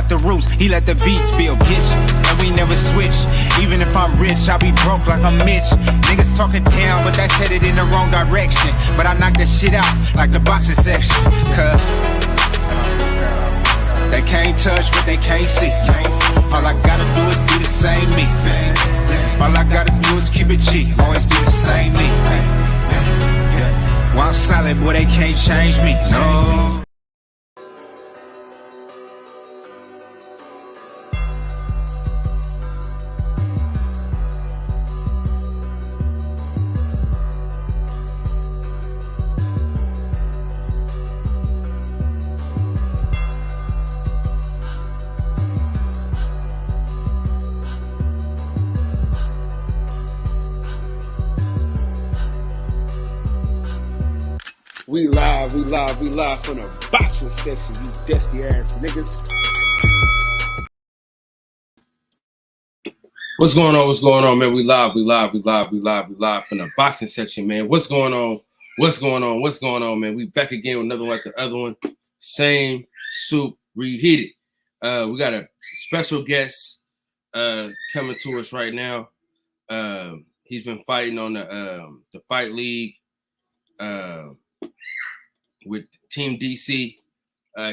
left the roots, he let the beats build, bitch. And we never switch. Even if I'm rich, I'll be broke like I'm Mitch. Niggas talking down, but that's headed in the wrong direction. But I knock that shit out like the boxing section. Cause they can't touch what they can't see. All I gotta do is be the same me. All I gotta do is keep it cheap. Always be the same me. While I'm solid, boy, they can't change me. No. We live from the boxing section, you dusty ass niggas. What's going on, man? We live from the boxing section, man. What's going on, man? We back again with another one like the other one. Same soup, reheated. We got a special guest coming to us right now. He's been fighting on the Fight League. With Team DC.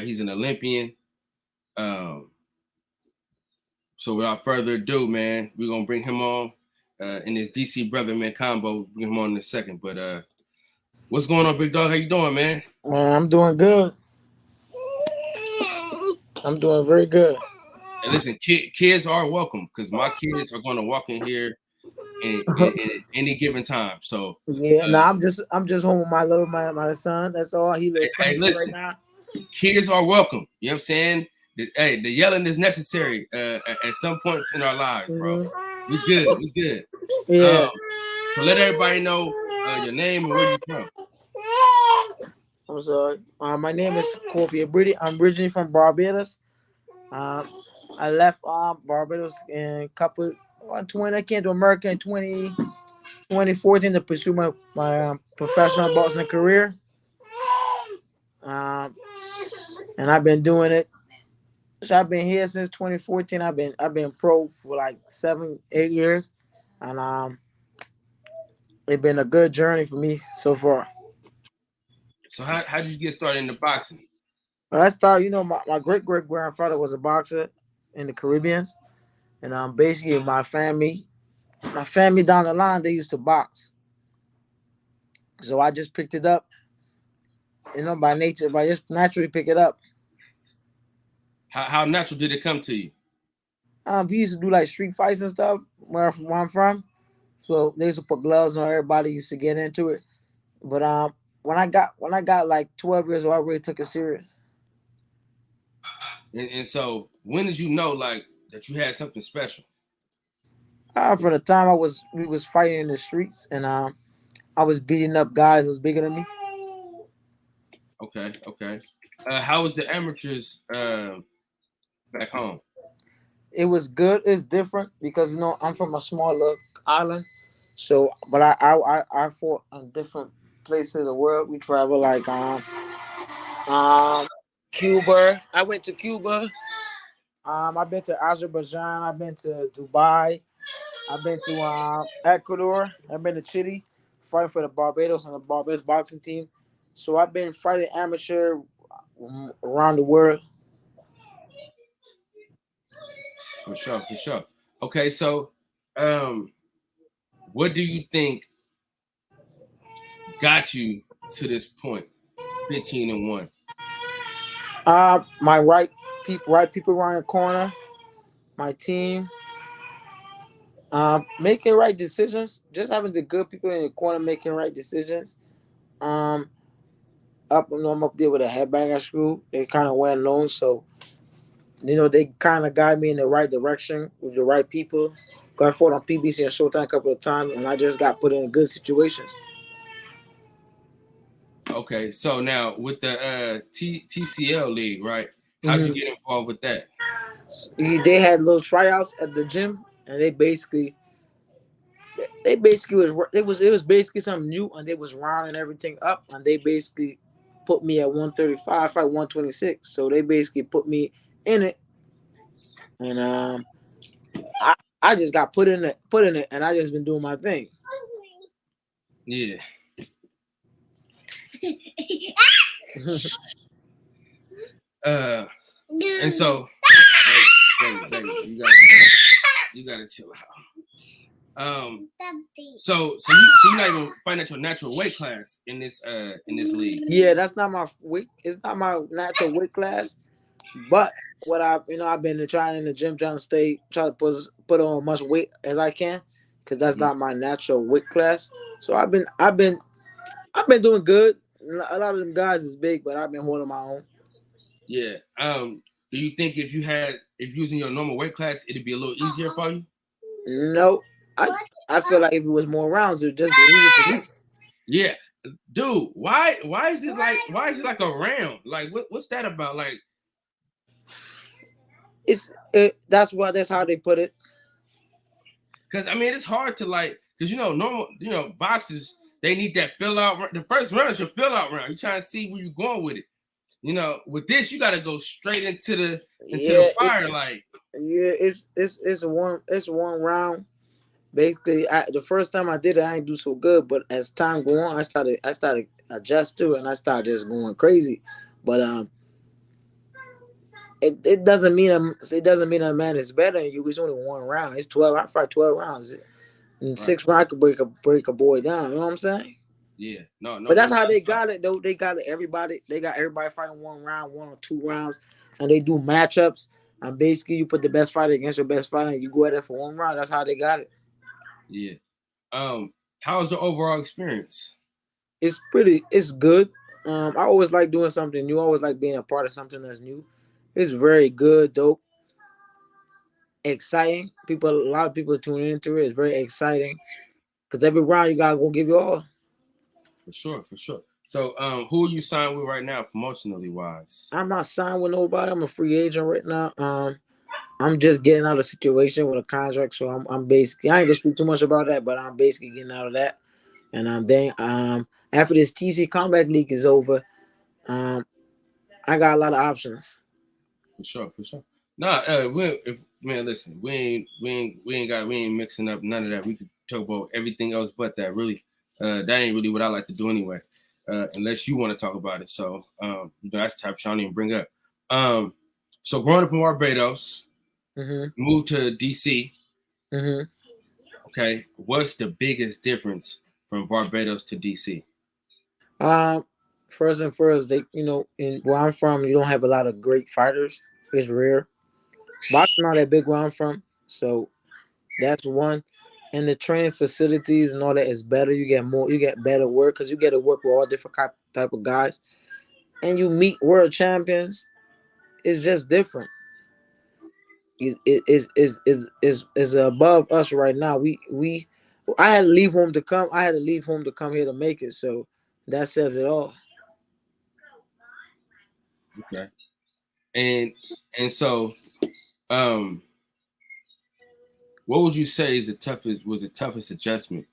He's an Olympian. So without further ado, man, we're going to bring him on in his DC brother, man, combo. Bring him on in a second. But what's going on, big dog? How you doing, man? Man, I'm doing good. I'm doing very good. And listen, kids are welcome because my kids are going to walk in here in any given time. So yeah, I'm just home with my son. That's all. He lives listen, right now. Kids are welcome. You know what I'm saying? The yelling is necessary at some points in our lives, bro. We good. Yeah. So let everybody know your name and where you from. I'm sorry. My name is Scorpio Brady. I'm originally from Barbados. I left Barbados in I came to America in 2014 to pursue my professional boxing career. And I've been doing it. So I've been here since 2014. I've been pro for like 7-8 years, and it's been a good journey for me so far. So how did you get started in the boxing? Well, I started, my great grandfather was a boxer in the Caribbean, and basically my family down the line, they used to box. So I just picked it up, by nature, I just naturally pick it up. How natural did it come to you? We used to do like street fights and stuff where I'm from. So they used to put gloves on, everybody used to get into it. But when I got like 12 years old, I really took it serious. And so when did you know like that you had something special? From the time we was fighting in the streets, and I was beating up guys that was bigger than me. Okay. How was the amateurs back home? It was good. It's different because I'm from a small little island, so but I fought on different places of the world. We travel like Cuba. I went to Cuba. I've been to Azerbaijan. I've been to Dubai. I've been to Ecuador. I've been to Chile, fighting for the Barbados and the Barbados boxing team. So I've been fighting amateur around the world. For sure. Okay, so what do you think got you to this point, 15-1? My right people around the corner, my team, making right decisions, just having the good people in the corner making right decisions. I'm up there with a headbanger screw. They kind of went alone, so they kind of guide me in the right direction with the right people. Got fought on PBC and Showtime a couple of times, and I just got put in good situations. Okay, so now with the TCL league, right? How'd you get involved with that? They had little tryouts at the gym, and it was basically something new, and they was rounding everything up, and they basically put me at 135, fight 126. So they basically put me in it, and I just got put in it, and I just been doing my thing. Yeah. And so, baby, you gotta chill out. So you're not even fighting at your natural weight class in this league. Yeah, that's not my weight. It's not my natural weight class. But what I've been trying in the gym, trying to put on as much weight as I can, because that's not my natural weight class. So I've been doing good. A lot of them guys is big, but I've been holding my own. Yeah. Do you think if you was in your normal weight class, it'd be a little easier for you? No, I feel like if it was more rounds, it'd just be easier for me. Yeah, dude. Why is it like a round? Like what's that about? Like that's how they put it. Because I mean it's hard to because normal boxers, they need that fill out. The first round is your fill out round. You're trying to see where you're going with it. With this you got to go straight into the fire. It's one round. Basically, the first time I did it, I didn't do so good. But as time go on, I started adjust to it, and I started just going crazy. But it doesn't mean a man is better than you. It's only one round. It's 12. I fight 12 rounds. In 6 rounds, I could break a boy down. You know what I'm saying? Yeah, no. But that's how they got it, though. They got everybody fighting 1 round, 1 or 2 rounds, and they do matchups. And basically, you put the best fighter against your best fighter, and you go at it for 1 round. That's how they got it. Yeah. How's the overall experience? It's good. I always like doing something new. I always like being a part of something that's new. It's very good, dope, exciting. A lot of people tune into it. It's very exciting because every round you gotta go give your all. For sure. So, who are you signed with right now, promotionally wise? I'm not signed with nobody. I'm a free agent right now. I'm just getting out of the situation with a contract, so I'm basically, I ain't gonna speak too much about that, but I'm basically getting out of that. And then after this TC Combat League is over, I got a lot of options. For sure. Nah, listen, we ain't mixing up none of that. We could talk about everything else but that. Really, that ain't really what I like to do anyway. Unless you want to talk about it. So, that's the type of shit I don't even bring up. So growing up in Barbados, moved to DC. Okay, what's the biggest difference from Barbados to DC? First and first, in where I'm from, you don't have a lot of great fighters. It's rare. Boxing not that big where I'm from, so that's one. And the training facilities and all that is better. You get better work because you get to work with all different type of guys, and you meet world champions. It's just different. Is above us right now. I had to leave home to come. I had to leave home to come here to make it. So that says it all. Okay. And so, what would you say is the toughest adjustment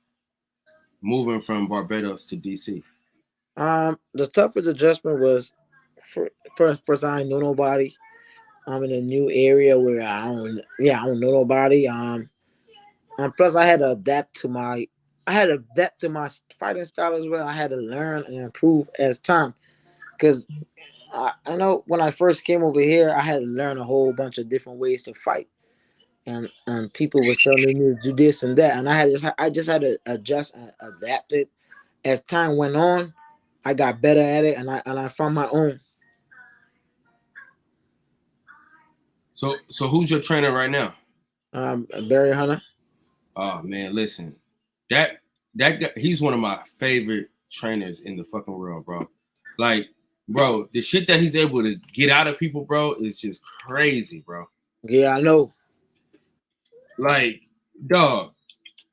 moving from Barbados to DC? The toughest adjustment was first I didn't know nobody. I'm in a new area where I don't know nobody. And plus I had to adapt to my fighting style as well. I had to learn and improve as time, because I know when I first came over here, I had to learn a whole bunch of different ways to fight, and people were telling me to do this and that, and I just had to adjust and adapt it. As time went on, I got better at it, and I found my own. So who's your trainer right now? Barry Hunter. Oh man, listen, that guy, he's one of my favorite trainers in the fucking world, bro. Like, bro, the shit that he's able to get out of people, bro, is just crazy, bro. Yeah, I know. Like, dog,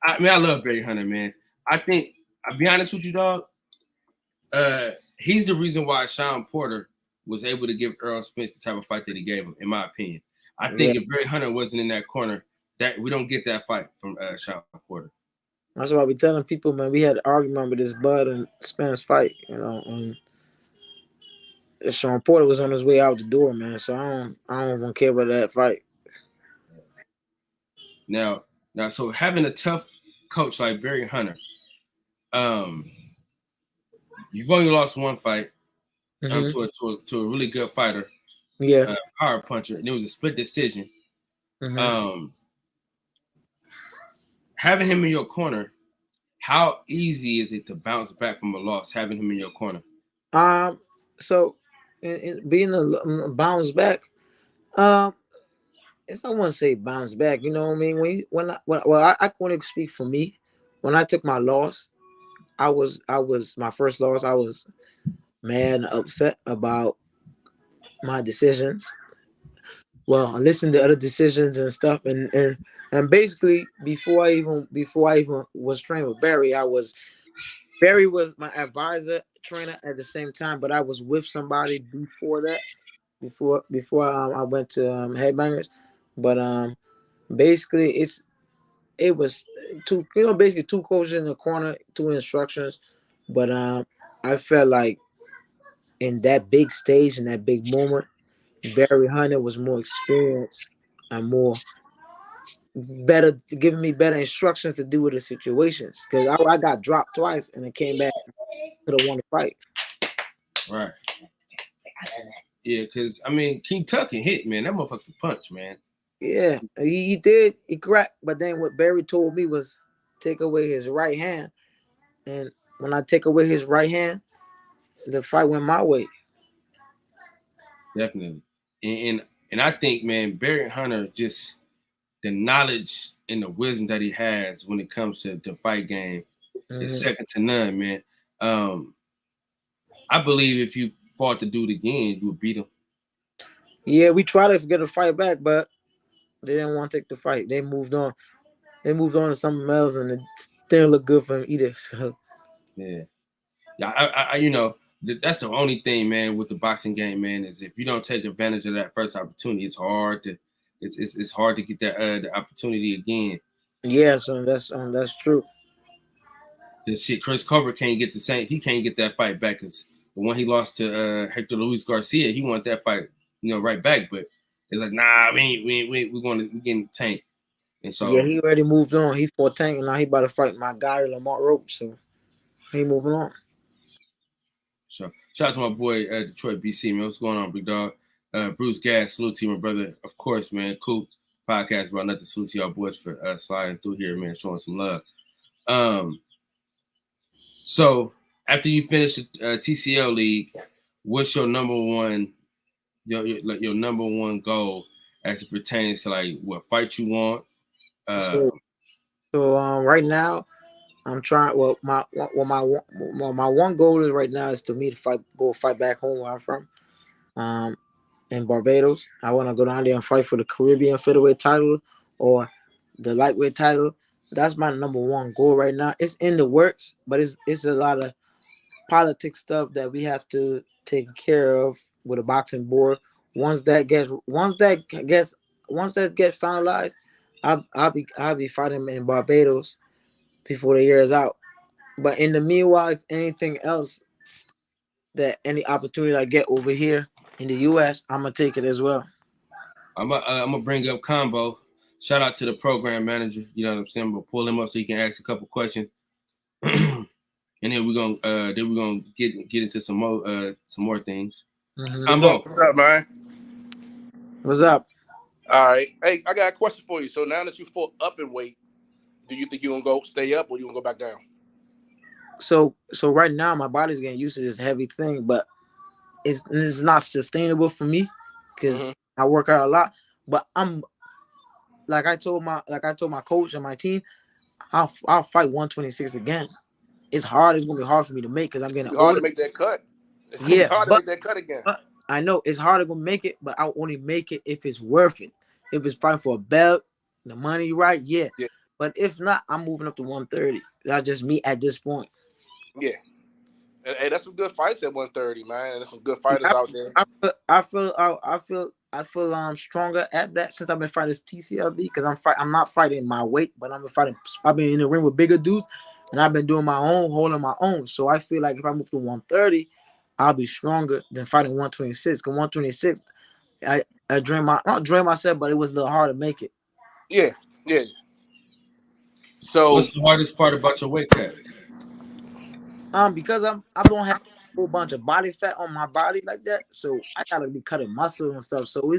I love Barry Hunter, man. I think, I'll be honest with you, dog. He's the reason why Sean Porter was able to give Earl Spence the type of fight that he gave him, in my opinion. I think if Barry Hunter wasn't in that corner, that we don't get that fight from Sean Porter. That's why we telling people, man. We had an argument with this Bud and Spence fight, and Sean Porter was on his way out the door, man. So I don't care about that fight. Now, so having a tough coach like Barry Hunter, you've only lost one fight to a really good fighter, Yes. power puncher, and it was a split decision. Having him in your corner, how easy is it to bounce back from a loss? Having him in your corner. So being a bounce back, it's I want to say bounce back. You know what I mean? I want to speak for me. When I took my loss, I was my first loss. I was mad and upset about my decisions. Well, I listened to other decisions and stuff, and basically before I even was training with Barry, Barry was my advisor trainer at the same time, but I was with somebody before that, before I went to Headbangers, but basically it was basically two coaches in the corner, two instructions, but I felt like in that big stage, in that big moment, Barry Hunter was more experienced and more better, giving me better instructions to do with the situations. Because I got dropped twice and I came back, could have won the fight. Right. Yeah, because I mean, King Tuck can hit, man. That motherfucker punch, man. Yeah, he did. He cracked, but then what Barry told me was take away his right hand, and when I take away his right hand, the fight went my way. Definitely, and I think, man, Barry Hunter, just the knowledge and the wisdom that he has when it comes to the fight game is second to none, man. I believe if you fought the dude again, you would beat him. Yeah, we tried to get a fight back, but they didn't want to take the fight. They moved on. They moved on to something else, and it didn't look good for him either. So. Yeah, I that's the only thing, man, with the boxing game, man, is if you don't take advantage of that first opportunity, it's hard to get that the opportunity again. Yeah, so that's true. This shit, Chris Colbert can't get the same. He can't get that fight back because the one he lost to Hector Luis Garcia, he wanted that fight, right back. But it's like, nah, we're getting Tank. And so yeah, he already moved on. He fought Tank, and now he about to fight my guy Lamont Roach. So he moving on. So shout out to my boy Detroit BC, man. What's going on, big dog? Bruce Gas, salute to you, my brother. Of course, man. Cool podcast about nothing. Salute to y'all boys for sliding through here, man, showing some love. So after you finish the TCL league, what's your number one, your number one goal as it pertains to like what fight you want? So right now, I'm trying. Well, my one goal is right now is to me to go fight back home where I'm from, in Barbados. I want to go down there and fight for the Caribbean featherweight title or the lightweight title. That's my number one goal right now. It's in the works, but it's a lot of politics stuff that we have to take care of with a boxing board. Once that gets finalized, I'll be fighting in Barbados before the year is out. But in the meanwhile, if anything else, that any opportunity I get over here in the U.S., I'm gonna take it as well. I'm gonna bring up Combo. Shout out to the program manager. You know what I'm saying? I'm gonna pull him up so he can ask a couple questions, and then we're gonna get into some more things. Combo, what's up, man? What's up? All right. Hey, I got a question for you. So now that you fought up in weight, do you think you're gonna stay up or you gonna go back down? So right now my body's getting used to this heavy thing, but it's not sustainable for me because I work out a lot. But I'm like I told my coach and my team, I'll fight 126 again. It's hard. It's gonna be hard for me to make because I'm getting hard to make that cut. It's hard to make that cut again. I know it's hard to make it, but I'll only make it if it's worth it. If it's fighting for a belt, the money right, yeah. But if not, I'm moving up to 130. That's just me at this point. Yeah. Hey, that's some good fights at 130, man. And there's some good fighters out there. I feel stronger at that since I've been fighting this TCL league because I'm not fighting my weight, but I've been in the ring with bigger dudes, and I've been doing my own, holding my own. So I feel like if I move to 130, I'll be stronger than fighting 126. Because 126, I not drain myself, but it was a little hard to make it. Yeah. So What's the hardest part about your weight cut? Because I don't have a whole bunch of body fat on my body like that, so I gotta be cutting muscle and stuff. So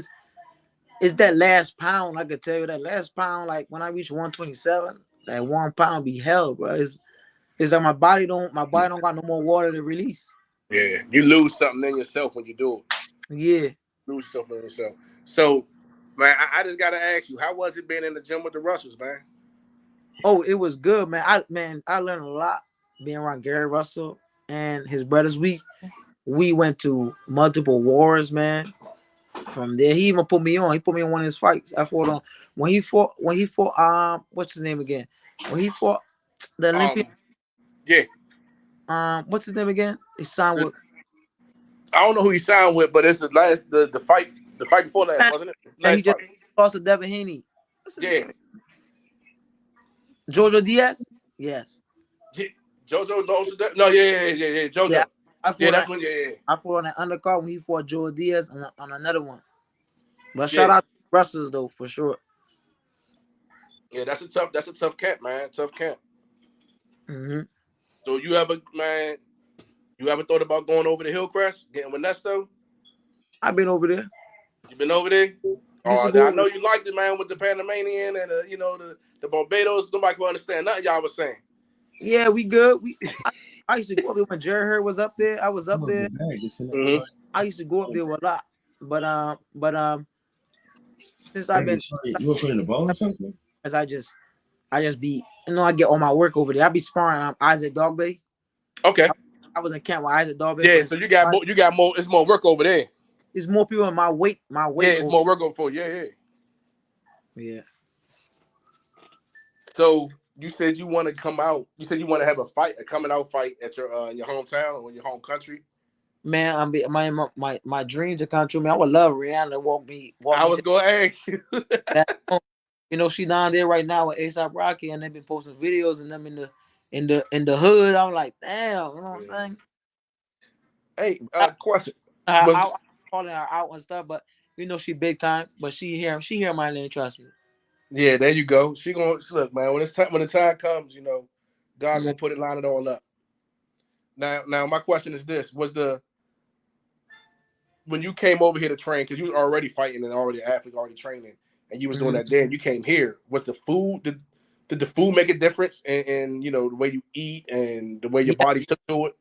it's that last pound. I could tell you that last pound. Like when I reach 127, that 1 pound be hell, bro. It's like my body don't got no more water to release. yeah, you lose something in yourself when you do it. Yeah. Lose something in yourself. So, man, I just gotta ask you, how was it being in the gym with the Russells, man? Oh, it was good, man. I learned a lot being around Gary Russell and his brothers. We went to multiple wars, man. From there, he even put me on. He put me on one of his fights. I fought on when he fought what's his name again? When he fought the Olympian. Yeah. What's his name again? He signed with. I don't know who he signed with, but it's the fight before last, wasn't it? And he just lost to Devin Haney. Yeah. Jojo Diaz? Yes. Yeah. Jojo lost to no, yeah. Jojo. Yeah, that's when I fought on that undercard when he fought Joe Diaz on another one. But shout out to Russells though, for sure. Yeah, that's a tough camp, man. Tough camp. Mm-hmm. So you ever thought about going over to Hillcrest, getting with Nesto? I've been over there. You been over there? Oh, I know you liked it, man, with the Panamanian and the Barbados. Nobody can understand nothing y'all was saying. Yeah, we good. I used to go up there when Jerry Hurd was up there. I was up there. Mm-hmm. I used to go up there a lot. But since I've been, you want to put in the ball or something? As I just be, I get all my work over there. I be sparring. I'm Isaac Dogbay. Okay. I was in camp with Isaac Dogbay. Yeah, so you got more. It's more work over there. It's more people in my weight. Yeah, it's more work over for you. Yeah. So you said you want to come out. You said you want to have a coming out fight at your hometown or your home country. Man, my dreams are come true. Man, I would love Rihanna to walk me. I was gonna ask you. She down there right now with ASAP Rocky, and they've been posting videos and them in the hood. I'm like, damn, you know what I'm saying? Hey, question. I'm calling her out and stuff, but she big time. But she hear my name, trust me. Yeah, there you go. She gonna look, man. When the time comes, God gonna line it all up. Now, my question is this: when you came over here to train, because you was already fighting and already an athlete, already training, and you was doing that then, you came here. Was the food, did the food make a difference in the way you eat and the way your body took to it?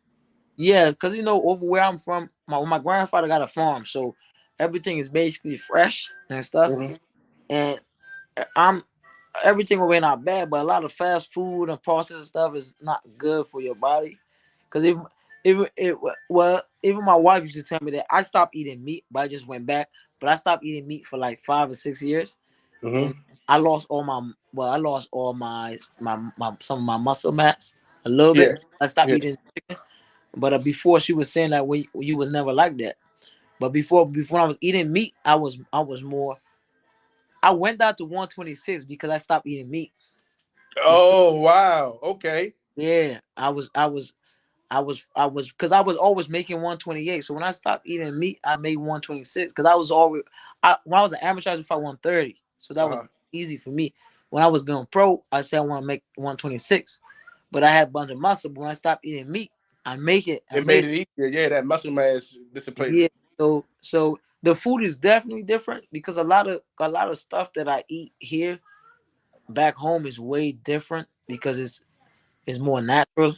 Yeah, because over where I'm from, my grandfather got a farm, so everything is basically fresh and stuff. Mm-hmm. And everything will be not bad, but a lot of fast food and processed stuff is not good for your body. Because even my wife used to tell me that I stopped eating meat, but I just went back. But I stopped eating meat for like 5 or 6 years. Mm-hmm. And I lost all my some of my muscle mass a little bit. I stopped eating chicken. But before, she was saying that you was never like that. But before I was eating meat, I was more. I went down to 126 because I stopped eating meat. Oh wow! Okay. Yeah, I was because I was always making 128. So when I stopped eating meat, I made 126 because I was always when I was an amateur, I was fight 130. So that was easy for me. When I was going pro, I said I want to make 126, but I had a bunch of muscle. But when I stopped eating meat, I make it. It made it easier. Yeah, that muscle mass dissipated. Yeah. So the food is definitely different because a lot of stuff that I eat here back home is way different because it's more natural.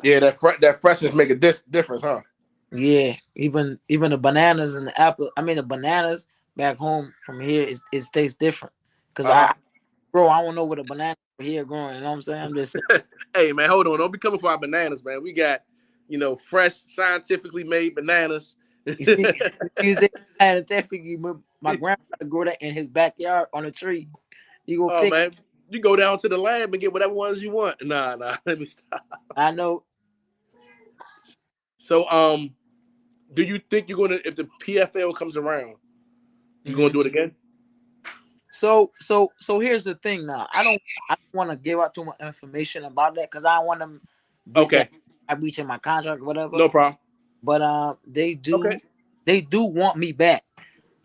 Yeah, that freshness make a difference, huh? Yeah, even the bananas and the apple. I mean, the bananas back home from here it tastes different because I don't know what a banana here growing. You know what I'm saying? I'm just saying. Hey man, hold on! Don't be coming for our bananas, man. We got fresh, scientifically made bananas. You see, scientifically, my grandfather grew that in his backyard on a tree. You go pick. Man, you go down to the lab and get whatever ones you want. Nah, let me stop. I know. So, do you think you're gonna, if the PFL comes around, you gonna do it again? So here's the thing. Now, I don't want to give out too much information about that because I don't want to. Okay. I'm reaching my contract or whatever. No problem. But they do want me back.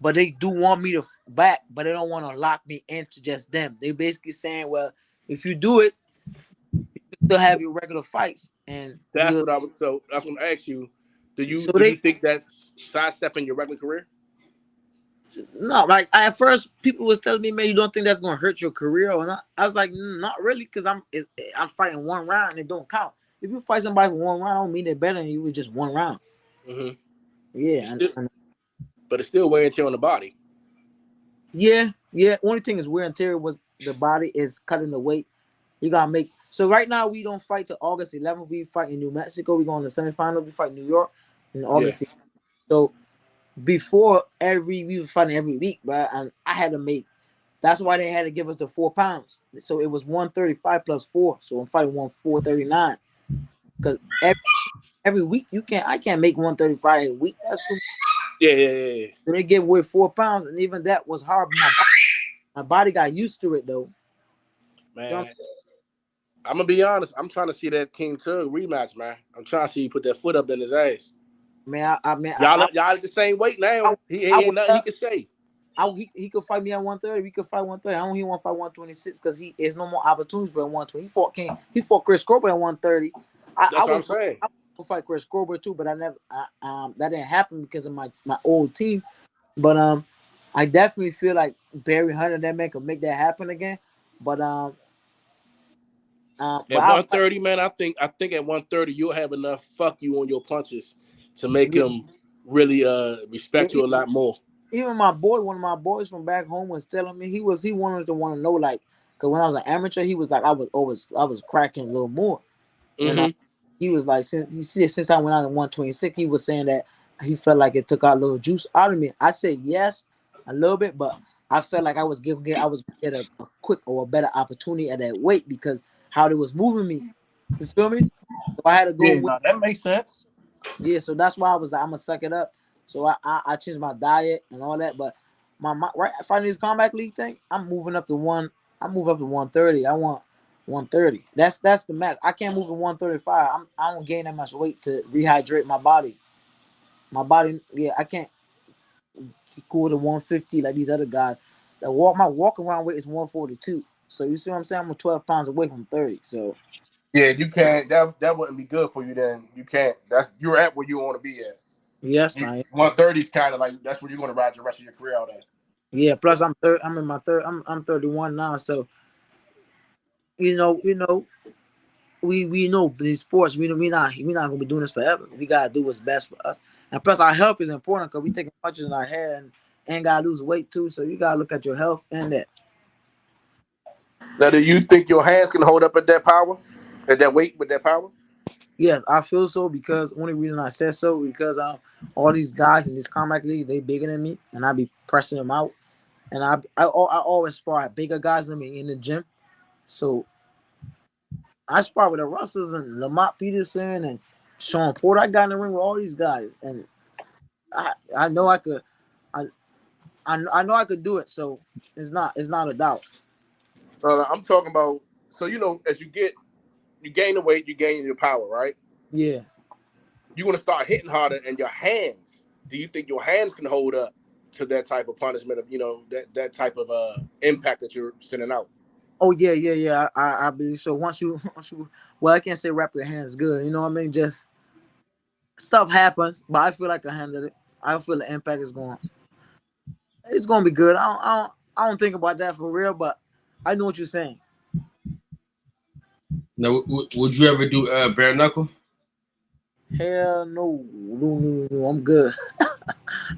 but they do want me to back, but they don't want to lock me into just them. They basically saying, well, if you do it, you still have your regular fights, and That's what I would. So that's what I asked you. Do you think that's sidestepping your regular career? No, like at first people was telling me, man, you don't think that's gonna hurt your career or not? I was like, not really, because I'm fighting one round and it don't count. If you fight somebody for one round, I don't mean they're better than you with just one round. Mm-hmm. Yeah, but it's still wear and tear on the body. Yeah. Only thing is wear and tear was the body is cutting the weight. You gotta make so right now we don't fight till August 11th. We fight in New Mexico. We go in the semifinal. We fight New York in August. Yeah. So before we were fighting every week, but I had to make. That's why they had to give us the 4 pounds. So it was 135 plus 4. So I'm fighting 439. Because every week I can't make 135 a week. That's too much. Yeah. So they gave away 4 pounds, and even that was hard. My body got used to it though. Man, I'm gonna be honest. I'm trying to see that King Tug rematch, man. I'm trying to see you put that foot up in his ass. Man, y'all at the same weight now. He ain't nothing he can say. He could fight me at 130. We could fight 130. I don't even want to fight 126 because there's no more opportunities for 120. He fought Chris Corber at 130. That's what I'm saying. I would fight Chris Corber too, but that didn't happen because of my old team. But I definitely feel like Barry Hunter, that man, could make that happen again. But at 130, man, I think at 130 you'll have enough fuck you on your punches to make him really respect you a lot more. Even one of my boys from back home was telling me he wanted to want to know, like, because when I was an amateur, he was like I was cracking a little more. Mm-hmm. And he was like, since I went out at 126, he was saying that he felt like it took out a little juice out of me. I said yes, a little bit, but I felt like I was getting a quick or a better opportunity at that weight because how they was moving me. You feel me? So I had to go. Yeah, that makes sense. Yeah, so that's why I was like, I'm gonna suck it up. So I changed my diet and all that, but my right fighting this Combat League thing, I'm moving up to 130. I want 130. That's the max. I can't move to 135. I don't gain that much weight to rehydrate my body. My body, yeah, I can't go to 150 like these other guys. My walk around weight is 142. So you see what I'm saying? I'm 12 pounds away from 30. So yeah, you can't. That wouldn't be good for you. Then you can't. You're at where you want to be at. Yes, 130 is kind of like that's where you're going to ride the rest of your career out at. Yeah. Plus, I'm in my third. I'm 31 now. So we know these sports. We're not gonna be doing this forever. We gotta do what's best for us. And plus, our health is important because we taking punches in our head and gotta lose weight too. So you gotta look at your health and that. Now, do you think your hands can hold up at that power, at that weight with that power? Yes, I feel so because only reason I said so because all these guys in this Combat League, they bigger than me, and I be pressing them out. And I always spar at bigger guys than me in the gym. So I spar with the Russells and Lamont Peterson and Sean Porter. I got in the ring with all these guys, and I know I could. I know I could do it. So it's not a doubt. I'm talking about. So as you gain the weight, you gain your power, right? Yeah. You're gonna start hitting harder, and your hands. Do you think your hands can hold up to that type of punishment of that type of impact that you're sending out? Oh yeah. I believe so. Once you, well, I can't say wrap your hands good. You know what I mean? Just stuff happens, but I feel like I handled it. I feel the impact is going. It's gonna be good. I don't think about that for real, but I know what you're saying. Now, would you ever do bare knuckle? Hell no. I'm good.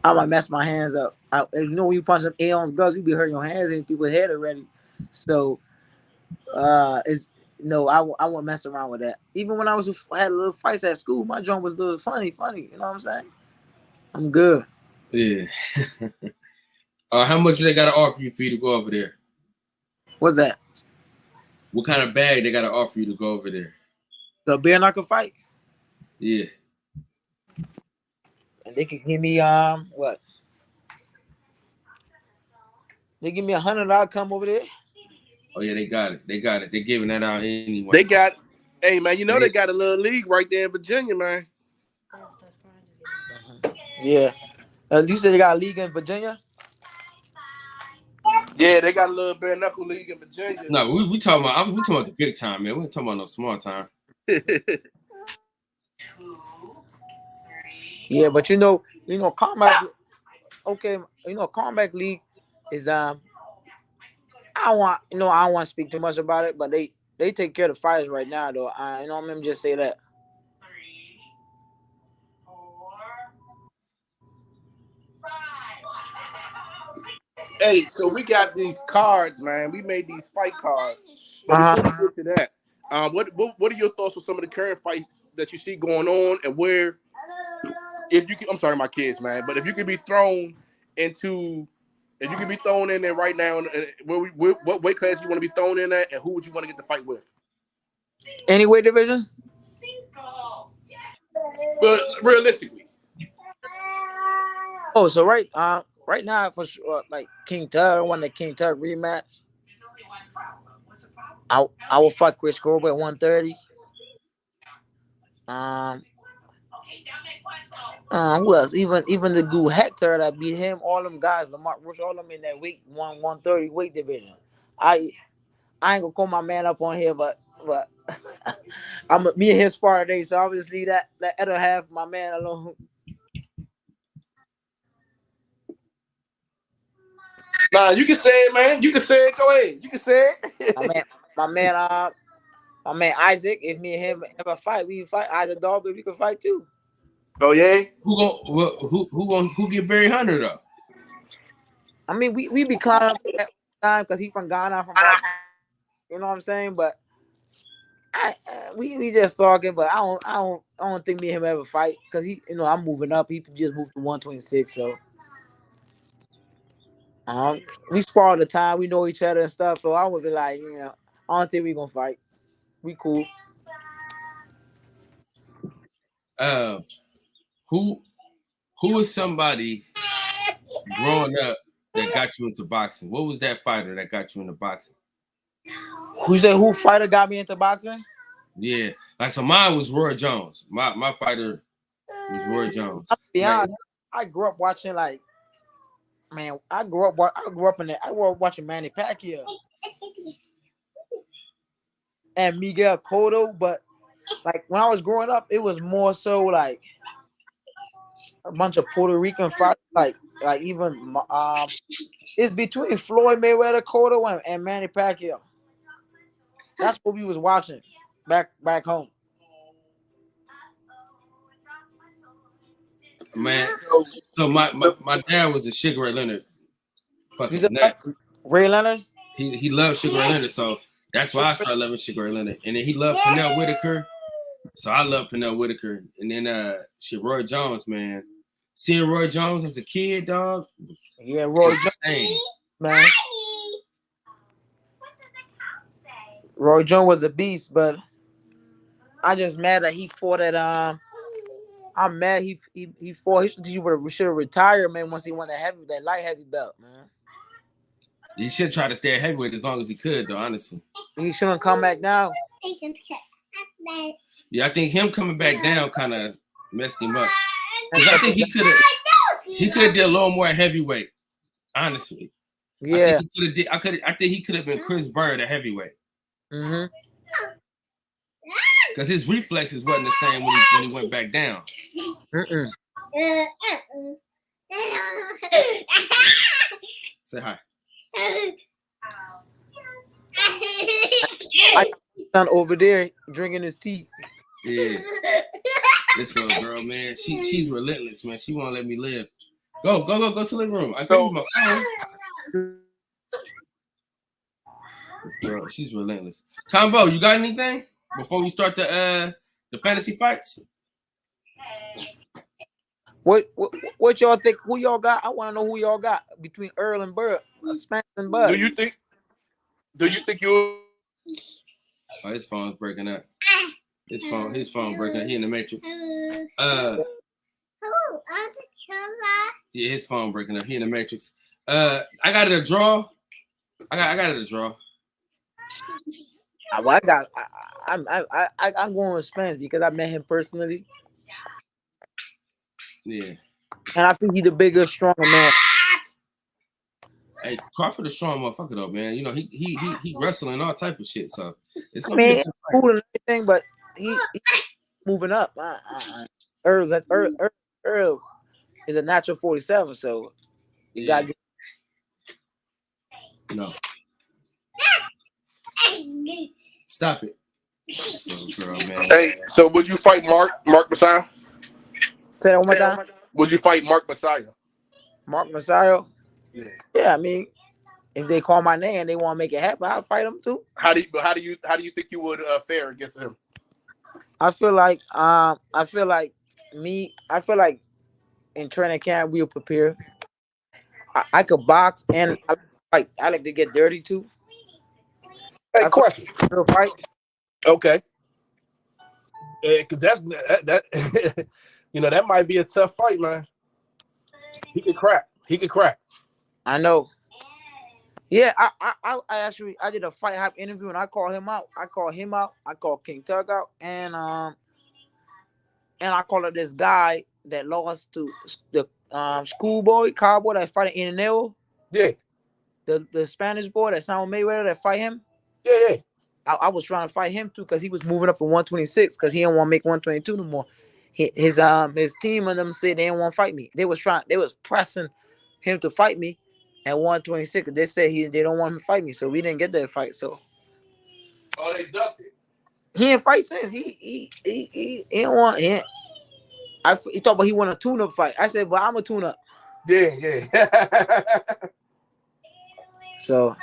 I might mess my hands up. When you punch them A-ons gloves, you be hurting your hands and people's head already. So, I won't mess around with that. Even when I had little fights at school, my joint was a little funny. You know what I'm saying? I'm good. Yeah. How much do they got to offer you for you to go over there? What's that? What kind of bag they got to offer you to go over there? The bare knuckle fight? Yeah. And they could give me what? They give me $100 come over there. Oh yeah, they got it. They're giving that out anyway. They got, hey man, they got a little league right there in Virginia, man. Yeah. You said they got a league in Virginia? Yeah, they got a little bare knuckle league in Virginia. No, we talking about the big time, man. We ain't talking about no small time. Yeah, but combat. Okay, combat league is I don't want to speak too much about it, but they take care of the fighters right now though. Let me just say that. Hey, so we got these cards, man. We made these fight cards. But before we get to that, what are your thoughts on some of the current fights that you see going on, and where, if you can, I'm sorry, my kids, man, but if you could be thrown in there right now, and what weight class you want to be thrown in at, and who would you want to get the fight with? Any weight division? But realistically. Oh, so right now for sure, like King Tug, won the King Tug rematch. I will fight Chris Colbert at 130. Who else? Even the dude Hector that beat him, all them guys, Lamar Rush, all them in that 130 weight division. I ain't gonna call my man up on here, but me and his spar today, so obviously that other half, my man alone. Nah, you can say it, man. You can say it. Go ahead. You can say it. my man Isaac. If me and him ever fight, we fight. Isaac Dog, but we can fight too. Oh yeah. Who get Barry Hunter though? I mean, we be climbing up that time because he's from Ghana, from Boston, you know what I'm saying? But we just talking. But I don't think me and him ever fight because I'm moving up. He just moved to 126, so. We spar all the time. We know each other and stuff. So I would be like, I don't think we gonna fight. We cool. Who is somebody growing up that got you into boxing? What was that fighter that got you into boxing? Who fighter got me into boxing? Yeah, so mine was Roy Jones. My fighter was Roy Jones. I'll be honest, I grew up watching I grew up watching Manny Pacquiao and Miguel Cotto, but like when I was growing up, it was more so like a bunch of Puerto Rican fighters, like even it's between Floyd Mayweather, Cotto, and Manny Pacquiao. That's what we was watching back home. Man, so my dad was a Sugar Ray Leonard. Ray Leonard? He loved Sugar Ray Leonard, so that's why I started loving Sugar Ray Leonard. And then he loved Pernell Whitaker, so I love Pernell Whitaker. And then Roy Jones, man. Seeing Roy Jones as a kid, dog. Yeah, Roy Jones, man. Roy Jones was a beast, but I just mad that he fought at I'm mad he fought. He should have retired, man. Once he won that light heavy belt, man. He should try to stay at heavyweight as long as he could, though. Honestly, he shouldn't come back down. Yeah, I think him coming back down kind of messed him up. Because I think he could have did a little more heavyweight. Honestly, yeah. I think he could have been Chris Bird at heavyweight. Mm-hmm. Because his reflexes wasn't the same when he went back down. Mm-mm. Say hi. I son over there drinking his tea. Yeah. This little girl, man, she's relentless, man. She won't let me live. Go to the living room. I gave you my phone. This girl, she's relentless. Combo, you got anything before we start the fantasy fights? What y'all think? Who y'all got? I want to know who y'all got between Earl and Bud, Spence and Bud. Do you think you? Oh, his phone's breaking up. His phone breaking up. He in the Matrix. Yeah, his phone breaking up. He in the Matrix. I got it a draw. I got it a draw. Well, I'm going with Spence because I met him personally. Yeah. And I think he's the bigger, stronger man. Hey, Hey, Crawford a strong motherfucker though, man. You know, he wrestling all type of shit. So it's I gonna be a mean, good fight. cool and everything, but he moving up. Earl is a natural 47, so you gotta get. No. Stop it. So, girl, man. Hey, so would you fight Mark Messiah? Say that one more time. Would you fight Mark Messiah? Mark Masario. Yeah. Yeah, I mean, if they call my name and they want to make it happen, I'll fight them too. How do you think you would fare against him? I feel like in training camp we'll prepare. I could box and I fight. I like to get dirty too. Hey, question. Real fight. Okay. Because that you know, that might be a tough fight, man. He could crack. I know. Yeah, I actually did a fight hype interview and I called him out. I called King Tug out, and I called this guy that lost to the schoolboy cowboy that fighting Inaneo. Yeah. The Spanish boy that Simon Mayweather that fight him. Yeah. I was trying to fight him too because he was moving up to 126 because he didn't want to make 122 no more. His team and them said they didn't want to fight me. They was pressing him to fight me at 126. They said they don't want him to fight me, so we didn't get that fight. So they ducked it. he didn't fight since. He didn't want he thought about he want a tune-up fight. I said, well, I'm a tune-up. Yeah. So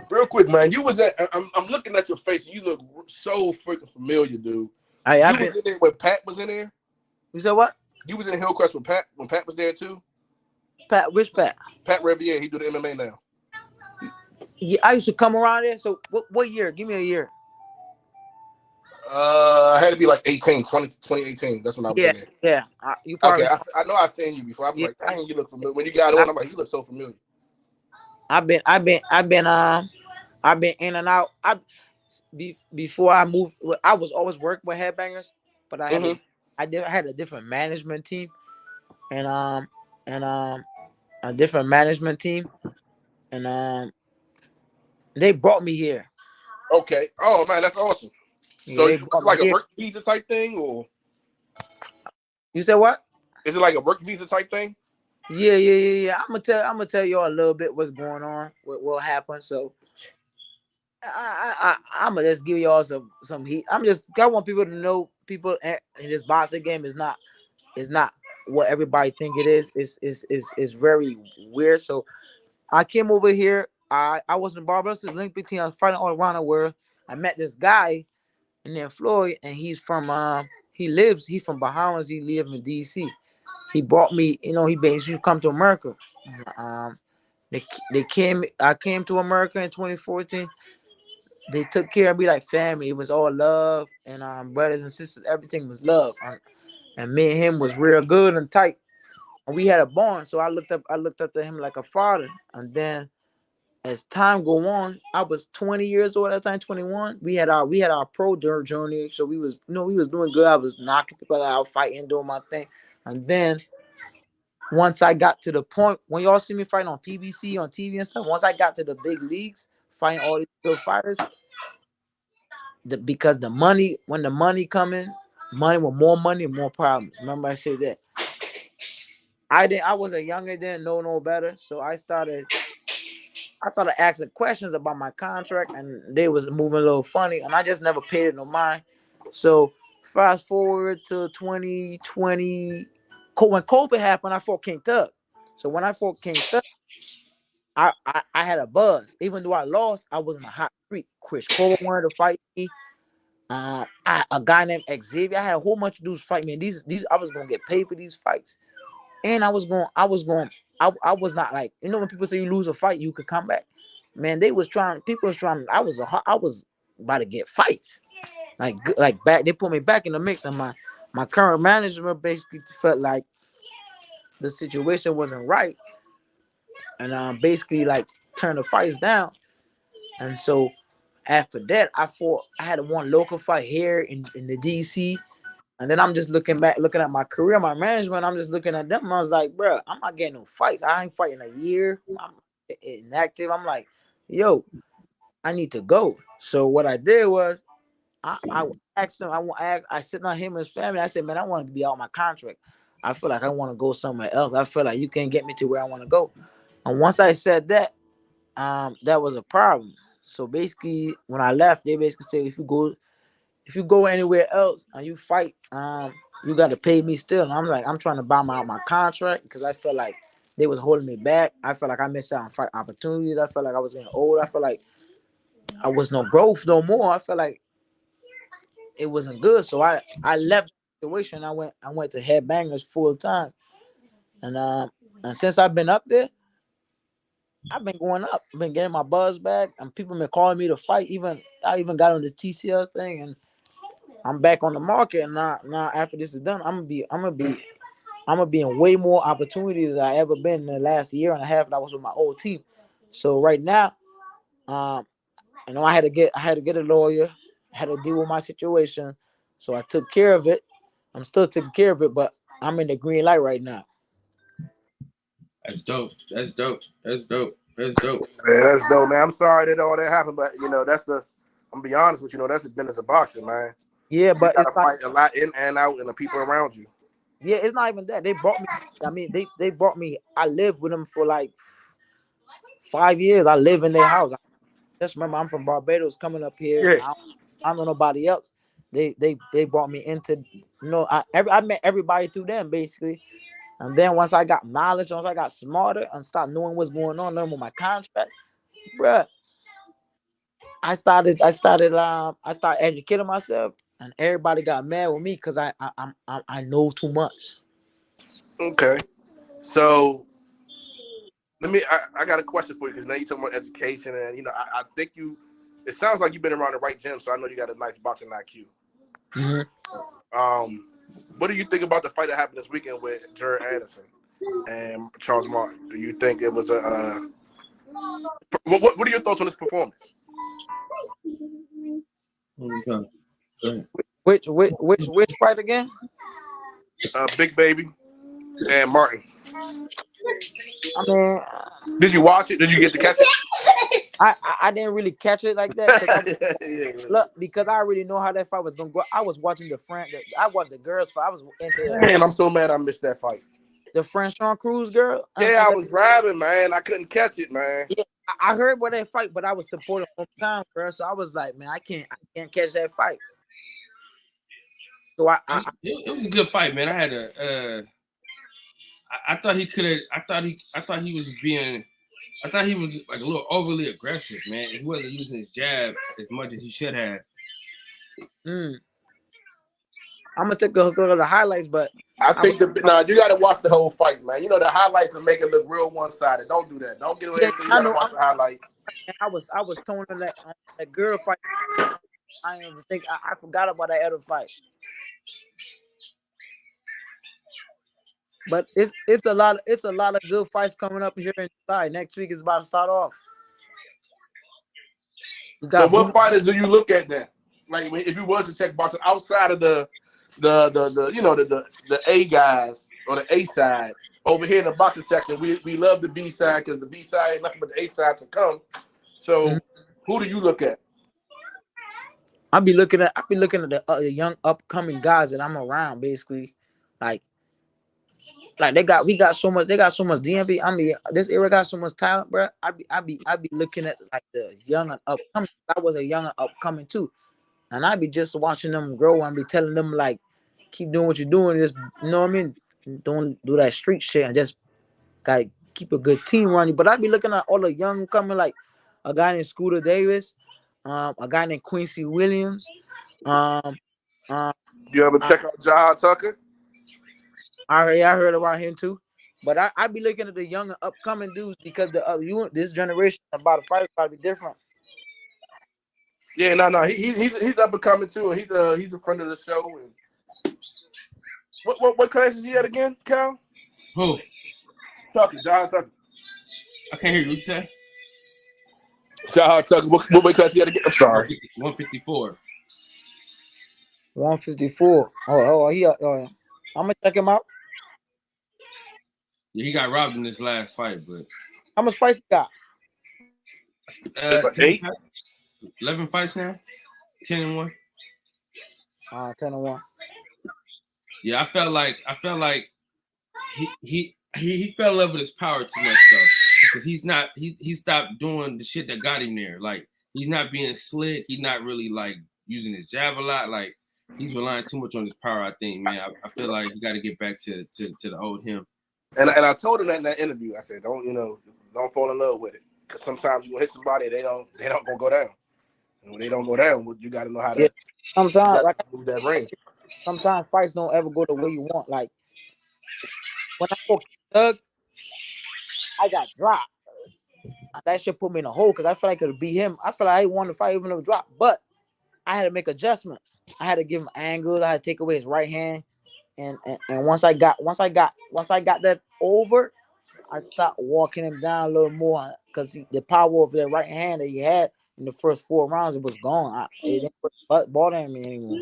real quick, man, you was at. I'm looking at your face. You look so freaking familiar, dude. You was in there when Pat was in there. You said what? You was in Hillcrest with Pat when Pat was there too. Pat, which Pat? Pat Riviere. He do the MMA now. Yeah, I used to come around there. So what year? Give me a year. I had to be like 2018. That's when I was in there. Yeah. You probably. Okay, I know I've seen you before. I'm like, dang, you look familiar. When you got on, I'm like, you look so familiar. I've been in and out. Before I moved, I was always working with Headbangers, but I had a different management team, and a different management team, and they brought me here. Okay. Oh man, that's awesome. Yeah, so it's like a work visa type thing, or you said what? Is it like a work visa type thing? Yeah. I'm gonna tell you all a little bit what's going on, what happened. So I'm gonna just give y'all some heat. I want people to know people in this boxing game is not what everybody think it is. It's very weird. So I came over here. I was in Barbados, link between I was fighting all around the world. I met this guy named Floyd, and he's from from Bahamas. He lives in DC. He brought me, he basically come to America. I came to America in 2014. They took care of me like family. It was all love, and brothers and sisters, everything was love. And me and him was real good and tight. And we had a bond. So I looked up to him like a father. And then as time go on, I was 20 years old at that time, 21. We had our pro journey. So we was doing good. I was knocking people out, fighting, doing my thing. And then once I got to the point, when y'all see me fighting on PBC, on TV and stuff, once I got to the big leagues, fighting all these good fighters, because when the money come in, money with more money, more problems. Remember I said that. I was a younger then, no better. So I started asking questions about my contract, and they was moving a little funny, and I just never paid it no mind. So fast forward to 2020, when COVID happened, I fought King Tug. So when I fought King Tug, I had a buzz. Even though I lost, I was in a hot streak. Chris Cole wanted to fight me. A guy named Xavier. I had a whole bunch of dudes fight me. And these I was gonna get paid for these fights, and I was not like, when people say you lose a fight, you could come back. Man, people was trying. I was about to get fights, like back. They put me back in the mix, and my current management basically felt like the situation wasn't right, and basically like turned the fights down. And so after that, I had one local fight here in the DC. And then I'm just looking at my career, my management. I'm just looking at them. And I was like, bro, I'm not getting no fights. I ain't fighting a year. inactive. I'm like, yo, I need to go. So what I did was I asked him. I sit on him and his family. I said, man, I want to be out my contract. I feel like I want to go somewhere else. I feel like you can't get me to where I want to go. And once I said that, that was a problem. So basically, when I left, they basically said, if you go anywhere else and you fight, you got to pay me still. And I'm like, I'm trying to buy my contract because I felt like they was holding me back. I felt like I missed out on fight opportunities. I felt like I was getting old. I felt like I was no growth no more. I felt like it wasn't good. So I left the situation. I went to Headbangers full time. And since I've been up there, I've been going up. I've been getting my buzz back, and people been calling me to fight. I even got on this TCL thing, and I'm back on the market. And now after this is done, I'm gonna be in way more opportunities than I ever been in the last year and a half that I was with my old team. So right now, I had to get a lawyer, I had to deal with my situation. So I took care of it. I'm still taking care of it, but I'm in the green light right now. That's dope. That's dope. That's dope. That's dope. Yeah, that's dope, man. I'm sorry that all that happened, but I'm gonna be honest with you, that's the business of boxing, man. Yeah, but you gotta fight a lot in and out and the people around you. Yeah, it's not even that. They brought me. I mean, they brought me. I lived with them for like 5 years. I live in their house. I just remember I'm from Barbados, coming up here. Yeah. I don't know nobody else. They brought me into. I met everybody through them basically. And then once I got knowledge, once I got smarter and started knowing what's going on, learning with my contract, bruh, I started educating myself, and everybody got mad with me because I know too much. Okay, so I got a question for you because now you're talking about education, and I think it sounds like you've been around the right gym, so I know you got a nice boxing IQ. Mm-hmm. What do you think about the fight that happened this weekend with Jared Anderson and Charles Martin? Do you think it was a what are your thoughts on this performance? Which fight again? Big Baby and Martin. I mean, did you watch it? Did you get to catch it? I didn't really catch it like that. Look, because I already know how that fight was gonna go. I was watching I watched the girls fight. I was into. Man, I'm so mad I missed that fight. The Franchon Cruz girl. Yeah, I was driving, man. I couldn't catch it, man. Yeah, I heard about that fight, but I was supporting all the time, girl. So I was like, man, I can't catch that fight. So it was a good fight, man. I had I thought he could have. I thought he was like a little overly aggressive, man. He wasn't using his jab as much as he should have. I'm gonna take a look at the highlights, but I think you got to watch the whole fight, man. The highlights will make it look real one-sided. Don't do that. Don't get away. You got to watch the highlights. I was toning that girl fight. I didn't even think I forgot about that other fight. But it's a lot of good fights coming up here in July. Next week is about to start off. So what fighters do you look at then? Like if you was to check boxing outside of the A guys or the A side over here in the boxing section, we love the B side because the B side ain't nothing but the A side to come. So who do you look at? I'll be looking at the young upcoming guys that I'm around basically, like they got so much DMV. I mean, this era got so much talent, bro. I be looking at like the young and upcoming. I was a young and upcoming too, and I be just watching them grow and be telling them like, keep doing what you're doing. Just what I mean, don't do that street shit and just gotta keep a good team running. But I be looking at all the young coming, like a guy named Scooter Davis, a guy named Quincy Williams. You ever check out Jahad Tucker? I heard about him too, but I be looking at the young and upcoming dudes because this generation about to fight is probably different. Yeah, no, he's up and coming too, and he's a friend of the show. And what class is he at again, Cal? Who? Tucker, Jahad Tucker. I can't hear you. What you say? Jahad Tucker. What weight class he at again? I'm sorry. 154. 154. Oh, I'm gonna check him out. Yeah, he got robbed in this last fight, but How much fights he got? 10 8. fights, 11 fights now, 10-1. 10-1. Yeah, I felt like he fell in love with his power too much though, because he stopped doing the shit that got him there. Like he's not being slick. He's not really like using his jab a lot. Like he's relying too much on his power. I think, man. I feel like you got to get back to the old him. And I told him that in that interview. I said, don't fall in love with it, because sometimes you hit somebody, they don't gonna go down. And when they don't go down, you got to know how to Sometimes, like move that range. sometimes fights don't ever go the way you want. Like when I fought Doug, I got dropped. That shit put me in a hole because I feel like I could beat him. I feel like I won the fight even though it dropped, but I had to make adjustments. I had to give him angles. I had to take away his right hand, and once I got that over, I stopped walking him down a little more because the power of that right hand that he had in the first 4 rounds, it was gone. It didn't bother me anymore.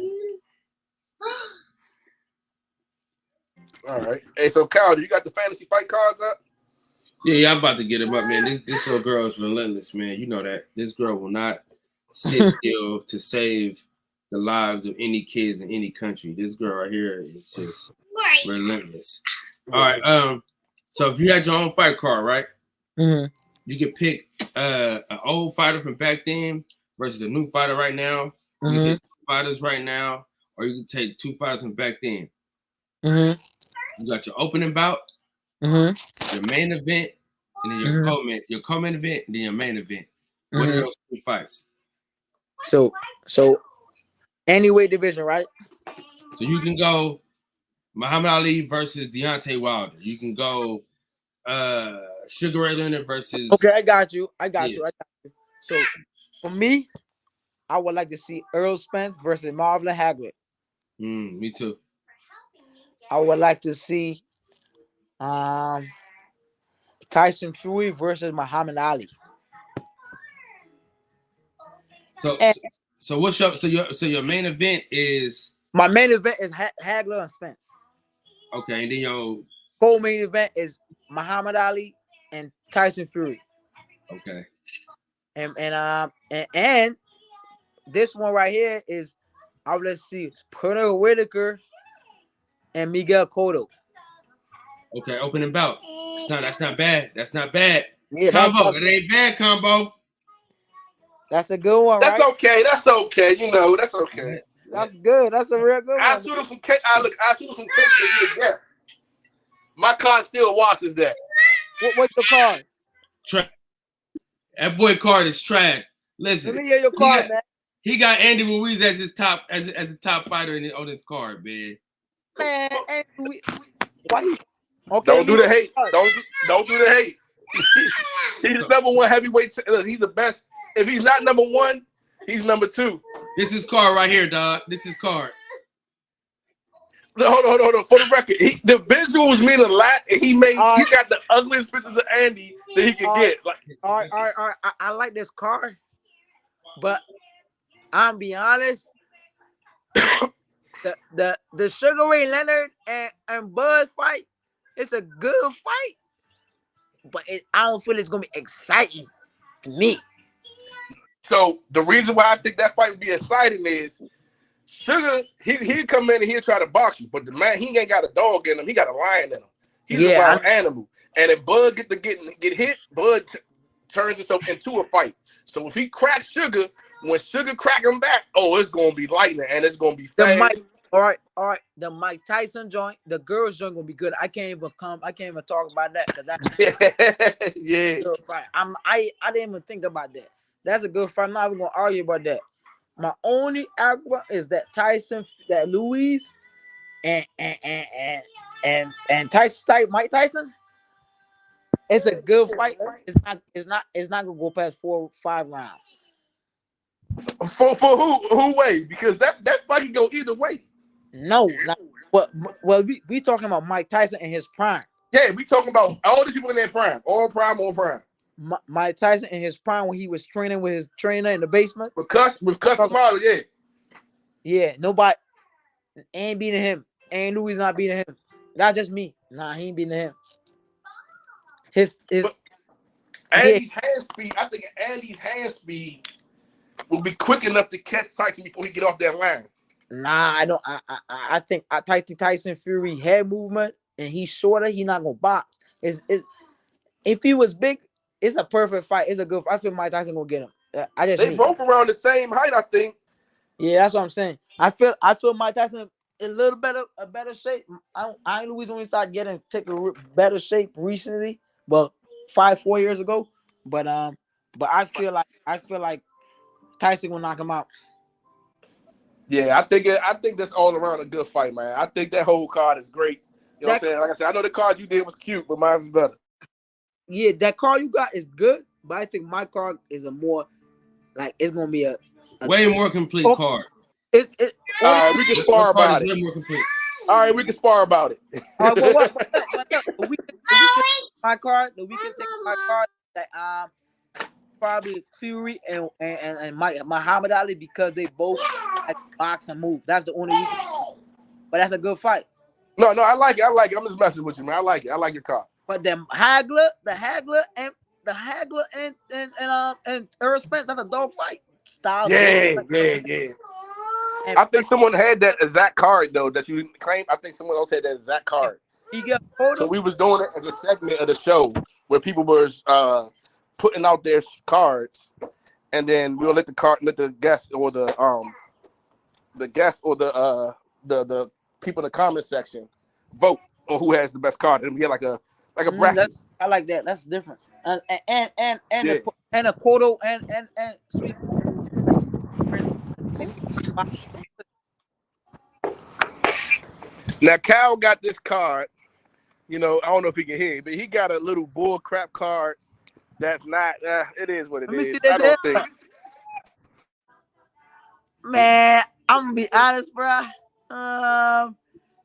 All right. Hey, so Kyle, you got the fantasy fight cards up? Yeah, I'm about to get him up, man. This little girl is relentless, man. You know that. This girl will not sit still to save the lives of any kids in any country. This girl right here is just relentless. All right. So if you had your own fight card, right? Mm-hmm. You could pick an old fighter from back then versus a new fighter right now. You can take 2 fighters right now, or you can take 2 fighters from back then. Mm-hmm. You got your opening bout, Mm-hmm. your main event, and then your co-main event, and then your main event. What are those 3 fights? So any weight division, right? So you can go Muhammad Ali versus Deontay Wilder. You can go Sugar Ray Leonard versus. Okay, I got you. So for me, I would like to see Earl Spence versus Marvin Hagler. Me too. I would like to see Tyson Fury versus Muhammad Ali. So what's your main event is? My main event is Hagler and Spence. Okay, and then your co-main event is Muhammad Ali and Tyson Fury. Okay. And this one right here is let's see, Pernell Whitaker and Miguel Cotto. Okay, opening bout. That's not bad. That's not bad. Yeah, combo. It ain't bad combo. That's a good one. That's right? okay. That's okay. That's okay. That's good. That's a real good one. I shoot him some cake. I shoot him some cake to be a guest. My card still watches that. What's your card? That boy card is trash. Listen. Let me hear your card, man. He got Andy Ruiz as his top as the top fighter on his card, man. Man, Andy Ruiz. Why? Okay, don't do the hate. Don't do the hate. He's #1 heavyweight. He's the best. If he's not #1, he's #2. This is card right here, dog. This is card. Hold on. For the record, the visuals mean a lot, and he got the ugliest pictures of Andy that he can get. Like, all right. I like this card, but I'm be honest. the Sugar Ray Leonard and Bud fight, it's a good fight, but I don't feel it's gonna be exciting to me. So the reason why I think that fight would be exciting is Sugar, he'd come in and he'll try to box you, but the man, he ain't got a dog in him. He got a lion in him. He's a wild animal. And if Bud get hit, Bud turns himself into a fight. So if he cracks Sugar, when Sugar crack him back, it's gonna be lightning and it's gonna be fast. All right. The Mike Tyson joint, the girls joint gonna be good. I can't even talk about that because that's yeah. Good fight. I didn't even think about that. That's a good fight. I'm not even gonna argue about that. My only argument is that Louise and Tyson, Mike Tyson. It's a good fight. It's not gonna go past 4 or 5 rounds. For who way? Because that fight can go either way. No, well, we talking about Mike Tyson in his prime. Yeah, we talking about all these people in their prime, all prime. Mike Tyson in his prime when he was training with his trainer in the basement. With Custom Model, yeah. Yeah, nobody ain't beating him. Ain't Louis not beating him. Not just me. Nah, he ain't beating him. Andy's hand speed. I think Andy's hand speed will be quick enough to catch Tyson before he get off that line. Nah, I don't. I think Tyson Fury head movement, and he's shorter. He's not gonna box. If he was big, it's a perfect fight. It's a good fight. I feel Mike Tyson gonna get him. They both around the same height, I think. Yeah, that's what I'm saying. I feel Mike Tyson a little better shape. I know he's only started take a better shape recently, but 4 years ago. But I feel like Tyson will knock him out. Yeah, I think that's all around a good fight, man. I think that whole card is great. You know what I'm saying? Like I said, I know the card you did was cute, but mine's is better. Yeah, that card you got is good, but I think my card is a more like it's gonna be a way more complete card. All right, we can spar about it. All right, we can spar about it. All right, well, we can my card. The weakest thing my card that probably Fury and Muhammad Ali because they both like box and move. That's the only reason. But that's a good fight. No, I like it. I'm just messing with you, man. I like it. I like your card. But then Hagler and Errol Spence, that's a dog fight. Style. Yeah. And I think someone had that exact card though that you didn't claim. I think someone else had that exact card. So we was doing it as a segment of the show where people were putting out their cards, and then we'll let the guests or the people in the comment section vote on who has the best card, and we had like a bracket. I like that. That's different. And a Cotto and Sweet. Now Cal got this card. You know, I don't know if he can hear it, but he got a little bull crap card. That's not. It is what it is. I don't think. Man, I'm gonna be honest, bro.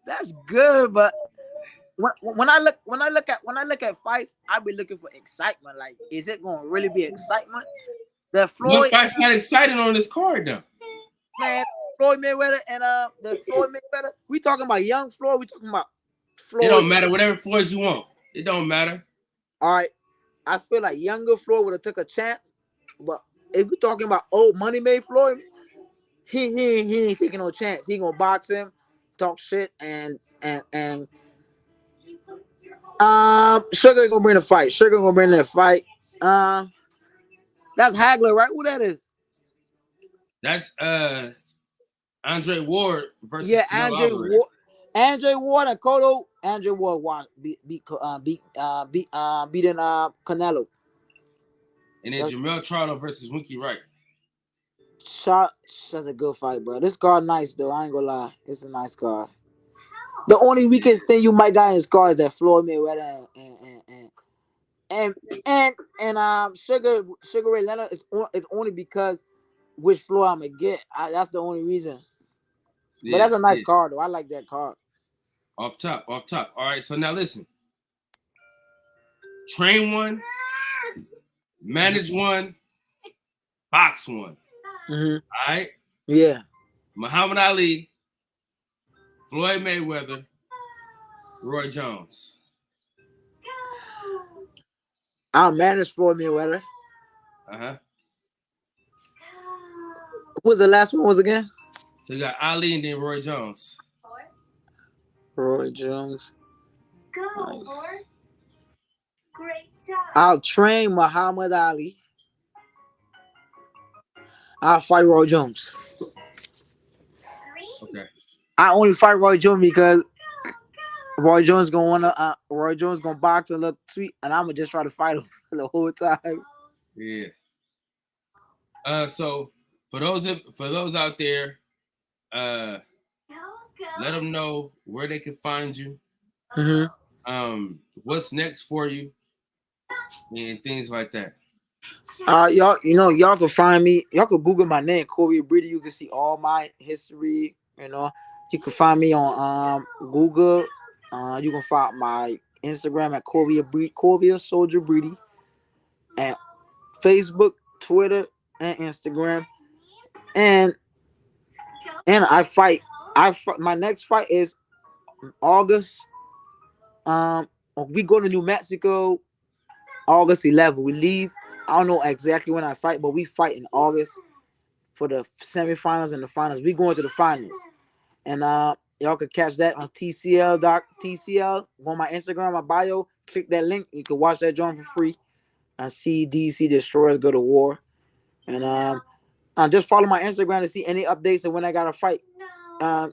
That's good, but when I look at fights, I be looking for excitement. Like, is it gonna really be excitement? The Floyd what fight's not exciting on this card though? Man, Floyd Mayweather and the Floyd Mayweather. We talking about young Floyd. We talking about Floyd. It don't matter. Whatever Floyd you want. It don't matter. All right. I feel like younger Floyd would have took a chance, but if we're talking about old money made Floyd, he ain't taking no chance. He gonna box him, talk shit, and Sugar gonna bring the fight. Sugar gonna bring that fight. That's Hagler, right? Who that is? That's Andre Ward versus Andre Ward and Cotto. Andre Ward beating Canelo. And then Jamel Charlo versus Winky Wright. Such a good fight, bro. This card nice though. I ain't gonna lie. It's a nice card. The only weakest thing you might got in his card is that Floyd Mayweather and Sugar Ray Leonard is only because which Floyd I'm gonna get. That's the only reason. Yeah, but that's a nice card though. I like that card. Off top. All right, so now listen. Train one, manage one, box one. Mm-hmm. All right? Yeah. Muhammad Ali, Floyd Mayweather, Roy Jones. I'll manage Floyd Mayweather. Uh-huh. Who was the last one was again? So you got Ali and then Roy Jones. Roy Jones. Go, horse. Great job. I'll train Muhammad Ali. I'll fight Roy Jones. Okay. I only fight Roy Jones because Roy Jones gonna box and look sweet, and I'm gonna just try to fight him the whole time. Yeah. So for those out there, let them know where they can find you. Mm-hmm. What's next for you, and things like that. Y'all can find me. Y'all can Google my name, Corey Breedy. You can see all my history. You know, you can find me on Google. You can find my Instagram at Corvia Soldier Breedy, and Facebook, Twitter, and Instagram. And I fight. My next fight is August. We go to New Mexico August 11th. We leave. I don't know exactly when I fight, but we fight in August for the semifinals and the finals. We going to the finals, and y'all can catch that on TCL. Go on my Instagram, my bio. Click that link. You can watch that joint for free. And see DC Destroyers go to war, and just follow my Instagram to see any updates of when I got to fight.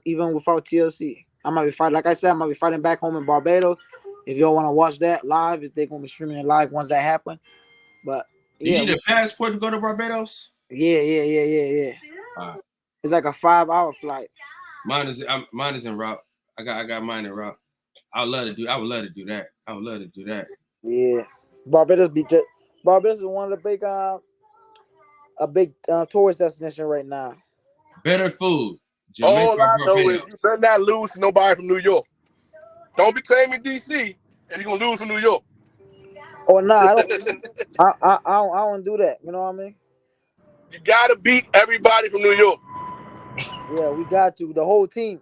Even without TLC, I might be fighting. Like I said, I might be fighting back home in Barbados. If y'all want to watch that live, if they're gonna be streaming it live once that happen. But Do you yeah, need a passport to go to Barbados? yeah. All right. It's like a 5-hour flight. Mine is en route. I got mine en route. I would love to do that. Yeah, Barbados is one of the big tourist destination right now. Better food. Jamaica All I or know Barbados? is you better not lose to nobody from New York. Don't be claiming DC if you're gonna lose from New York. Oh no, I don't. I don't do that. You know what I mean? You gotta beat everybody from New York. Yeah, we got to the whole team.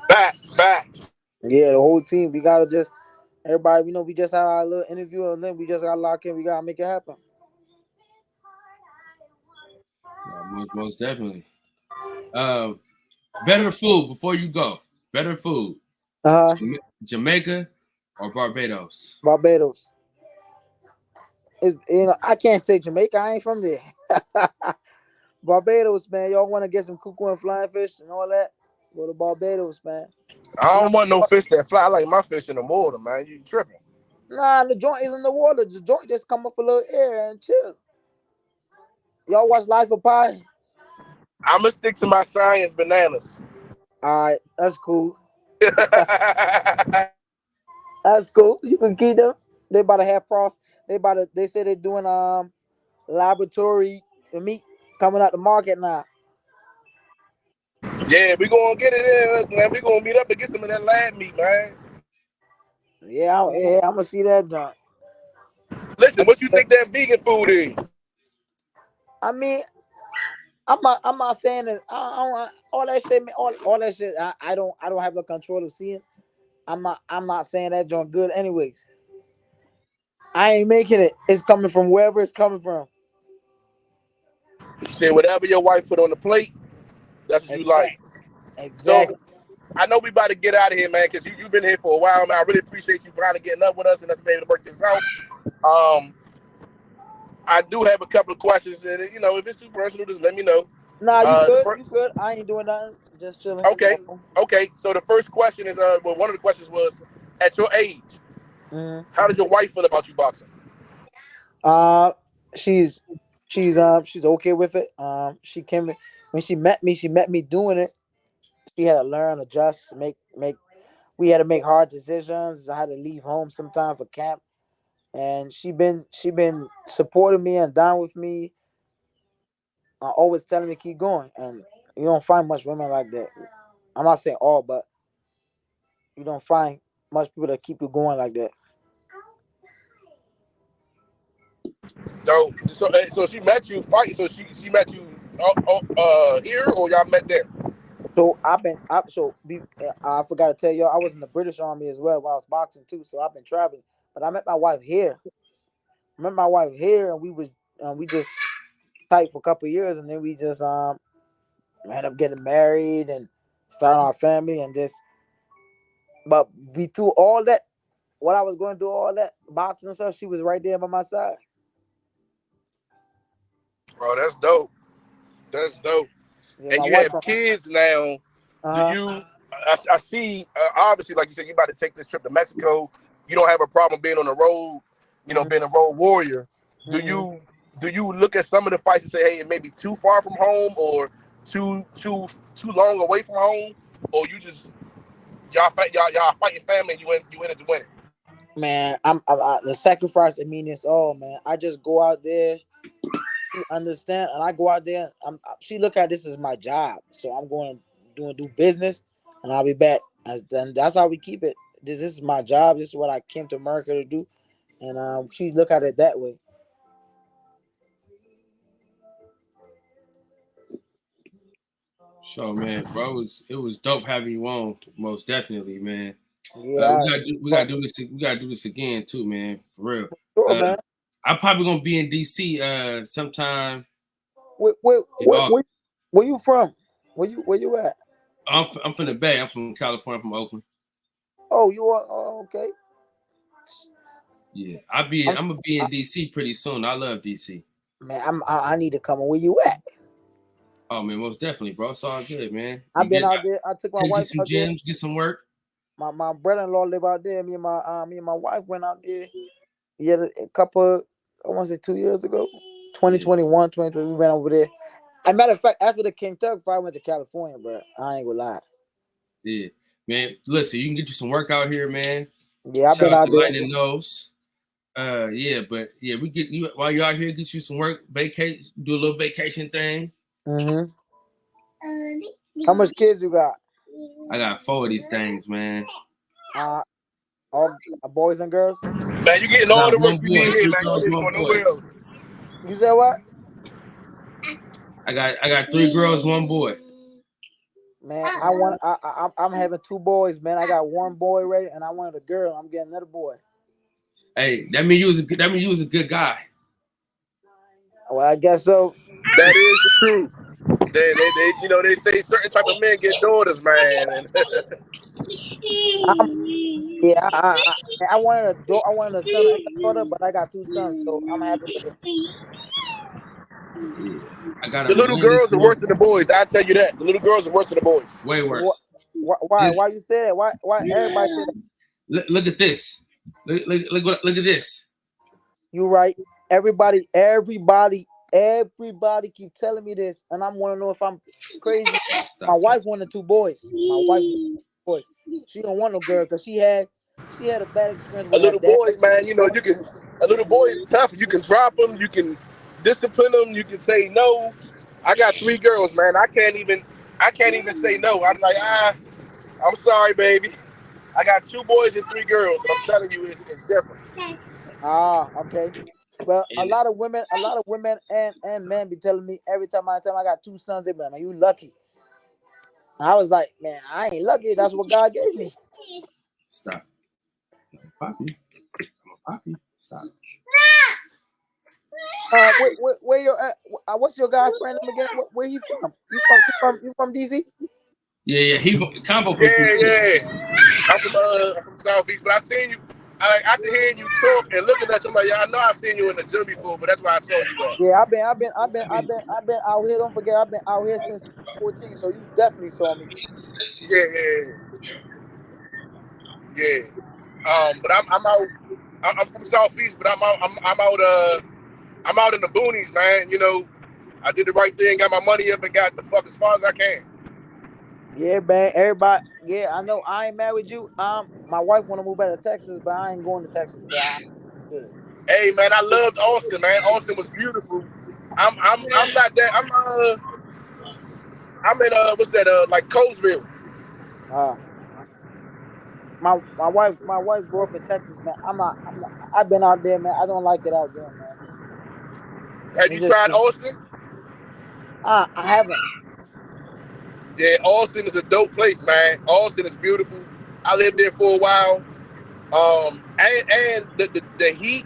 Facts. Yeah, the whole team. We gotta just everybody. You know, we just had our little interview and then we just gotta lock in. We gotta make it happen. Most definitely. Better food before you go. Better food. Jamaica or Barbados? Barbados. I can't say Jamaica. I ain't from there. Barbados, man. Y'all want to get some cuckoo and flying fish and all that? Go to Barbados, man. I don't want no fish that fly. I like my fish in the water, man. You tripping? Nah, the joint is in the water. The joint just come up a little air and chill. Y'all watch Life of Pi? I'm gonna stick to my science bananas. All right, that's cool. That's cool. You can keep them. They about to have frost. They say they're doing laboratory meat coming out the market now. Yeah, we gonna get it in, man. We gonna meet up and get some of that lab meat, man. Yeah, I'm gonna see that done. Listen, what you think that vegan food is? I mean, I'm not saying that all that shit. All that shit. I don't have the control of seeing. I'm not saying that joint good anyways. I ain't making it. It's coming from wherever it's coming from. You say whatever your wife put on the plate, that's what you like. Exactly. So I know we about to get out of here, man, because you've been here for a while, man. I really appreciate you finally getting up with us and us being able to work this out. I do have a couple of questions, and if it's too personal, just let me know. Nah, you good. I ain't doing nothing. Just chilling. Okay. So the first question is, one of the questions was, at your age, how does your wife feel about you boxing? She's okay with it. She came when she met me doing it. She had to learn, adjust, make. We had to make hard decisions. I had to leave home sometime for camp, and she been supporting me and down with me. Always telling me keep going, and you don't find much women like that. I'm not saying all, but you don't find much people that keep you going like that. So she met you fighting. So she met you here, or y'all met there? So I forgot to tell y'all I was in the British Army as well when I was boxing too. So I've been traveling, but I met my wife here. And we just tight for a couple of years, and then we just ended up getting married and starting our family and just. But we through all that, what I was going through, all that boxing and stuff, she was right there by my side. Oh, that's dope. Yeah, and you have kids now. Do you? I see. Obviously, like you said, you about to take this trip to Mexico. You don't have a problem being on the road. Being a road warrior. Do you look at some of the fights and say, hey, it may be too far from home or too long away from home, or you just y'all fighting family and you in it to win it? Man, I'm the sacrifice. I mean, it's all, man. I just go out there. She understand, and I go out there. She look at this as my job, so I'm going to do business, and I'll be back. And that's how we keep it. This is my job. This is what I came to America to do, and she look at it that way. So man, bro, it was dope having you on. Most definitely, man. Yeah, We gotta do this. We gotta do this again too, man. For real. sure, man. I'm probably gonna be in DC sometime Where in August. you from? Where you at? I'm from the Bay. I'm from California, from Oakland. Oh, you are. Oh, okay. Yeah, I'm gonna be in DC pretty soon. I love DC. Man, I need to come. Where you at? Oh man, most definitely, bro. It's all good, man. I've been out there. I took my wife some out there. gyms, get some work. My brother-in-law live out there. Me and my wife went out there. Yeah, a couple. I want to say 2 years ago, 2021, 2020. We went over there. As a matter of fact, after the Kentucky fight, I went to California, bro. I ain't gonna lie. Yeah, man. Listen, you can get you some work out here, man. Yeah, I've been out there. Landon knows. Yeah, but yeah, we get you while you're out here, get you some work, vacate, do a little vacation thing. Mm-hmm. How much kids you got? I got 4 of these things, man. All boys and girls. Man, you getting all the work you need here, man. You ain't going nowhere else. You said what? I got 3 girls, 1 boy. Man, I'm having 2 boys, man. I got 1 boy ready, and I wanted a girl. I'm getting another boy. Hey, that mean you was a good guy. Well, I guess so. That is the truth. They say certain type of men get daughters, man. I wanted a son and a daughter, but I got 2 sons, so I'm happy with it. The little girls are worse than the boys. I tell you that. The little girls are worse than the boys. Way worse. Why? Why you say that? Why everybody say that? Look at this. Look at this. You right. Everybody keep telling me this, and I'm want to know if I'm crazy. My wife wanted 2 boys. My wife wanted 2 boys. She don't want no girl because she had a bad experience with a little boy, man. You know, a little boy is tough. You can drop him. You can discipline them. You can say no. I got 3 girls, man. I can't even say no. I'm like, I'm sorry, baby. I got 2 boys and 3 girls. I'm telling you, it's different. Okay. Well, a lot of women and men be telling me every time I got 2 sons, they be like, man, you lucky. I was like, man, I ain't lucky. That's what God gave me. Stop. Poppy. Stop. Where your what's your guy friend name again? Where he from? You from DC? Yeah. He combo. Yeah. I'm from Southeast, but I seen you. After hearing you talk and looking at you, I'm like, yeah, I know I seen you in the gym before, but that's why I saw you. Yeah, I've been out here. Don't forget, I've been out here since 2014, so you definitely saw me. Yeah. But I'm out. I'm from Southeast, but I'm out in the boonies, man. You know, I did the right thing, got my money up, and got the fuck as far as I can. Yeah, man. Everybody. Yeah, I know. I ain't mad with you. My wife want to move back to Texas, but I ain't going to Texas. Good. Hey, man, I loved Austin, man. Austin was beautiful. I'm not that. I'm in what's that? Like Colesville. My wife grew up in Texas, man. I've been out there, man. I don't like it out there, man. Have you tried Austin? I haven't. Yeah, Austin is a dope place, man. Austin is beautiful. I lived there for a while. And the heat,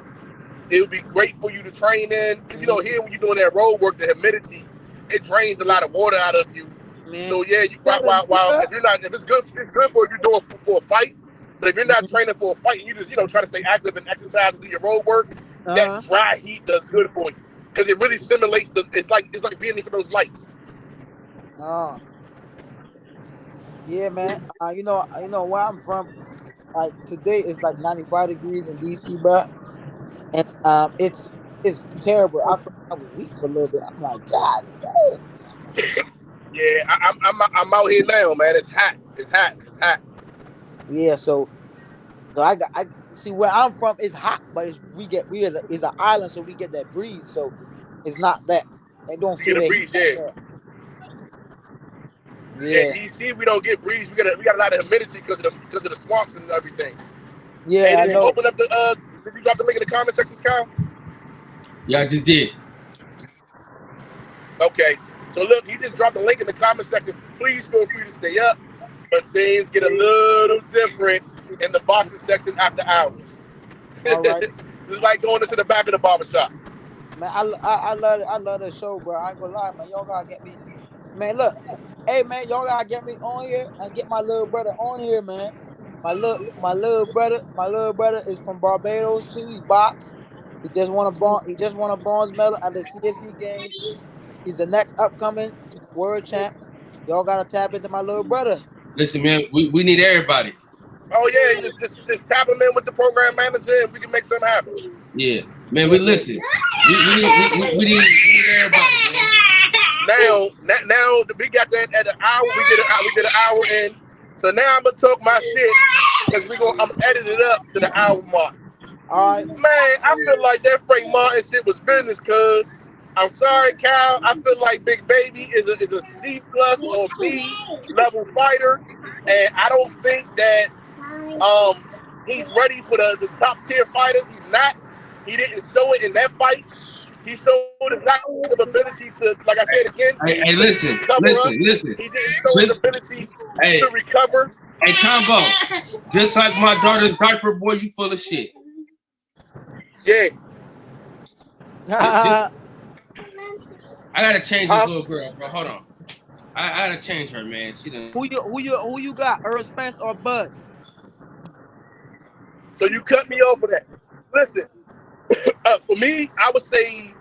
it would be great for you to train in. Because, you know, here when you're doing that road work, the humidity, it drains a lot of water out of you. Man. So, yeah, while if it's good for if you're doing for a fight. But if you're not training for a fight and you just, try to stay active and exercise and do your road work, that dry heat does good for you. Because it really simulates it's like being in those lights. Yeah, man. You know where I'm from. Like today it's like 95 degrees in DC, bro, and it's terrible. I was weak for a little bit. I'm like, God damn. Yeah, I'm out here now, man. It's hot. Yeah, so I see where I'm from. It's hot, but it's an island, so we get that breeze. So it's not that. They don't feel that breeze. Yeah, DC we don't get breeze. We got a lot of humidity because of the swamps and everything. Yeah, hey, I know. Open up the. Did you drop the link in the comment section, Kyle? Yeah, I just did. Okay, so look, he just dropped the link in the comment section. Please feel free to stay up. but things get a little different in the boxing section after hours. All right. It's like going into the back of the barbershop. Man, I love it. I love the show, bro. I ain't gonna lie, man. Y'all gotta get me. Man, look. Hey, man, y'all gotta get me on here and get my little brother on here, man. My little brother is from Barbados too. He box. He just won a bronze medal at the CSC Games. He's the next upcoming world champ. Y'all gotta tap into my little brother. Listen, man, we need everybody. Oh yeah, just tap him in with the program manager, and we can make something happen. Yeah, man, we listen. We need everybody, man. Now we got that at an hour. We did an hour in. So now I'm gonna talk my shit because I'm gonna edit it up to the hour mark. All right. Man, I feel like that Frank Martin shit was business, cuz. I'm sorry, Cal. I feel like Big Baby is a C+ or B level fighter, and I don't think that he's ready for the top tier fighters. He's not. He didn't show it in that fight. He showed his lack of ability to, like I said again. Hey, listen. He didn't show his ability to recover. Hey, Combo. Just like my daughter's diaper boy, you full of shit. Yeah. I gotta change this little girl, bro. Hold on. I gotta change her, man. She done. Who you got? Earl Spence or Bud? So you cut me off of that. Listen, for me, I would say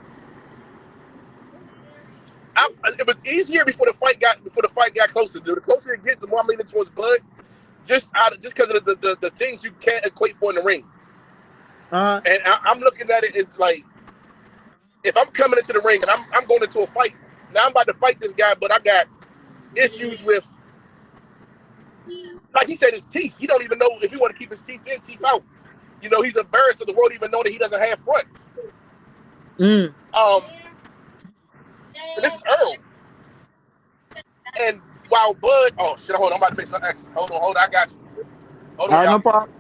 it was easier before the fight got closer. The closer it gets, the more I'm leaning towards Bud. Just because of the things you can't equate for in the ring. And I'm looking at it as like, if I'm coming into the ring and I'm going into a fight, now I'm about to fight this guy, but I got issues with, like he said, his teeth. He don't even know if he want to keep his teeth in, teeth out. You know, he's embarrassed of the world even know that he doesn't have fronts. And this is Earl. And while Bud, oh shit, hold on, I'm about to make some action. Hold on, I got you. Hold on, all right, no problem.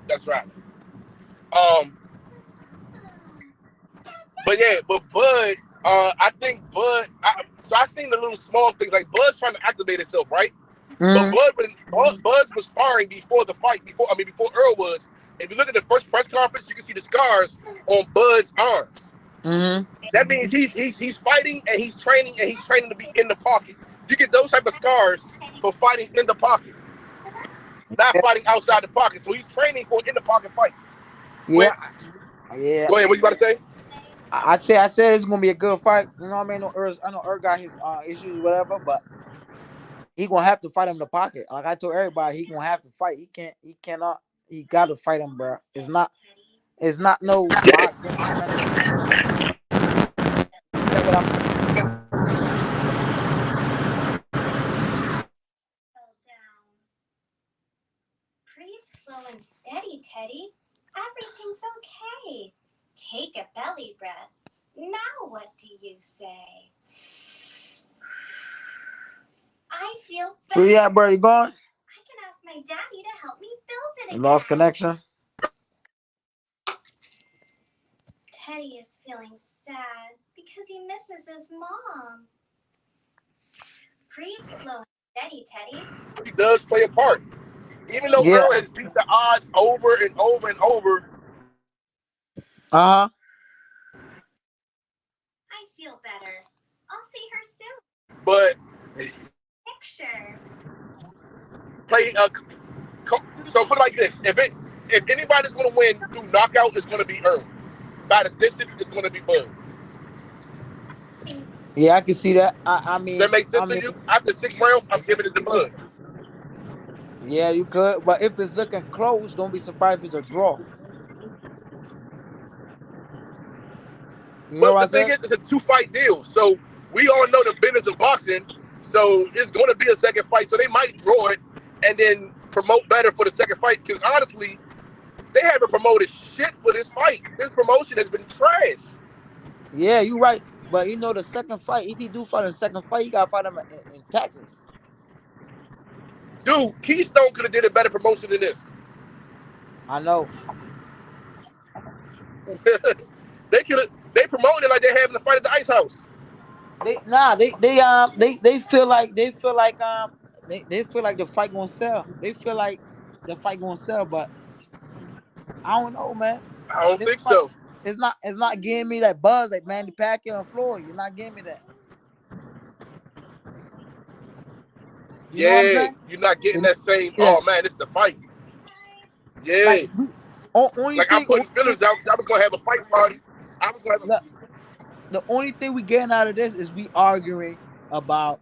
That's right. But Bud, I think Bud. So I seen the little small things like Bud's trying to activate himself, right? But Bud was sparring before the fight. Before Earl was. If you look at the first press conference, you can see the scars on Bud's arms. That means he's fighting and he's training to be in the pocket. You get those type of scars for fighting in the pocket, not fighting outside the pocket. So he's training for an in the pocket fight. Yeah. Go ahead. What you about to say? I said it's gonna be a good fight. You know what I mean? I know Earl got his issues, whatever, but he gonna have to fight him in the pocket. Like I told everybody, he gonna have to fight. He gotta fight him, bro. It's not no boxing. Breathe slow and steady, Teddy. Everything's okay. Take a belly breath. Now what do you say? I feel better. Where you at, bro? You going? I can ask my daddy to help me build it again. Lost connection. Teddy is feeling sad because he misses his mom. Breathe slow and steady, Teddy. He does play a part. Even though Earl has beat the odds over and over and over. I feel better. I'll see her soon. But Picture. So put it like this: if anybody's gonna win through knockout, it's gonna be Earl. By the distance, it's gonna be Bud. Yeah, I can see that. I mean, does that make sense to you? After 6 rounds, I'm giving it to Bud. Yeah, you could, but if it's looking close, don't be surprised if it's a draw. You know but the thing is, it's a 2-fight deal, so we all know the business of boxing. So it's going to be a second fight, so they might draw it and then promote better for the second fight. Because honestly, they haven't promoted shit for this fight. This promotion has been trash. Yeah, you're right. But you know, the second fight, if he do fight in the second fight, you gotta fight him in Texas. Dude, Keystone could have did a better promotion than this. I know. They promoting it like they're having a fight at the Ice House. They feel like they feel like the fight gonna sell. They feel like the fight gonna sell, but I don't know, man. I don't This think fight, so. it's not getting me that buzz like Manny Pacquiao and Floyd. You're not getting me that. You know what I'm Yeah, saying? you're not getting that same. Yeah. Oh man, this is the fight. Yeah, Like, only like thing, I'm putting fillers out because I was gonna have a fight party. I was gonna have a, the only thing we getting out of this is we arguing about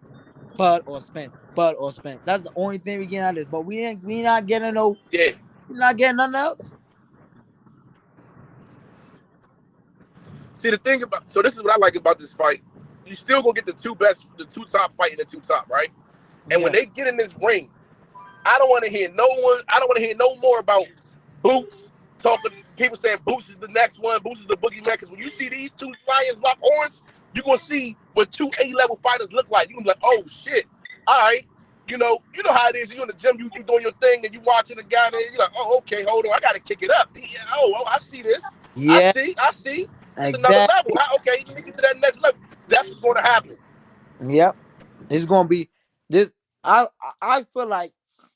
Bud or Spence. Bud or Spence. That's the only thing we getting out of this. But we not getting no. yeah. We're not getting nothing else. See the thing about this is what I like about this fight. You still gonna get the two top fighting the two top, right? And when they get in this ring, I don't want to hear no one. I don't want to hear no more about Boots talking. People saying Boots is the next one. Boots is the boogeyman. Because when you see these two lions lock horns, you're gonna see what two A-level fighters look like. You gonna be like, oh shit, all right. You know how it is. You in the gym, you doing your thing, and you watching the guy there. You're like, oh, okay, hold on, I gotta kick it up. Yeah, oh, I see this. Yeah. I see. It's Exactly. another level. Okay, you get to that next level. That's what's gonna happen. Yep. It's gonna be this. I feel like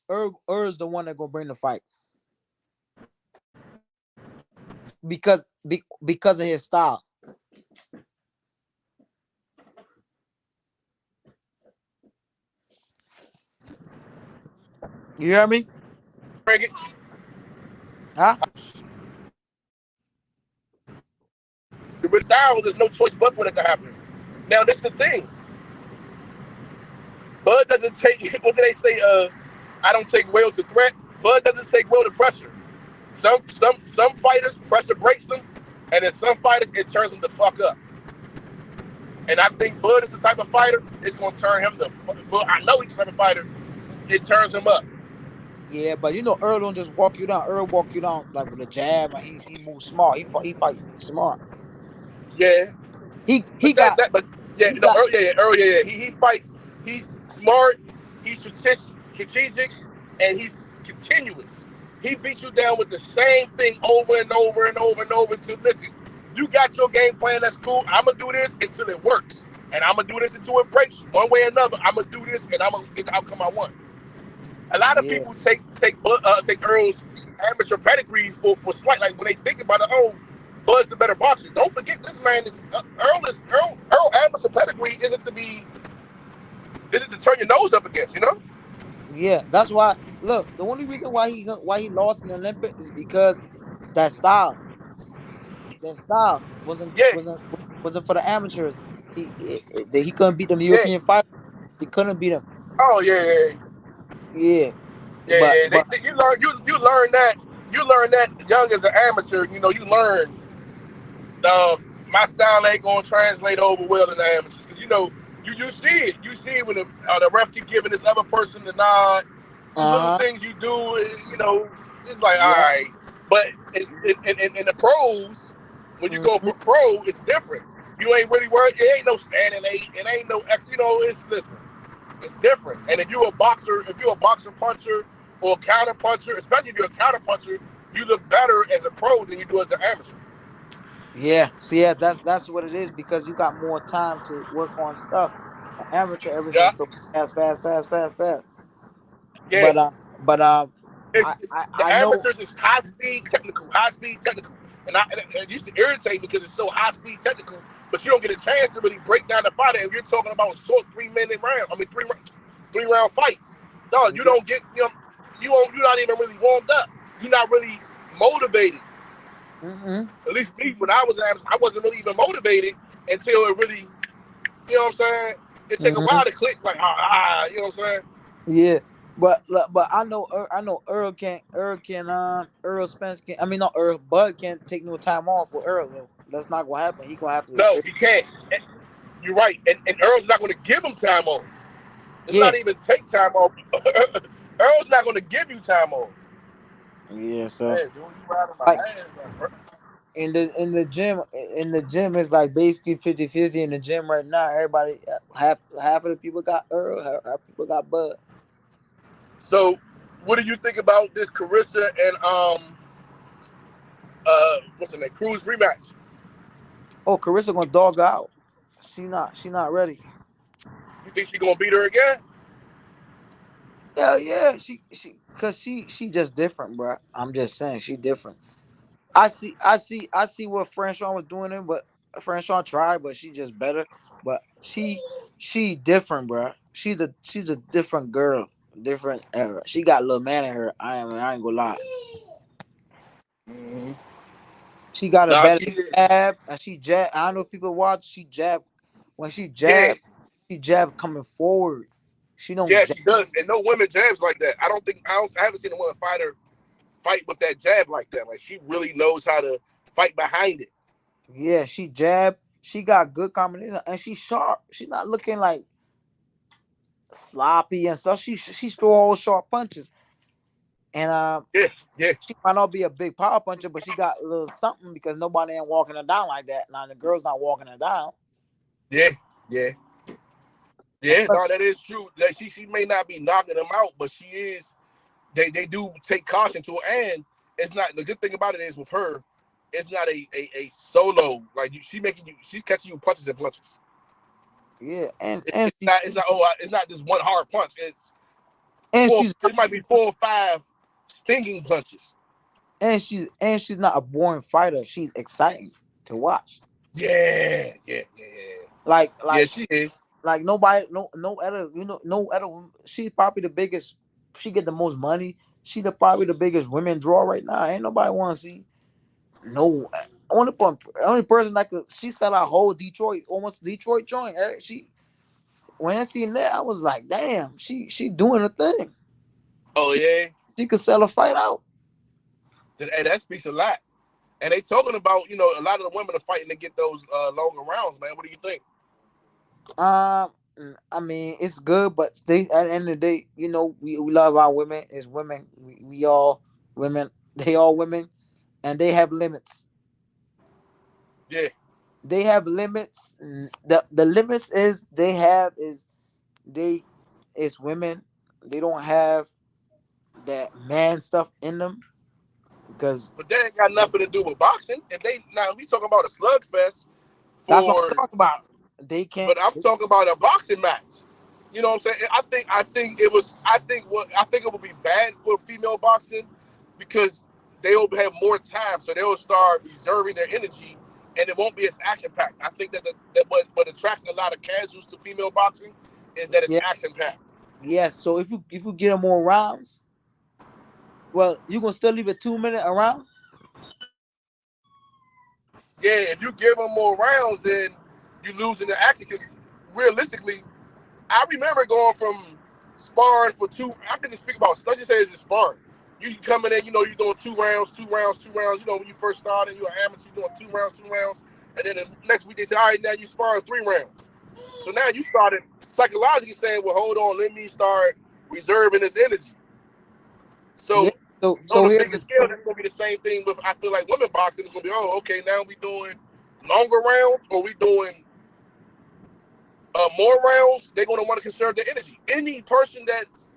is the one that gonna bring the fight because of his style. You hear me? Bring it. Huh? With style, there's no choice but for that to happen. Now, this is the thing. Bud doesn't take, what do they say? I don't take well to threats. Bud doesn't take well to pressure. Some fighters, pressure breaks them, and then some fighters, it turns them the fuck up. And I think Bud is the type of fighter, it's going to turn him the fuck up. I know he's the type of fighter, it turns him up. Yeah, but Earl don't just walk you down. Earl walk you down like with a jab, and he moves smart. He fight smart. Yeah. He fights. He's smart. He's strategic, and he's continuous. He beats you down with the same thing over and over and over and over until, listen, you got your game plan, that's cool. I'm going to do this until it works. And I'm going to do this until it breaks. One way or another, I'm going to do this, and I'm going to get the outcome I want. A lot of people take Earl's amateur pedigree for slight. Like, when they think about it, oh, Bud's the better boxer. Don't forget, this man is Earl amateur pedigree isn't to turn your nose up against, you know? Yeah, that's why. Look, the only reason why he lost in the Olympics is because that style. That style wasn't for the amateurs. He couldn't beat them European fighters. He couldn't beat them. Oh yeah. You learn that young as an amateur. You know, you learn my style ain't gonna translate over well in the amateurs, because you see it. You see it when the ref keep giving this other person the nod. Little things you do, it's like, all right. But in the pros, when you go for pro, it's different. You ain't really worried. It ain't no standing eight. It ain't no it's different. And if you're a boxer puncher or a counter puncher, especially if you're a counter puncher, you look better as a pro than you do as an amateur. Yeah, so that's what it is, because you got more time to work on stuff. Amateur, everything's so fast. Yeah. But the I know amateurs is high speed technical, and it used to irritate me because it's so high speed technical, but you don't get a chance to really break down the fight. If you're talking about short 3 round fights, no, you don't get you're not even really warmed up. You're not really motivated. At least me, when I was amateur, I wasn't really even motivated until it really, you know what I'm saying? It take a while to click, like you know what I'm saying? Yeah. But I know Earl Spence can. I mean, not Earl. Bud can't take no time off for Earl though. That's not gonna happen. He gonna have to. No, he can't. You're right, and Earl's not gonna give him time off. It's not even take time off. Earl's not gonna give you time off. Yeah, so man, dude, you right on my ass, bro. in the gym it's like basically 50-50 in the gym right now. Everybody, half of the people got Earl, half people got Bud. So, what do you think about this Carissa and what's her name, Cruz rematch? Oh, Carissa gonna dog her out. She not ready. You think she gonna beat her again? Yeah. Cause she just different, bro. I'm just saying she different. I see what François was doing it, but François tried, but she just better. But she different, bro. She's a different girl, different era. She got a little man in her. I ain't gonna lie. Mm-hmm. She got a Nah, better she is. jab, and she jab. I don't know if people watch. She jab when Yeah, she jab coming forward. She don't yeah, jab. she does. And no women jabs like that. I haven't seen a woman fighter fight with that jab like that. Like she really knows how to fight behind it. Yeah, she jab. She got good combination, and she sharp. She not looking like sloppy and stuff. She throw all sharp punches, and Yeah, yeah, she might not be a big power puncher, but she got a little something because nobody ain't walking her down like that. Now the girl's not walking her down. yeah, yeah. And Yeah, no, plus, that is true. That she may not be knocking them out, but she is. They do take caution to her, and it's not the good thing about it is with her, it's not a solo like she's catching you punches and punches. yeah, It's not just one hard punch. It's and four. she's It might be 4 or 5 stinging punches. she's not a boring fighter. She's exciting to watch. Yeah. Like Yeah, like she is. like nobody no other no other. She's probably the biggest. She get the most money. She probably the biggest women draw right now. Ain't nobody want to see no. Only person that could she sell out whole Detroit almost Detroit joint. She when I seen that I was like, damn, she doing a thing. Oh She yeah. she could sell a fight out. And that speaks a lot. And they talking about, a lot of the women are fighting to get those longer rounds, man. What do you think? Um, I mean, it's good, but they at the end of the day, we love our women. It's women. We all women. They all women, and they have limits. Yeah. They have limits. The limits is they have is they it's women. They don't have that man stuff in them because But that ain't got nothing to do with boxing. We talking about a slugfest that's what I'm for, talking about. They can't. but I'm talking about a boxing match. You know what I'm saying? I think it would be bad for female boxing because they will have more time, so they will start reserving their energy, and it won't be as action packed. I think that what attracts a lot of casuals to female boxing is that it's Yeah. action packed. Yes. So if you get them more rounds, well, you gonna still leave it 2 minute around. Yeah, if you give them more rounds, then you lose in the action. Because realistically, I remember going from sparring for two. I can just speak about. Let's just say it's just sparring. You coming in, you're doing 2 rounds, 2 rounds, 2 rounds. When you first started, you're an amateur, you're doing 2 rounds, 2 rounds, and then the next week they say, all right, now you sparring 3 rounds. So now you started psychologically saying, well, hold on, let me start reserving this energy. Yeah. So on So a here's bigger the scale, that's gonna be the same thing with. I feel like women boxing is gonna be, oh, okay, now we doing longer rounds, or we doing more rounds. They're gonna want to conserve their energy. Any person that's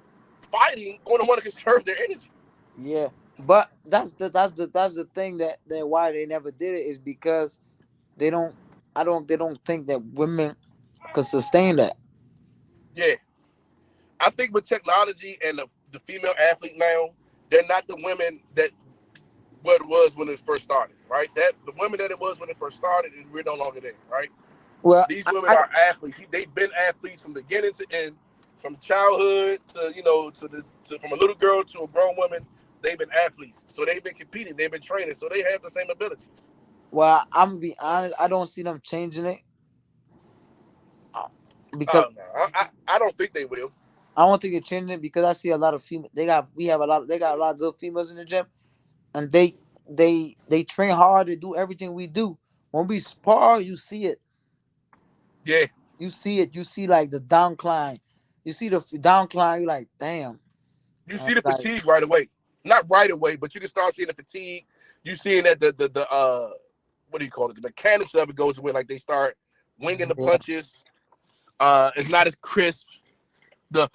fighting gonna want to conserve their energy. yeah, but that's the thing that why they never did it is because they don't they don't think that women could sustain that. Yeah, I think with technology and the female athlete now, they're not the women that what it was when it first started, right? That the women that it was when it first started, and we're no longer there, right? Well, These women are athletes. They've been athletes from beginning to end, from childhood to from a little girl to a grown woman. They've been athletes, so they've been competing. They've been training, so they have the same abilities. I'm gonna be honest. I don't see them changing it because Oh no, I don't think they will. I don't think they're changing it because I see a lot of female. They got a lot of good females in the gym, and they train hard to do everything we do. When we spar, you see it. Yeah, You see it. You see like the downcline. You see the downcline. You're like, damn. you And see the like, fatigue right away. Not right away, but you can start seeing the fatigue. You seeing that the what do you call it? The mechanics of it goes away. Like they start winging the yeah, punches. It's not as crisp. The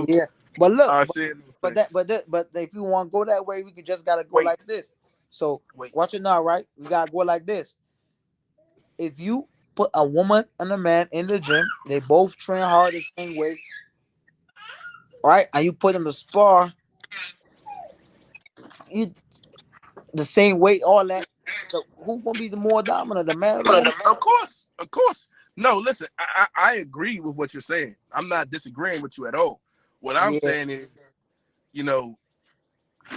yeah. But look, seeing those but things. but if you want to go that way, we could just gotta go Wait, like this. So Wait. watch it now, right? We gotta go like this. If you put a woman and a man in the gym, they both train hard the same way, right? And you put them to spar, you the same weight, all that. So who gonna be the more dominant, the man or the woman? Of course. No, listen, I agree with what you're saying. I'm not disagreeing with you at all. What I'm saying is,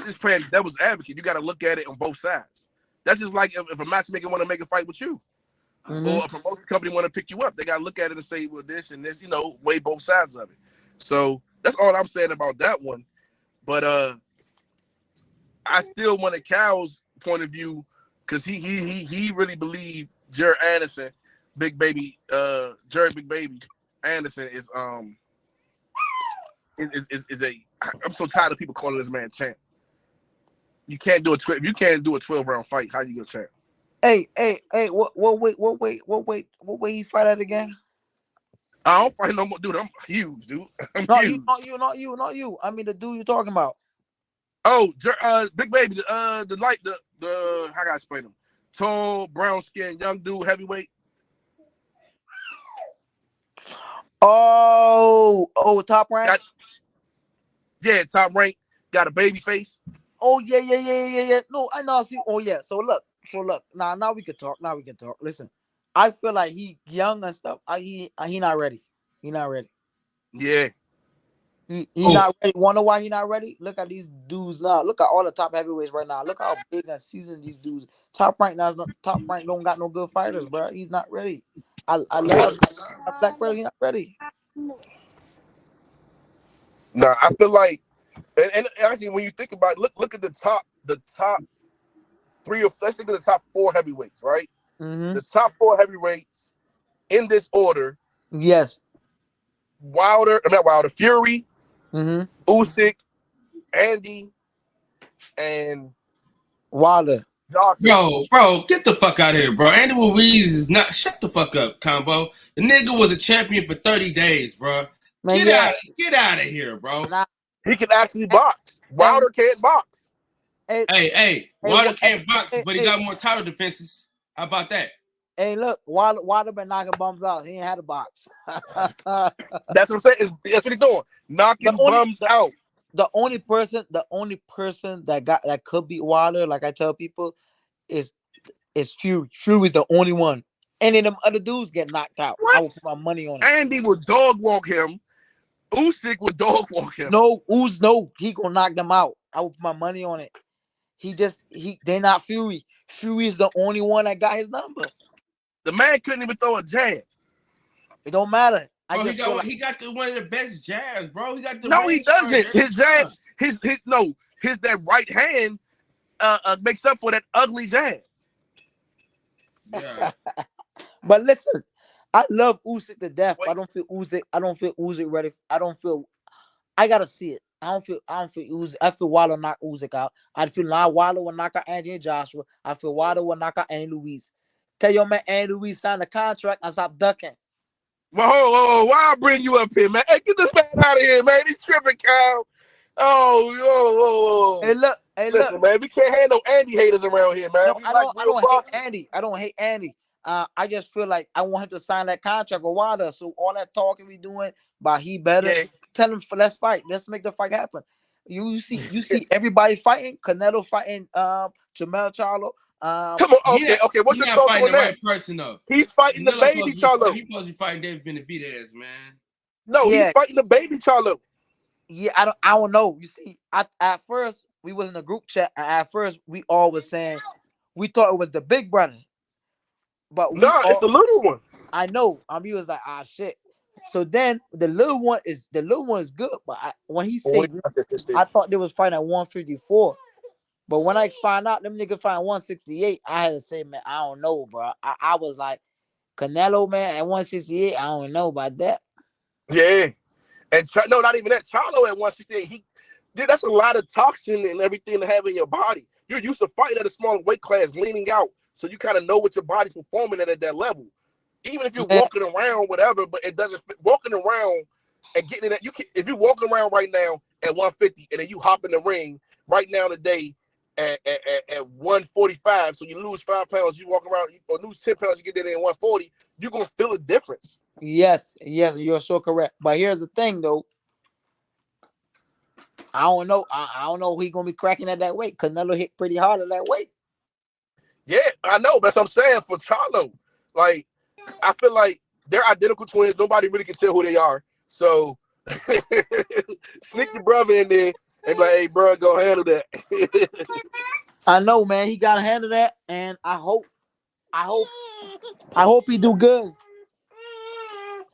just playing devil's advocate. You got to look at it on both sides. That's just like if a matchmaker want to make a fight with you, or a promotion company want to pick you up. They got to look at it and say, well, this and this, weigh both sides of it. So that's all I'm saying about that one. But I still want a Cal's point of view, because he really believed Jared Anderson, Big Baby Anderson is a. I'm so tired of people calling this man champ. You can't do if you can't do a 12-round fight, how you gonna champ? Hey, what weight he fight at again? I don't fight no more, dude. I'm huge, dude. Not huge. you, not you. I mean the dude you talking about. Oh, Big Baby, the how can I explain him? Tall, brown skin, young dude, heavyweight. Oh, top rank. Top rank. Got a baby face. Oh yeah. No, I know. See, oh yeah. So look. Now we can talk. Listen, I feel like he young and stuff. He not ready. He not ready. Yeah. He not ready. Wonder why he not ready? Look at these dudes now. Look at all the top heavyweights right now. Look how big and seasoned these dudes. Top rank don't got no good fighters, bro. He's not ready. I love Black belt. He's not ready. No, I feel like, and actually, when you think about it, look at the top 3 or let's think of the top 4 heavyweights, right? Mm-hmm. The top 4 heavyweights in this order. Yes. Fury, Usyk, Andy, and Wilder. Bro, get the fuck out of here, bro. Andy Ruiz is not. Shut the fuck up, Combo. The nigga was a champion for 30 days, bro. Man, get out of here, bro. He can actually box. Wilder can't box. Hey, Wilder can't box, but he got more title defenses. How about that? Hey, look, Wilder been knocking bums out. He ain't had a box. That's what I'm saying. That's what he's doing. Knocking bums out. The only person that could beat Wilder, like I tell people, is Fury. Fury's the only one. Any of them other dudes get knocked out. What? I will put my money on it. Andy would dog walk him. Usyk would dog walk him. No, he gonna knock them out. I will put my money on it. They're not Fury. Fury is the only one that got his number. The man couldn't even throw a jab. It don't matter. Bro, he got one of the best jabs, bro. He got the he doesn't. His jab, his that right hand makes up for that ugly jab. Yeah. But listen, I love Usyk to death. I don't feel Usyk ready. I gotta see it. I don't feel Usyk. I feel Wilder knock Usyk out. I feel now Wilder will knock out Andy and Joshua. I feel Wilder will knock out Andy Ruiz. Tell your man Andy Ruiz signed a contract and stop ducking. Whoa, why I bring you up here, man? Hey, get this man out of here, man. He's tripping, Cal. Oh. Hey, look. Listen, man, we can't have no Andy haters around here, man. No, I don't hate Andy. I just feel like I want him to sign that contract with Wilder. So all that talking we doing about he better, tell him let's fight. Let's make the fight happen. You see everybody fighting. Canelo fighting Jermell Charlo. Come on, okay. What's your thoughts on that? Right person though. He's fighting the baby Charlo. He's supposed to be fighting David Benavidez, man. No, he's fighting the baby Charlo. Yeah, I don't know. You see, at first we was in a group chat. At first we all was saying we thought it was the big brother, but it's the little one. I know. He was like, shit. So then the little one is good, but when he said, I thought they was fighting at 154. But when I find out them niggas fighting 168, I had to say, man, I don't know, bro. I was like, Canelo, man, at 168, I don't know about that. Yeah. And no, not even that. Charlo at 168, that's a lot of toxin and everything to have in your body. You're used to fighting at a smaller weight class, leaning out, so you kind of know what your body's performing at that level. Even if you're walking around, whatever, but it doesn't fit. Walking around and getting in that, if you're walking around right now at 150 and then you hop in the ring right now today at 145. So you lose 5 pounds, you walk around, or lose 10 pounds, you get there at 140. You're gonna feel a difference. Yes, you're so correct. But here's the thing, though. I don't know. I don't know if he's gonna be cracking at that weight. Canelo hit pretty hard at that weight. Yeah, I know. That's what I'm saying for Charlo. Like, I feel like they're identical twins. Nobody really can tell who they are. So sneak your brother in there and be like, hey, bro, go handle that. I know, man. He gotta handle that, and I hope he do good.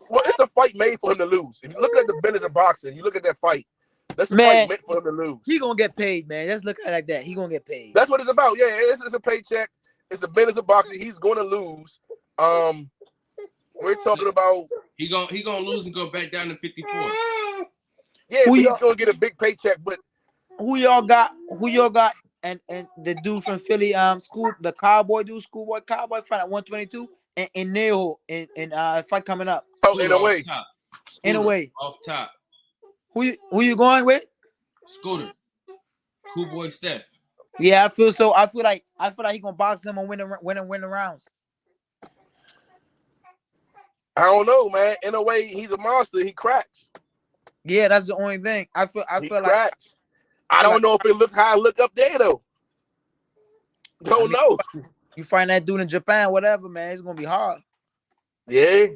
Well, it's a fight made for him to lose. If you look at the business of boxing, you look at that fight. That's a Man, fight meant for him to lose. He gonna get paid, man. Just look at it like that. He gonna get paid. That's what it's about. Yeah, it's a paycheck. It's the business of boxing. He's going to lose. We're talking about he gonna lose and go back down to 54. Yeah, but he's gonna get a big paycheck. But who y'all got? And the dude from Philly, the Cowboy dude, Schoolboy Cowboy fight at 122, and Neil in fight coming up. Oh, in a way. In a way. Off top. Who you going with? Scooter. Cool boy Steph. Yeah, I feel so. I feel like he gonna box him and win the rounds. I don't know, man. In a way, he's a monster. He cracks. Yeah, that's the only thing. I feel cracks. like I don't know if it look how I look up there though. Don't know. You find that dude in Japan, whatever, man. It's gonna be hard. Yeah,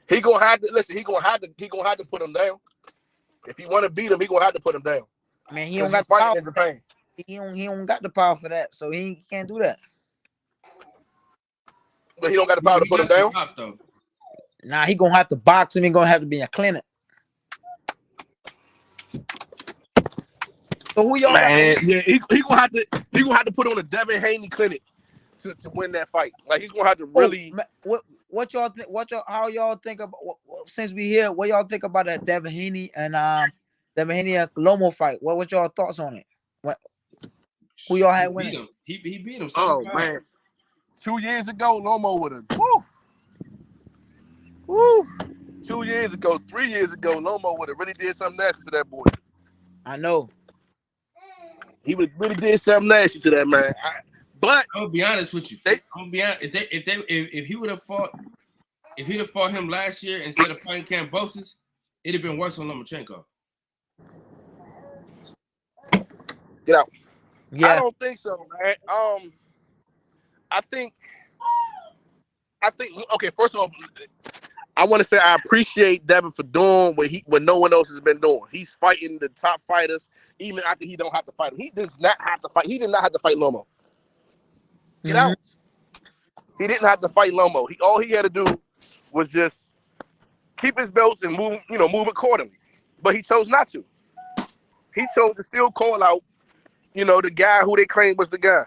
he gonna have to listen. He gonna have to put him down. If he want to beat him, he gonna have to put him down. Man, he don't got the power in Japan. He don't got the power for that, so he can't do that. But he don't got the power to put him down. Nah, he gonna have to box him. He gonna have to be in a clinic. So who y'all? Man, yeah, he gonna have to put on a Devin Haney clinic to win that fight. Like he's gonna have to really. What y'all think? How y'all think about? Since we here, what y'all think about that Devin Haney and Lomo fight? What y'all thoughts on it? Who y'all had winning? He beat him. Oh man, 2 years ago, Lomo would have. Woo. 2 years ago, 3 years ago, Lomo would have really did something nasty to that boy. I know. He would really did something nasty to that man. But I'm gonna be honest with you. If he would have fought, him last year instead of fighting Kambosos, it'd have been worse on Lomachenko. Get out. Yeah. I don't think so, man. I think. Okay. First of all, I want to say I appreciate Devin for doing what no one else has been doing. He's fighting the top fighters, even after he don't have to fight him. He does not have to fight. He did not have to fight Lomo. Get out. He didn't have to fight Lomo. All he had to do was just keep his belts and move accordingly. But he chose not to. He chose to still call out, the guy who they claimed was the guy.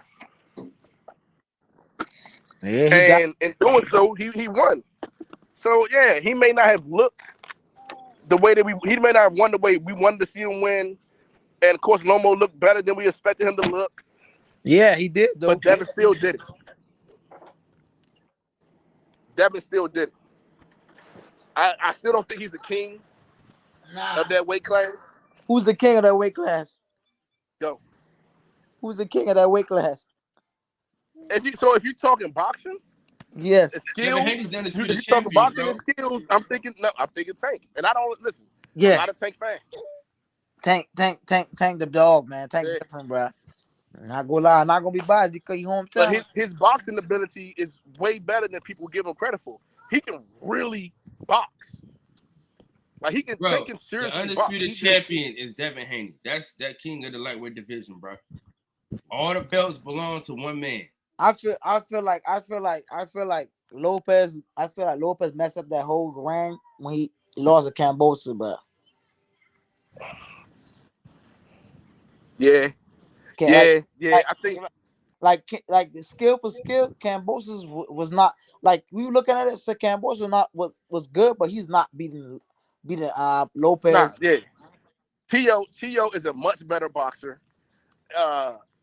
Yeah, in doing so, he won. So yeah, he may not have looked the way that he may not have won the way we wanted to see him win. And of course, Lomo looked better than we expected him to look. Yeah, he did though. But Devin still did it. Devin still did it. I still don't think he's the king of that weight class. Who's the king of that weight class? Go. Who's the king of that weight class? If you're talking boxing, yes. Skills. If you're talking boxing and skills, I'm thinking Tank. And I don't listen. Yeah. I'm not a Tank fan. Tank the dog, man. Tank different, bro. Not gonna lie, not gonna be biased because he hometown. But his boxing ability is way better than people give him credit for. He can really box. Like he can take him seriously. The undisputed champion is Devin Haney. That's that king of the lightweight division, bro. All the belts belong to one man. I feel like Lopez messed up that whole grand when he lost to Kambosos, bro. Yeah. I think like the skill for skill, Kambosos was not like we were looking at it. So Kambosos was good, but he's not beating Lopez. Nah, yeah. Tio is a much better boxer.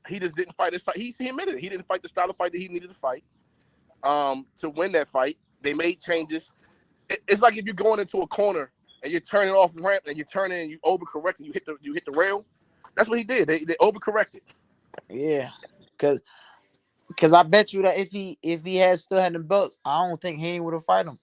He just didn't fight his. He admitted it. He didn't fight the style of fight that he needed to fight. To win that fight, they made changes. It's like if you're going into a corner and you're turning off ramp and you turn in, you overcorrect and you hit the rail. That's what he did. They overcorrected. Yeah. Because I bet you that if he had still had the belts, I don't think Haney would have fight him.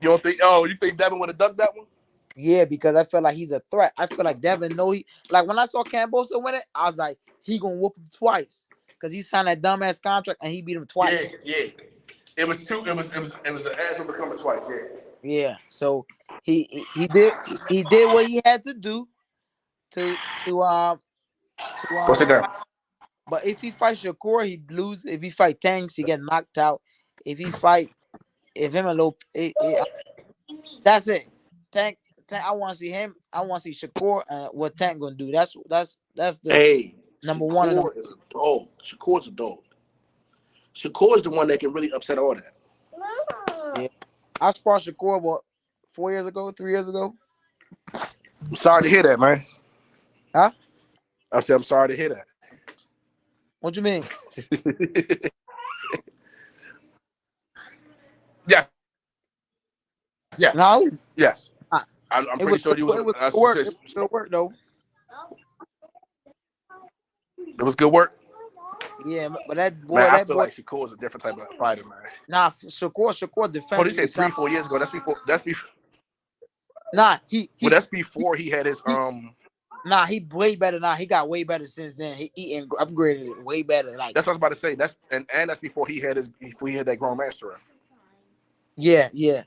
You don't think? Oh, you think Devin would have ducked that one? Yeah, because I feel like he's a threat. I feel like Devin know he like when I saw Cambosa win it, I was like, he gonna whoop him twice. Because he signed that dumbass contract and he beat him twice. Yeah. It was two. It was an ass for becoming twice. Yeah. Yeah. So he did what he had to do to Go sit down. but if he fights Shakur, he lose. If he fight Tanks, he get knocked out. If him and Lope, that's it. Tank, I want to see him. I want to see Shakur and what Tank gonna do. That's the number Shakur one. Is a dog. Shakur's a dog. Shakur's the one that can really upset all that. Yeah. I sparred Shakur what 3 years ago. I'm sorry to hear that, man. Huh? I said I'm sorry to hear that. What you mean? Yeah. Yes. No, Yes. I'm pretty sure you was. It was good work. It was good work though. It was good work. Yeah, but that boy, Man, I feel like Shakur is a different type of fighter, man. Nah, Shakur defense. Oh, they said 3-4 years ago. That's before. Nah, that's before he had his Nah, he way better now. He got way better since then. He upgraded it way better. Like that's what I was about to say. That's before he had that grown master. Yeah. He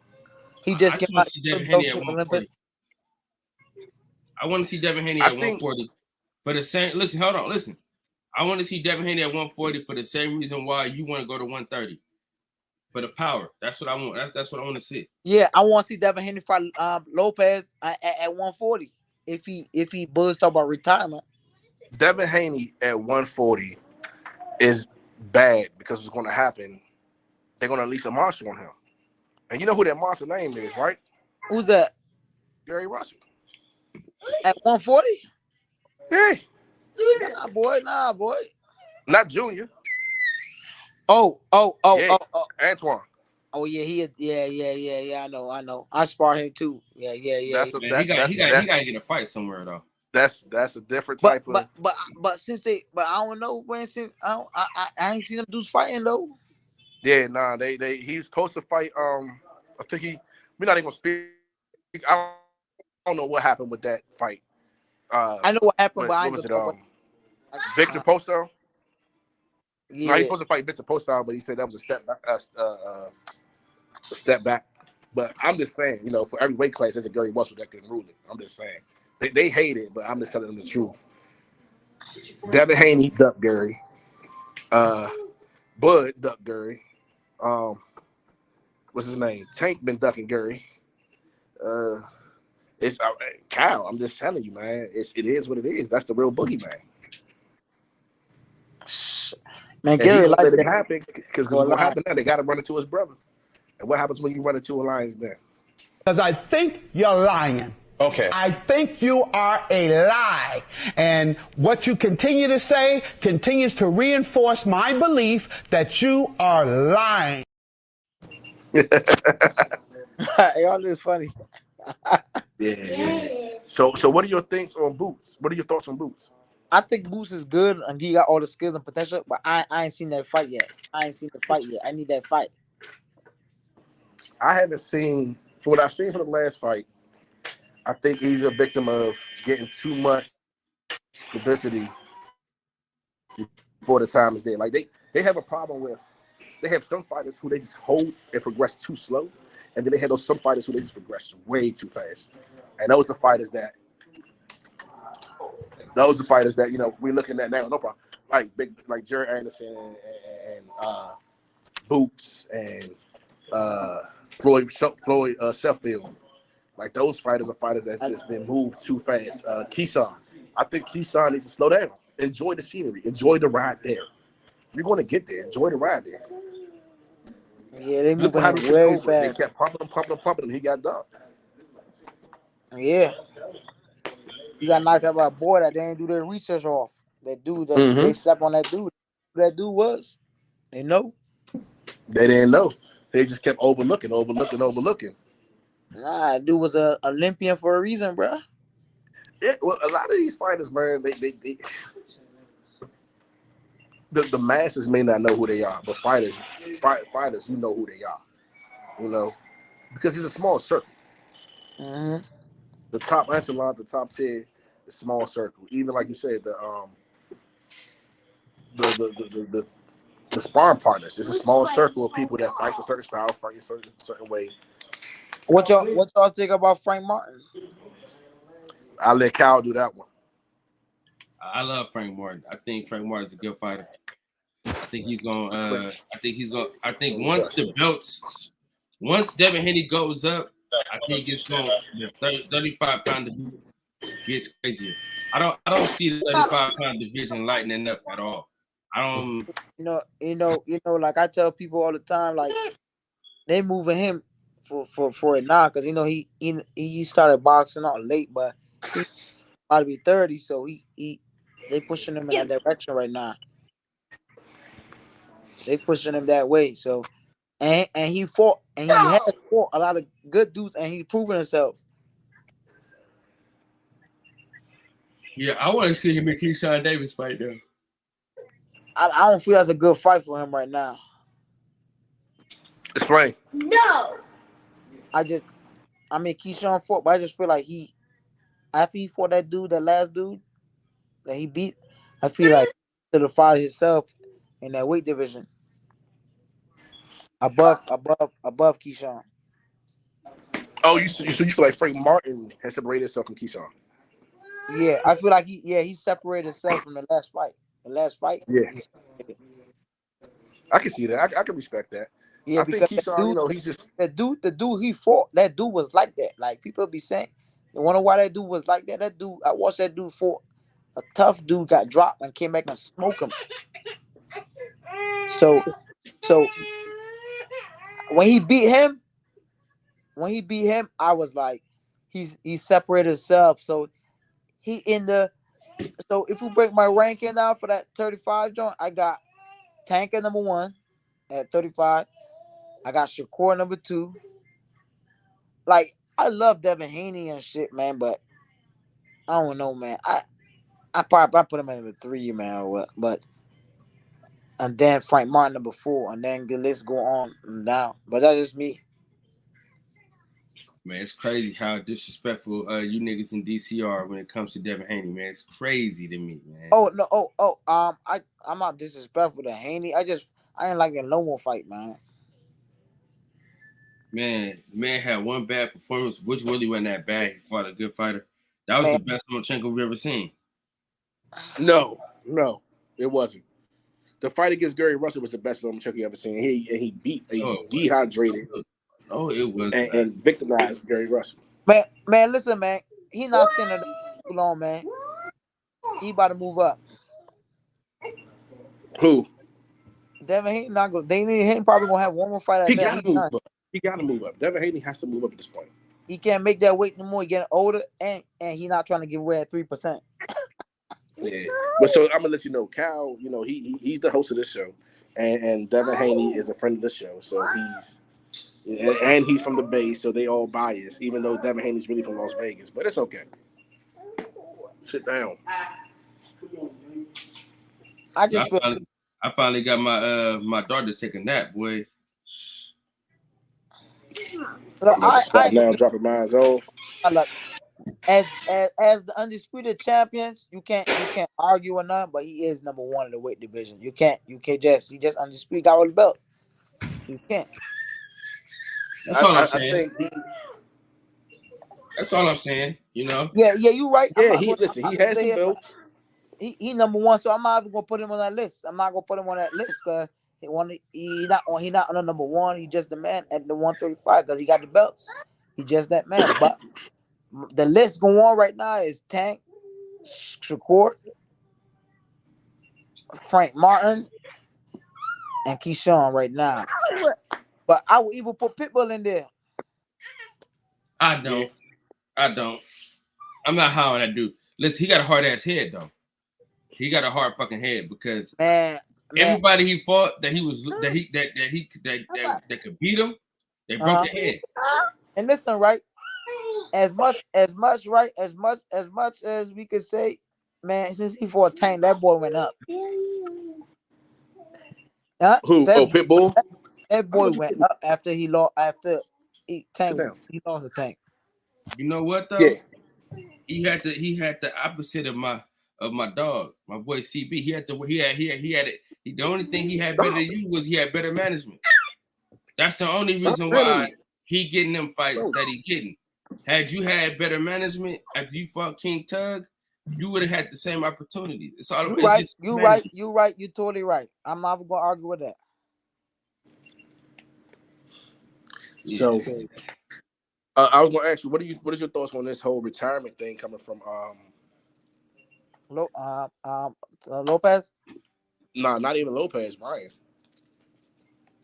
just I want to see Devin Haney at 140. I want to see Devin Haney at 140 for the same. Listen, hold on. Listen, I want to see Devin Haney at 140 for the same reason why you want to go to 130 for the power. That's what I want. That's what I want to see. Yeah, I want to see Devin Haney fight Lopez at 140. If he buzzed about retirement. Devin Haney at 140 is bad because what's going to happen, they're going to unleash a monster on him. And you know who that monster name is, right? Who's that? Gary Russell. At 140? Yeah. Nah, boy. Not Junior. Oh. Antoine. Oh yeah, yeah. I know. I spar him too. Yeah. He got to get a fight somewhere though. That's a different type of. But I don't know when since I ain't seen them dudes fighting though. Yeah, nah, he's supposed to fight. I think we're not even gonna speak. I don't know what happened with that fight. I know what happened, but I what was it? Victor Postol. Yeah, no, he's supposed to fight Victor Postol, but he said that was a step back. But I'm just saying, for every weight class, there's a Gary Russell that can rule it. I'm just saying. They hate it, but I'm just telling them the truth. Devin Haney ducked Gary. Bud ducked Gary. What's his name? Tank been ducking Gary. It's Kyle. I'm just telling you, man. It is what it is. That's the real boogeyman. Man, Gary like let that. It happen because what happened now? They got to run into his brother. And what happens when you run into alliance then? Because I think you're lying. Okay. I think you are a lie. And what you continue to say continues to reinforce my belief that you are lying. Y'all is funny. Yeah. So what are your thoughts on Boots? What are your thoughts on Boots? I think Boots is good and he got all the skills and potential, but I ain't seen that fight yet. I need that fight. I haven't seen, for what I've seen for the last fight, I think he's a victim of getting too much publicity before the time is there. Like they have a problem with, they have some fighters who they just hold and progress too slow, and then they have some fighters who they just progress way too fast. And those are fighters that we're looking at now. No problem. Like Jerry Anderson and Boots and Floyd Sheffield. Like those fighters are fighters that's just been moved too fast. Keyshawn. I think Keyshawn needs to slow down. Enjoy the scenery. Enjoy the ride there. You're going to get there. Enjoy the ride there. Yeah, they moved way fast. They kept pumping him. He got done. Yeah. He got knocked out by a boy that they didn't do their research off. That dude, they slept on that dude. Who that dude was? They know. They didn't know. They just kept overlooking. Nah, dude was an Olympian for a reason, bro. Yeah, well, a lot of these fighters, man, the masses may not know who they are, but fighters, you know who they are. You know, because it's a small circle. Mm-hmm. The top echelon, the top tier, the small circle. Even like you said, the sparring partners. It's a small circle of people that fights a certain style, fight a certain way. What y'all think about Frank Martin? I let Cal do that one. I love Frank Martin. I think Frank Martin's a good fighter. I think he's gonna. I think once Devin Haney goes up, I think it's going the 35-pound division gets crazier. I don't see the 35-pound division lightening up at all. I don't. Like I tell people all the time, like they moving him for it now because he started boxing out late, but he's about to be 30, so they pushing him in that direction right now. They pushing him that way, so and he fought and he has fought a lot of good dudes and he's proven himself. Yeah, I want to see him and Keyshawn Davis fight though. I don't feel that's a good fight for him right now. Explain. No. Keyshawn fought, but I just feel like after he fought that last dude that he beat, I feel like he solidified himself in that weight division above Keyshawn. Oh, you feel like Frank Martin has separated himself from Keyshawn? Yeah, I feel like he separated himself from the last fight. Yeah, I can see that. I can respect that. Yeah, I think Keyshawn, he's just the dude he fought. That dude was like that. Like people be saying, you wonder why that dude was like that. That dude, I watched that dude fought a tough dude, got dropped and came back and smoked him. So when he beat him, I was like, he separated himself. So so if you break my ranking down for that 35 joint, I got Tank at number 1 at 35. I got Shakur number 2. Like I love Devin Haney and shit, man, but I don't know, man. I put him at number 3, man. But and then Frank Martin number 4, and then the list go on and down. But that's just me. Man, it's crazy how disrespectful you niggas in DC are when it comes to Devin Haney, man. It's crazy to me, man. Oh no, I'm not disrespectful to Haney. I ain't like the Lomo fight, man. Man had one bad performance, which really wasn't that bad. He fought a good fighter. That was the best Lomachenko we've ever seen. No, it wasn't. The fight against Gary Russell was the best Lomachenko you ever seen. He beat a dehydrated. Oh, it was and victimized Gary Russell. Man, listen, man. He not standing too long, man. He about to move up. Who? Devin Haney not go. They need him probably gonna have one more fight. He gotta move up. He gotta move up. Devin Haney has to move up at this point. He can't make that weight no more. He getting older, and he not trying to give away at 3%. Yeah, but so I'm gonna let you know, Cal. He's the host of this show, and Devin Haney is a friend of the show. So he's from the Bay, so they all biased. Even though Devin Haney's really from Las Vegas, but it's okay. Sit down. I finally got my daughter to take a nap, boy. Now dropping mine off. As the undisputed champions, you can't argue or nothing, but he is number 1 in the weight division. He just undisputed, got all the belts. You can't. That's all I'm saying. That's all I'm saying. Yeah, you right. Yeah, he has the belts. He number 1, so I'm not even gonna put him on that list. I'm not gonna put him on that list because he not on the number 1. He just the man at the 135 because he got the belts. He just that man. But the list going on right now is Tank, Shakur, Frank Martin, and Keyshawn right now. But I will even put Pitbull in there. I don't. I'm not high on that dude. Listen, he got a hard ass head though. He got a hard fucking head because everybody he fought that could beat him, they broke their head. And listen, right? As much as we could say, man, since he fought Tank, that boy went up. Who? That Oh, Pitbull. that boy went up after he lost Sit Tank. down. He lost a Tank. You know what though? Yeah. He had the opposite of my dog, my boy CB. He had it. The only thing he had better than you was he had better management. That's the only reason why he getting them fights that he getting. Had you had better management after you fought King Tug, you would have had the same opportunity. It's all You right. You're totally right. I'm not gonna argue with that. So, I was gonna ask you, what is your thoughts on this whole retirement thing coming from Lopez? Nah, not even Lopez, Ryan.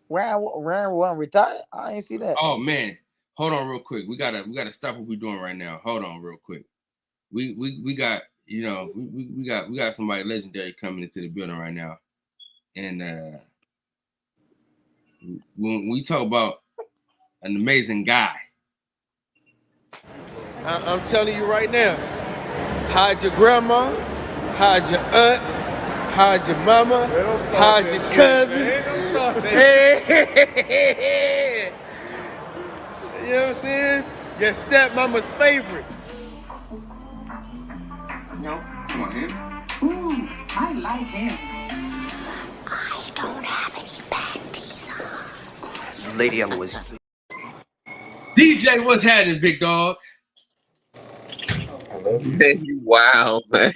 Ryan wasn't retired. I ain't see that. Oh man, hold on real quick. We gotta stop what we're doing right now. Hold on real quick. We got we got somebody legendary coming into the building right now, and when we talk about an amazing guy, I'm telling you right now, hide your grandma, hide your aunt, hide your mama, hide your cousin. Hey. You know what I'm saying? Your stepmama's favorite. No, you want him? Ooh, I like him. I don't have any panties on. Lady Eloise. DJ, what's happening, big dog? Man, you wild, man.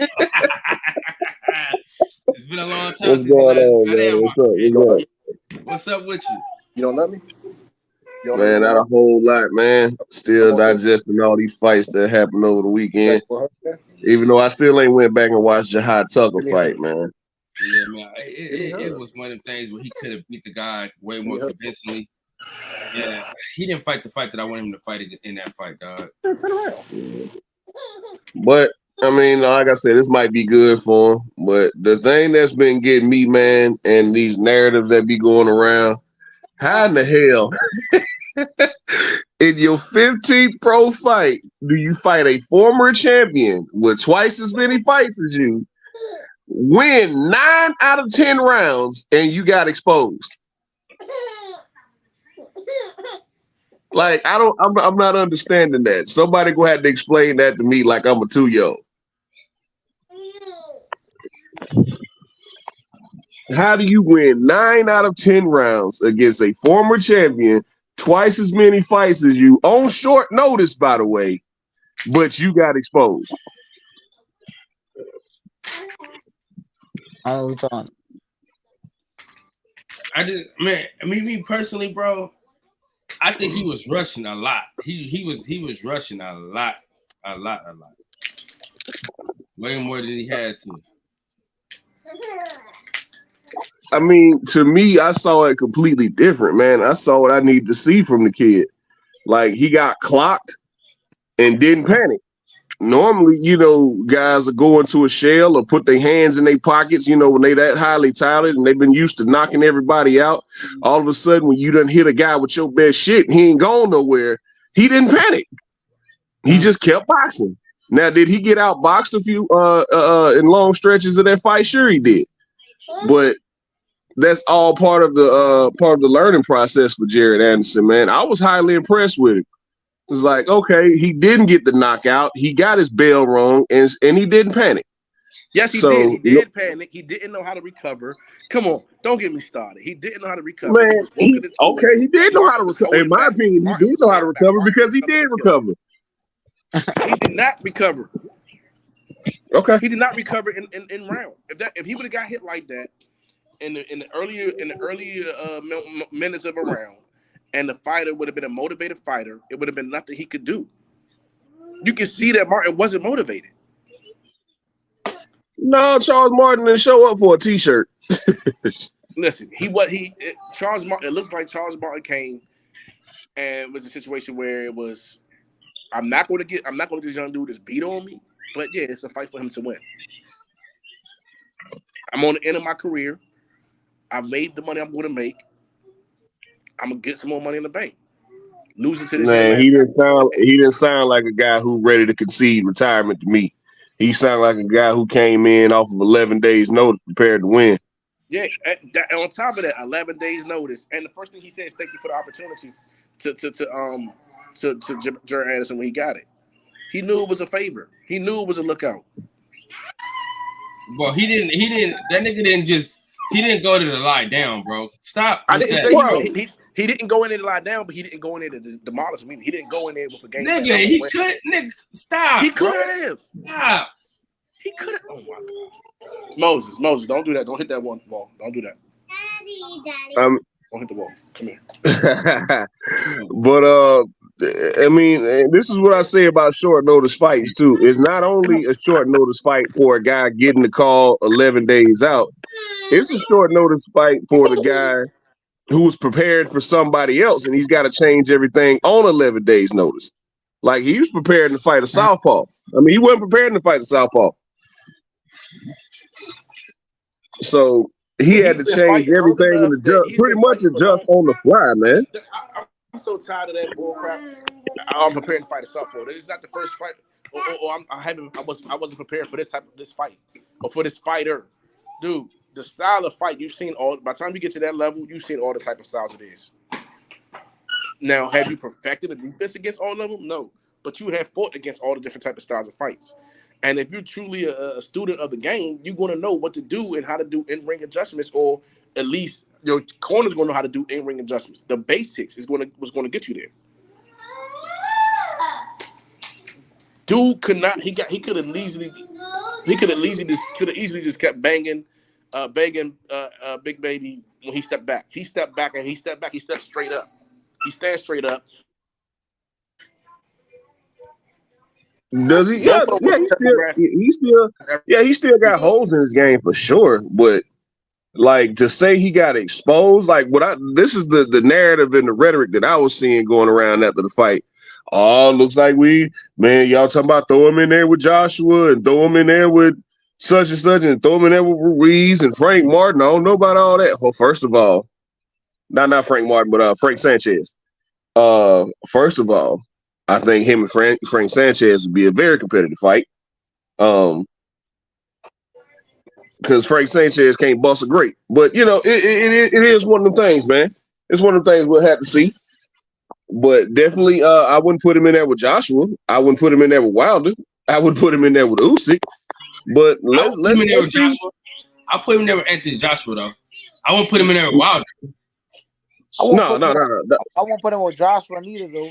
It's been a long time. What's going on, man? What's up with you? You don't love me? Man, not a whole lot, man. Still digesting all these fights that happened over the weekend. Even though I still ain't went back and watched Jihad Tucker fight, man. Yeah, man. It was one of the things where he could have beat the guy way more convincingly. Yeah, he didn't fight the fight that I wanted him to fight in that fight, dog. But I mean, like I said, this might be good for him. But the thing that's been getting me, man, and these narratives that be going around, how in the hell in your 15th pro fight do you fight a former champion with twice as many fights as you, win 9 out of 10 rounds, and you got exposed? Like, I'm not understanding that. Somebody go ahead and explain that to me like I'm a 2-year-old. How do you win 9 out of 10 rounds against a former champion, twice as many fights as you, on short notice, by the way, but you got exposed? Me personally, bro, I think he was rushing a lot. He was rushing a lot. Way more than he had to. I mean, to me, I saw it completely different, man. I saw what I needed to see from the kid. Like, he got clocked and didn't panic. Normally, guys are going to a shell or put their hands in their pockets, when they that highly touted and they've been used to knocking everybody out. All of a sudden, when you done hit a guy with your best shit and he ain't going nowhere, he didn't panic. He just kept boxing. Now, did he get outboxed a few in long stretches of that fight? Sure he did. But that's all part of the learning process for Jared Anderson, man. I was highly impressed with him. It was like, okay, he didn't get the knockout. He got his bell wrong, and he didn't panic. Yes, he did. He did panic. He didn't know how to recover. Come on, don't get me started. He didn't know how to recover. Man, he did know how to recover. In my opinion, he did know how to recover because he did recover. He did not recover. Okay, he did not recover in round. If he would have got hit like that in the earlier minutes of a round, and the fighter would have been a motivated fighter, it would have been nothing he could do. You can see that Martin wasn't motivated. No, Charles Martin didn't show up for a T-shirt. Listen, Charles Martin. It looks like Charles Martin came, and it was a situation where it was, I'm not going to get this young dude that's beat on me, but yeah, it's a fight for him to win. I'm on the end of my career. I've made the money I'm going to make. I'm gonna get some more money in the bank. Losing to this man, he didn't sound like a guy who ready to concede retirement to me. He sounded like a guy who came in off of 11 days notice prepared to win. Yeah, and on top of that, 11 days notice, and the first thing he said is thank you for the opportunity to Jared Anderson when he got it. He knew it was a favor. He knew it was a lookout. Well, he didn't. That nigga didn't just. He didn't go there to lie down, bro. Stop. I didn't that. say he didn't go in there to lie down, but he didn't go in there to demolish me. He didn't go in there with a game. Nigga, he could. Nigga, stop. He could have. Stop. He could have. Oh my God. Moses, don't do that. Don't hit that one ball. Don't do that. Daddy. Don't hit the wall. Come here. But I mean, this is what I say about short notice fights too. It's not only a short notice fight for a guy getting the call 11 days out. It's a short notice fight for the guy who's prepared for somebody else, and he's got to change everything on 11 days notice. Like he was prepared to fight a southpaw. I mean, he wasn't prepared to fight a southpaw. So he had to change everything and adjust, pretty much adjust on the fly, man. I'm so tired of that bull crap. I'm prepared to fight a southpaw. This is not the first fight, or I wasn't prepared for this fight or for this fighter, dude. The style of fight you've seen all. By the time you get to that level, you've seen all the type of styles it is. Now, have you perfected a defense against all of them? No, but you have fought against all the different type of styles of fights. And if you're truly a student of the game, you're going to know what to do and how to do in-ring adjustments, or at least your corner's going to know how to do in-ring adjustments. The basics was going to get you there. Dude could not. He could have easily just kept banging Big Baby when he stepped back. He stepped back and he stepped straight up. He stands straight up. Does he? Yeah, he still got holes in his game for sure. But like to say he got exposed, like this is the narrative and the rhetoric that I was seeing going around after the fight. Oh, looks like y'all talking about throw him in there with Joshua and throw him in there with such and such and throw him in there with Ruiz and Frank Martin. I don't know about all that. Well, first of all, not Frank Martin, but Frank Sanchez. First of all, I think him and Frank Sanchez would be a very competitive fight. Because Frank Sanchez can't bust a grape. But, you know, it is one of them things, man. It's one of the things we'll have to see. But definitely, I wouldn't put him in there with Joshua. I wouldn't put him in there with Wilder. I would put him in there with Usyk. But let's see. I'll put him in there with Anthony Joshua, though. I won't put him in there with Wilder. No. I won't put him with Joshua neither, though.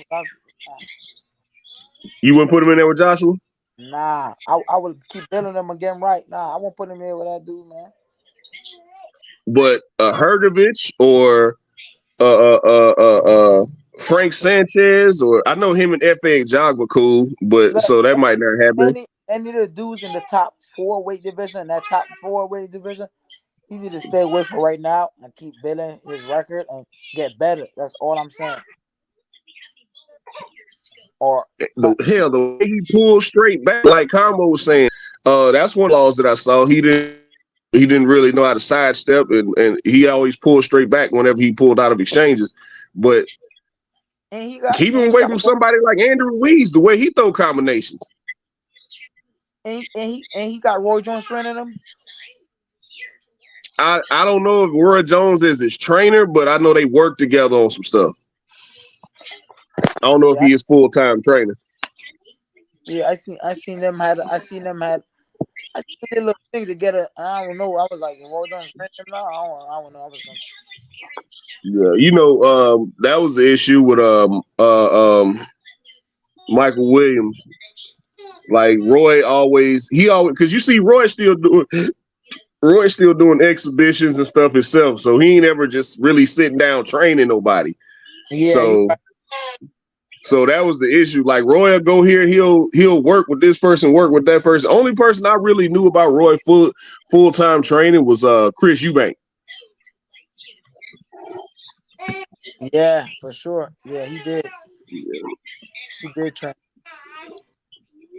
You wouldn't put him in there with Joshua? Nah, I would keep building him again right. Nah, I won't put him in with that dude, man. But Hrgovic or Frank Sanchez, or I know him and F.A. Jog were cool, but so that might not happen. Any of the dudes in the top 4 weight division, he need to stay away from right now and keep building his record and get better. That's all I'm saying. Or the way he pulled straight back, like Combo was saying, that's one of the laws that I saw. He didn't really know how to sidestep, and he always pulled straight back whenever he pulled out of exchanges. But keep him away from somebody like Andrew Ruiz, the way he throw combinations. And he got Roy Jones training him. I don't know if Roy Jones is his trainer, but I know they work together on some stuff. I don't know if he is full-time trainer. Yeah, I seen them had their little thing together. I don't know. I was like, Roy Jones training him now. I don't know. Yeah, you know, that was the issue with Michael Williams. Like Roy always, because you see Roy's still doing exhibitions and stuff himself, so he ain't ever just really sitting down training nobody. Yeah. So that was the issue. Like Roy will go here, he'll work with this person, work with that person. Only person I really knew about Roy full-time training was Chris Eubank. Yeah, for sure. Yeah, he did. Yeah. He did train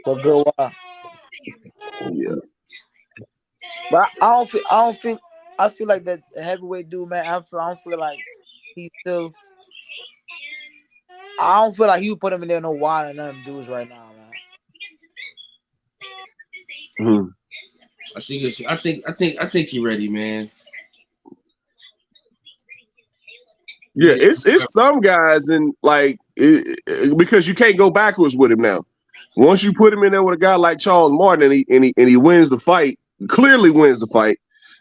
for a good while. Yeah. But I feel like that heavyweight dude, man. I don't feel like he's still. I don't feel like he would put him in there no wild and none of them dudes right now, man. I think he's ready, man. Yeah, it's some guys in like because you can't go backwards with him now. Once you put him in there with a guy like Charles Martin and he wins the fight, clearly wins the fight,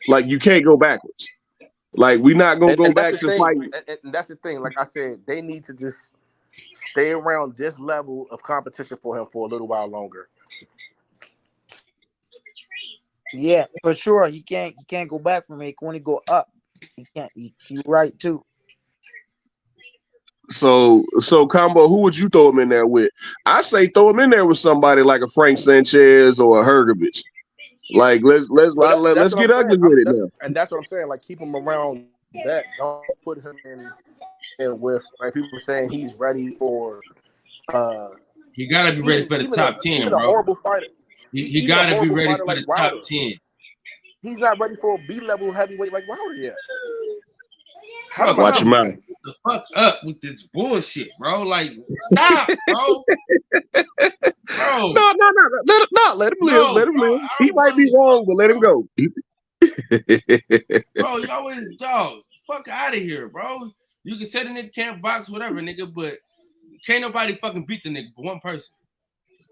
like you can't go backwards. Like we're not gonna go back to fighting. And that's the thing. Like I said, they need to just stay around this level of competition for him for a little while longer. Yeah, for sure. He can't go back from it. He can only go up. He can't. You're right too. So Combo, who would you throw him in there with? I say throw him in there with somebody like a Frank Sanchez or a Hergovich. Like let's get ugly with it now. And that's what I'm saying. Like keep him around that. Don't put him in with like people saying he's ready for. He gotta be ready for the top 10, bro. A horrible fighter. He gotta be ready for the top 10. He's not ready for a B-level heavyweight like Wilder yet. Watch your mouth. The fuck up with this bullshit, bro. Like, stop, bro. Bro. No. Let him live. Let him live. He might be wrong, but let him go. Bro, you always dog. Fuck out of here, bro. You can set in the camp box, whatever, nigga, but can't nobody fucking beat the nigga but one person.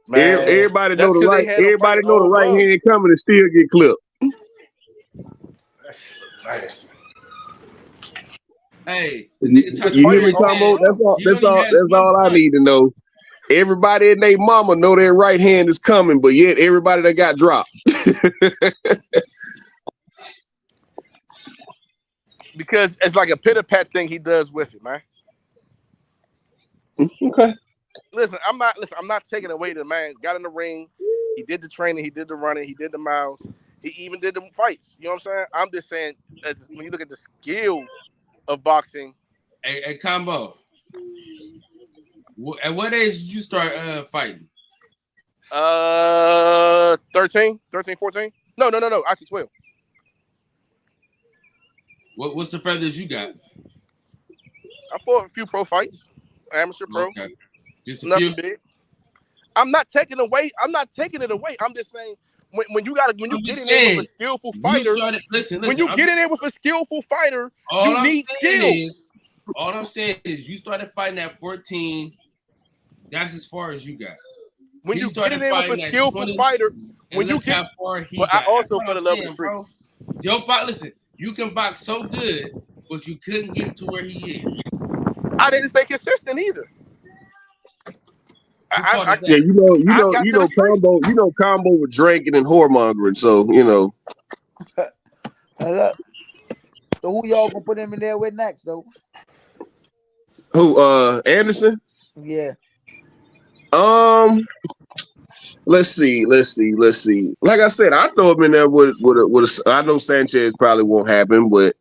Man, everybody know the right. Everybody know the right hand coming and still get clipped. Hey, the nigga touch you hear me, Combo? That's all I need to know. Everybody and their mama know their right hand is coming, but yet everybody that got dropped. Because it's like a pitter-pat thing he does with it, man. Okay. Listen, I'm not taking away the man. Got in the ring, he did the training, he did the running, he did the miles, he even did the fights. You know what I'm saying? I'm just saying, when you look at the skill of boxing. Hey, Combo. At what age did you start fighting? 13, 14? No. Actually 12. What's the furthest you got? I fought a few pro fights, amateur pro. Okay. Just a Nothing few. big. I'm not taking it away. I'm just saying when you get in there with a skillful fighter, when you get in there with a skillful fighter, you need skills. All I'm saying is you started fighting at 14. That's as far as you got. When you get in there with a skillful fighter, when you get but I also fell in love with the streets. Yo, listen, you can box so good, but you couldn't get to where he is. I didn't stay consistent either. You know, Combo with drinking and whoremongering. So you know. So who y'all gonna put him in there with next, though? Who? Anderson? Yeah. Let's see. Like I said, I throw him in there with a. I know Sanchez probably won't happen, but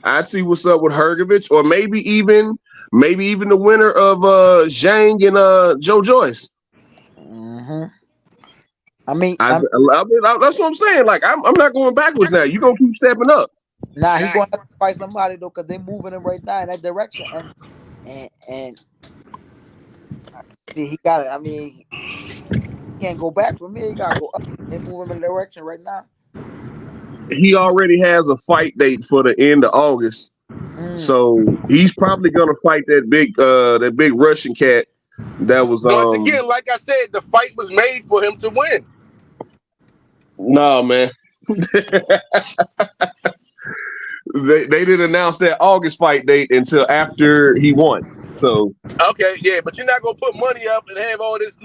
I'd see what's up with Hergovich, or maybe even the winner of Zhang and Joe Joyce. Mm-hmm. I mean, that's what I'm saying. Like, I'm not going backwards now. You gonna keep stepping up. Nah, he gonna have to fight somebody though, because they moving him right now in that direction, and he got it. I mean, he can't go back from here. He gotta go up and move him in the direction right now. He already has a fight date for the end of August, so he's probably gonna fight that big Russian cat. That was once again, like I said, the fight was made for him to win. No, man. They didn't announce that August fight date until after he won. So okay, yeah, but you're not gonna put money up and have all this.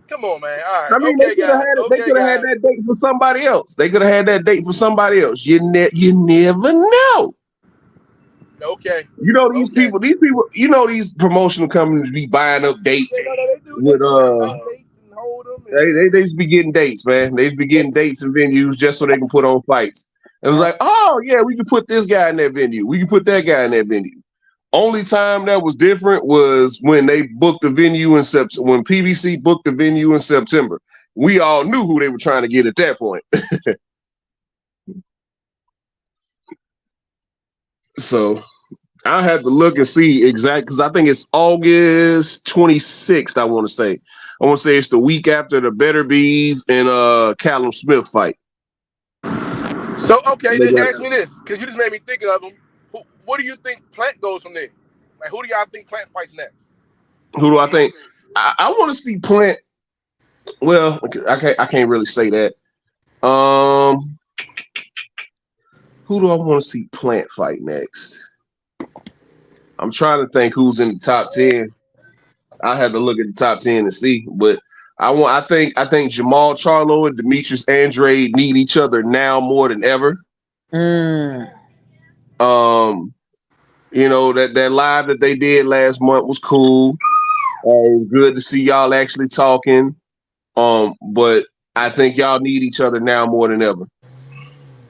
Come on, man. All right. I mean, they could have had that date for somebody else. You never know. Okay. You know these people. You know these promotional companies be buying up dates with They just be getting dates, man. They just be getting dates and venues just so they can put on fights. It was like, oh yeah, we can put this guy in that venue. We can put that guy in that venue. Only time that was different was when they booked the venue in September. When PBC booked the venue in September, we all knew who they were trying to get at that point. So I had to look and see exactly, because I think it's August 26th. I want to say it's the week after the Better Beef and Callum Smith fight. So okay, just ask me this, because you just made me think of him. what do you think Plant goes from there? Like, who do y'all think Plant fights next? Who do I think? I want to see Plant. Well, I can't really say that. Who do I want to see Plant fight next? I'm trying to think who's in the top 10. I had to look at the top 10 to see, but I think Jamal Charlo and Demetrius Andrade need each other now more than ever. You know, that live that they did last month was cool. Good to see y'all actually talking. But I think y'all need each other now more than ever.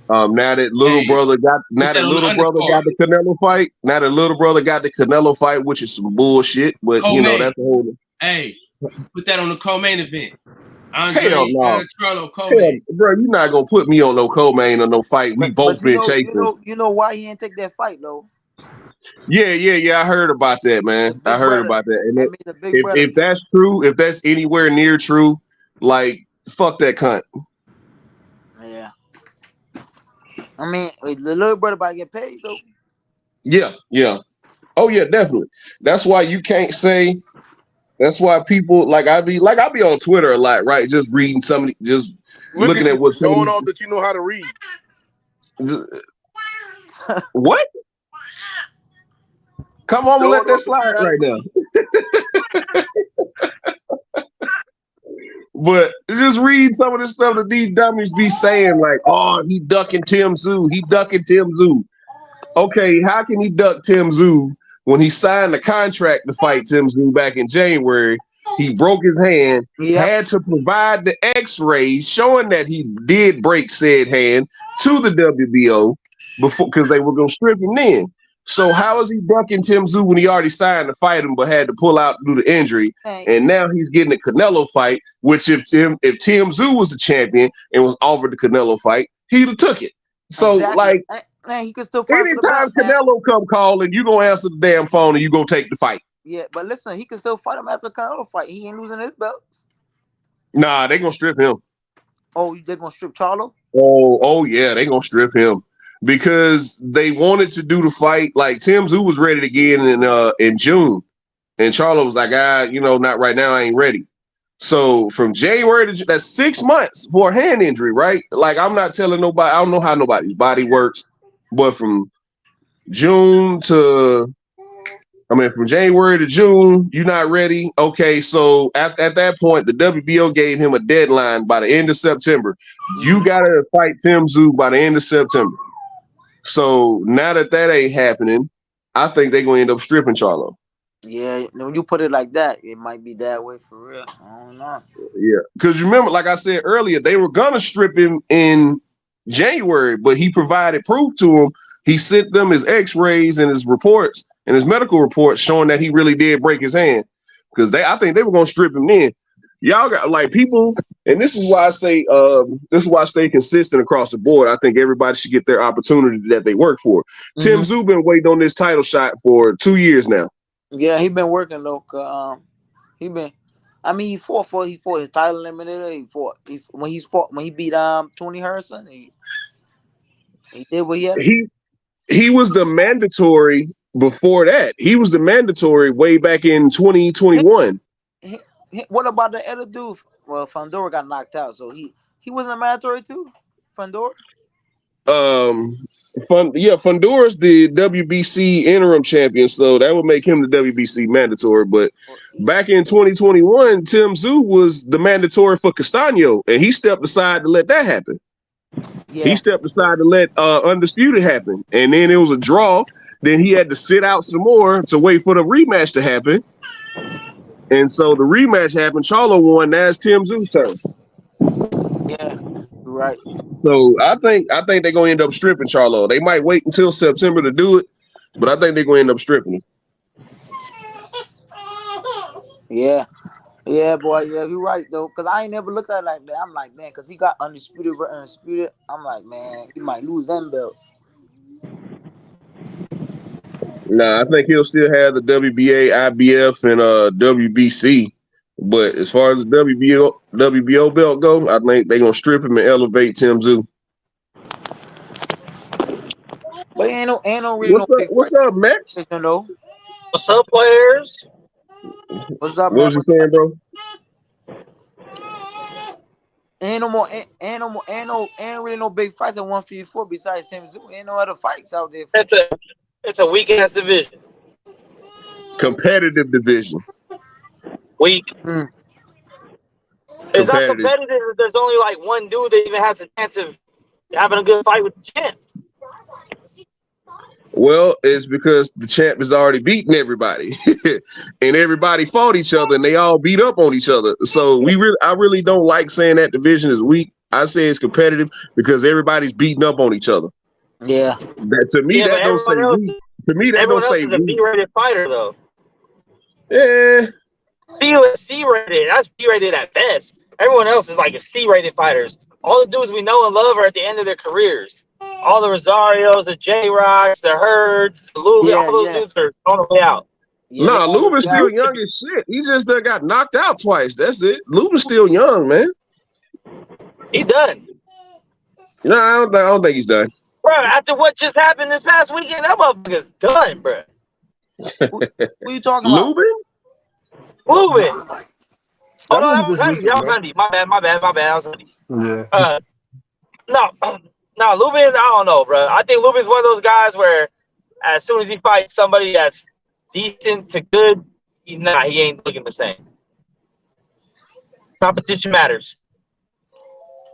Now that little brother got the Canelo fight. Now that little brother got the Canelo fight, which is some bullshit. But you know, that's a whole. Hey, put that on the co-main event. Hell no, bro, you're not gonna put me on no co-main or no fight. We both been chasing. You know why he didn't take that fight though? Yeah. I heard about that, man. I heard about that. And if that's true, if that's anywhere near true, like fuck that cunt. Yeah. I mean, the little brother about to get paid though. Yeah. Oh yeah, definitely. That's why you can't say. That's why people I be on Twitter a lot, right? Just reading somebody, just looking at what's showing off that you know how to read. What? Come on, let that slide right now. But just read some of the stuff that these dummies be saying, like, oh, he ducking Tim Tszyu. He ducking Tim Tszyu. Okay, how can he duck Tim Tszyu when he signed the contract to fight Tim Tszyu back in January? He broke his hand, had to provide the x-rays showing that he did break said hand to the WBO before, because they were going to strip him then. So how is he ducking Tim Tszyu when he already signed to fight him but had to pull out due to injury? And now he's getting a Canelo fight, which if Tim Tszyu was the champion and was offered the Canelo fight, he'd have took it. So man, he could still fight. Anytime Canelo come calling, you gonna answer the damn phone and you gonna take the fight. Yeah, but listen, he can still fight him after the Canelo fight. He ain't losing his belts. Nah, they gonna strip him. Oh, they gonna strip Charlo? Oh yeah, they gonna strip him. Because they wanted to do the fight, like Tim Tszyu was ready to get in June, and Charlo was like, not right now, I ain't ready. So from January to that's 6 months for a hand injury, right? Like I'm not telling nobody, I don't know how nobody's body works, but from January to June, you're not ready. Okay, so at that point, the WBO gave him a deadline by the end of September. You gotta fight Tim Tszyu by the end of September. So now that ain't happening, I think they're gonna end up stripping Charlo. Yeah, when you put it like that, it might be that way for real. I don't know. Yeah, because remember, like I said earlier, they were gonna strip him in January, but he provided proof to him. He sent them his X-rays and his reports and his medical reports showing that he really did break his hand. Because I think they were gonna strip him then. Y'all got like people, and this is why I say this is why I stay consistent across the board. I think everybody should get their opportunity that they work for. Tim Tszyu been waiting on this title shot for 2 years now. Yeah, he been working though. He fought his title eliminator. When he beat Tony Harrison. He did what he had. He was the mandatory before that. He was the mandatory way back in 2021. What about the other dude? Well, Fundora got knocked out, so he wasn't a mandatory too. Fundora. Fundora's the WBC interim champion, so that would make him the WBC mandatory. But back in 2021, Tim Tszyu was the mandatory for Castaño, and he stepped aside to let that happen. Yeah. He stepped aside to let Undisputed happen, and then it was a draw. Then he had to sit out some more to wait for the rematch to happen. And so the rematch happened. Charlo won. Now it's Tim Tszyu's turn. Yeah, right. So I think they're gonna end up stripping Charlo. They might wait until September to do it, but I think they're gonna end up stripping him. Yeah, boy. Yeah, you're right though. Cause I ain't never looked at it like that. I'm like, man, cause he got undisputed. I'm like, man, he might lose them belts. Nah, I think he'll still have the WBA, IBF, and WBC. But as far as the WBO belt go, I think they're gonna strip him and elevate Tim Tszyu. But ain't no really What's no up? big What's up, Max? fight though. What's up, players? What's up, What man? was you saying, bro? Ain't no more, ain't really no big fights at 154 besides Tim Zoo. Ain't no other fights out there. It's a weak ass division. Competitive division. Weak. Mm. It's not competitive if there's only like one dude that even has a chance of having a good fight with the champ. Well, it's because the champ has already beaten everybody, and everybody fought each other, and they all beat up on each other. So I really don't like saying that division is weak. I say it's competitive because everybody's beating up on each other. Yeah. To me, that don't say weak. To me, that don't say weak. Everyone else is a B-rated fighter, though. Yeah. C-rated. That's B-rated at best. Everyone else is like a C-rated fighters. All the dudes we know and love are at the end of their careers. All the Rosarios, the J-Rocks, the Herds, the Lubin, all those dudes are on the way out. Yeah, nah, Lubin's still young as shit. He just got knocked out twice. That's it. Lubin's still young, man. He's done. No, I don't think he's done. Bro, after what just happened this past weekend, that motherfucker's done, bro. Who you talking about? Lubin. Oh, no, that was Hundy. My bad. That was Hundy. Yeah. No, Lubin, I don't know, bro. I think Lubin's one of those guys where as soon as he fights somebody that's decent to good, he ain't looking the same. Competition matters.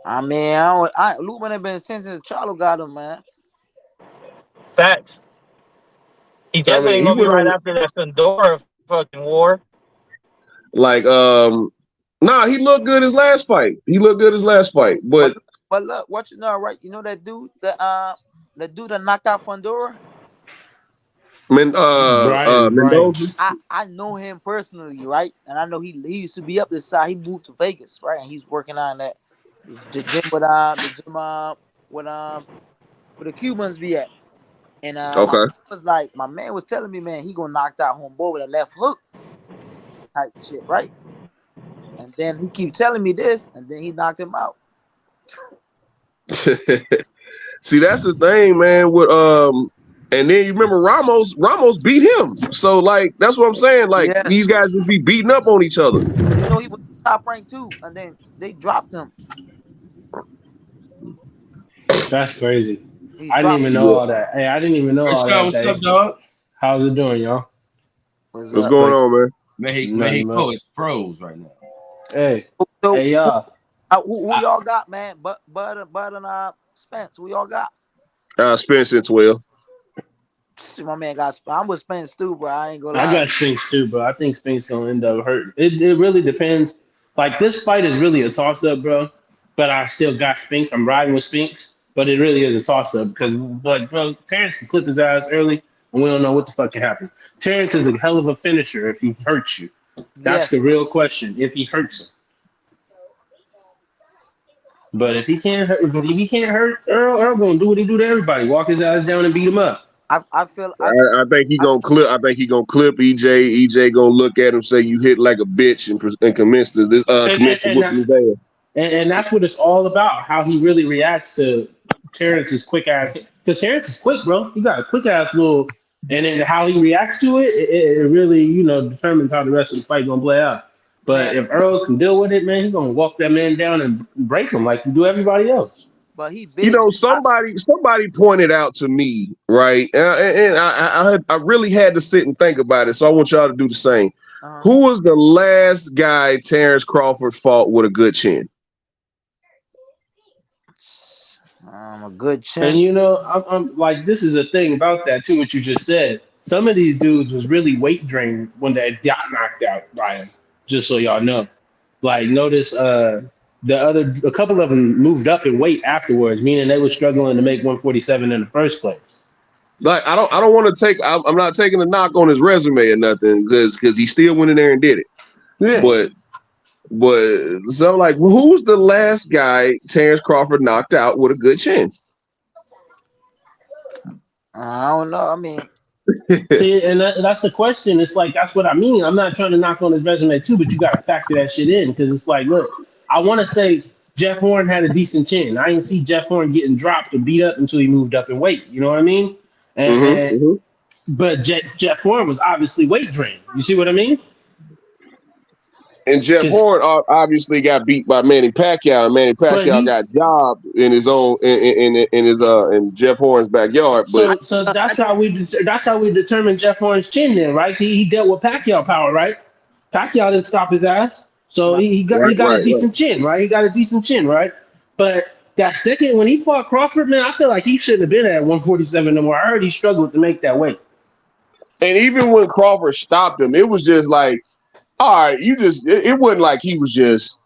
I mean, Lubin have been since Charlo got him, man. Facts. He definitely gonna be right after that Fundora fucking war. Like, nah, he looked good his last fight. But look, what you know, right? You know that dude, the dude that knocked out Fundora? Mendoza. I know him personally, right? And I know he used to be up this side. He moved to Vegas, right? And he's working on that the gym with the Cubans be at. And my man was telling me, man, he gonna knock out homeboy with a left hook type shit, right? And then he keep telling me this, and then he knocked him out. See, that's the thing, man. With and then you remember Ramos beat him. So like that's what I'm saying. Like these guys would be beating up on each other. You know he was top ranked too, and then they dropped him. That's crazy. I didn't even know all that. Hey, I didn't even know all that. What's up, dog? How's it doing, y'all? What's going on, man? Mexico is froze right now. Hey, hey, y'all. Who y'all got, man? Bud and Spence. Who y'all got? Spence and 12. My man got. I'm with Spence too, bro. I ain't gonna lie. I got Spence too, bro. I think Spence gonna end up hurt. It really depends. Like this fight is really a toss up, bro. But I still got Spence. I'm riding with Spence. But it really is a toss-up because, bro, Terrence can clip his ass early, and we don't know what the fuck can happen. Terrence is a hell of a finisher if he hurts you. That's the real question, if he hurts him. But if he can't hurt Earl's gonna do what he do to everybody: walk his ass down and beat him up. I think he gonna clip. I think he gonna clip EJ. EJ gonna look at him, say you hit like a bitch, and commence to whooping his ass. And that's what it's all about, how he really reacts to Terrence's quick ass. Because Terrence is quick, bro. He got a quick ass little, and then how he reacts to it, it really, determines how the rest of the fight gonna play out. But if Earl can deal with it, man, he's gonna walk that man down and break him like you do everybody else. But he big. Somebody pointed out to me, right? And I really had to sit and think about it. So I want y'all to do the same. Who was the last guy Terrence Crawford fought with a good chin? A good chin. And I'm like, this is a thing about that too. What you just said. Some of these dudes was really weight drained when they got knocked out by him. Just so y'all know. Like, notice a couple of them moved up in weight afterwards, meaning they were struggling to make 147 in the first place. Like, I don't want to take. I'm not taking a knock on his resume or nothing because he still went in there and did it. Yeah. But so like, who was the last guy Terrence Crawford knocked out with a good chin? I don't know. I mean, see, and that's the question. It's like, that's what I mean. I'm not trying to knock on his resume too, but you got to factor that shit in because it's like, look, I want to say Jeff Horn had a decent chin. I didn't see Jeff Horn getting dropped or beat up until he moved up in weight. You know what I mean? And but Jeff Horn was obviously weight drained. You see what I mean? And Jeff Horn obviously got beat by Manny Pacquiao, and Manny Pacquiao got jobbed in his own in Jeff Horn's backyard. But So that's how we determined Jeff Horn's chin then, right? He dealt with Pacquiao power, right? Pacquiao didn't stop his ass, so he got a decent chin, right? He got a decent chin, right? But that second when he fought Crawford, man, I feel like he shouldn't have been at 147 no more. I heard he struggled to make that weight. And even when Crawford stopped him, it was just like, all right, it wasn't like he was just.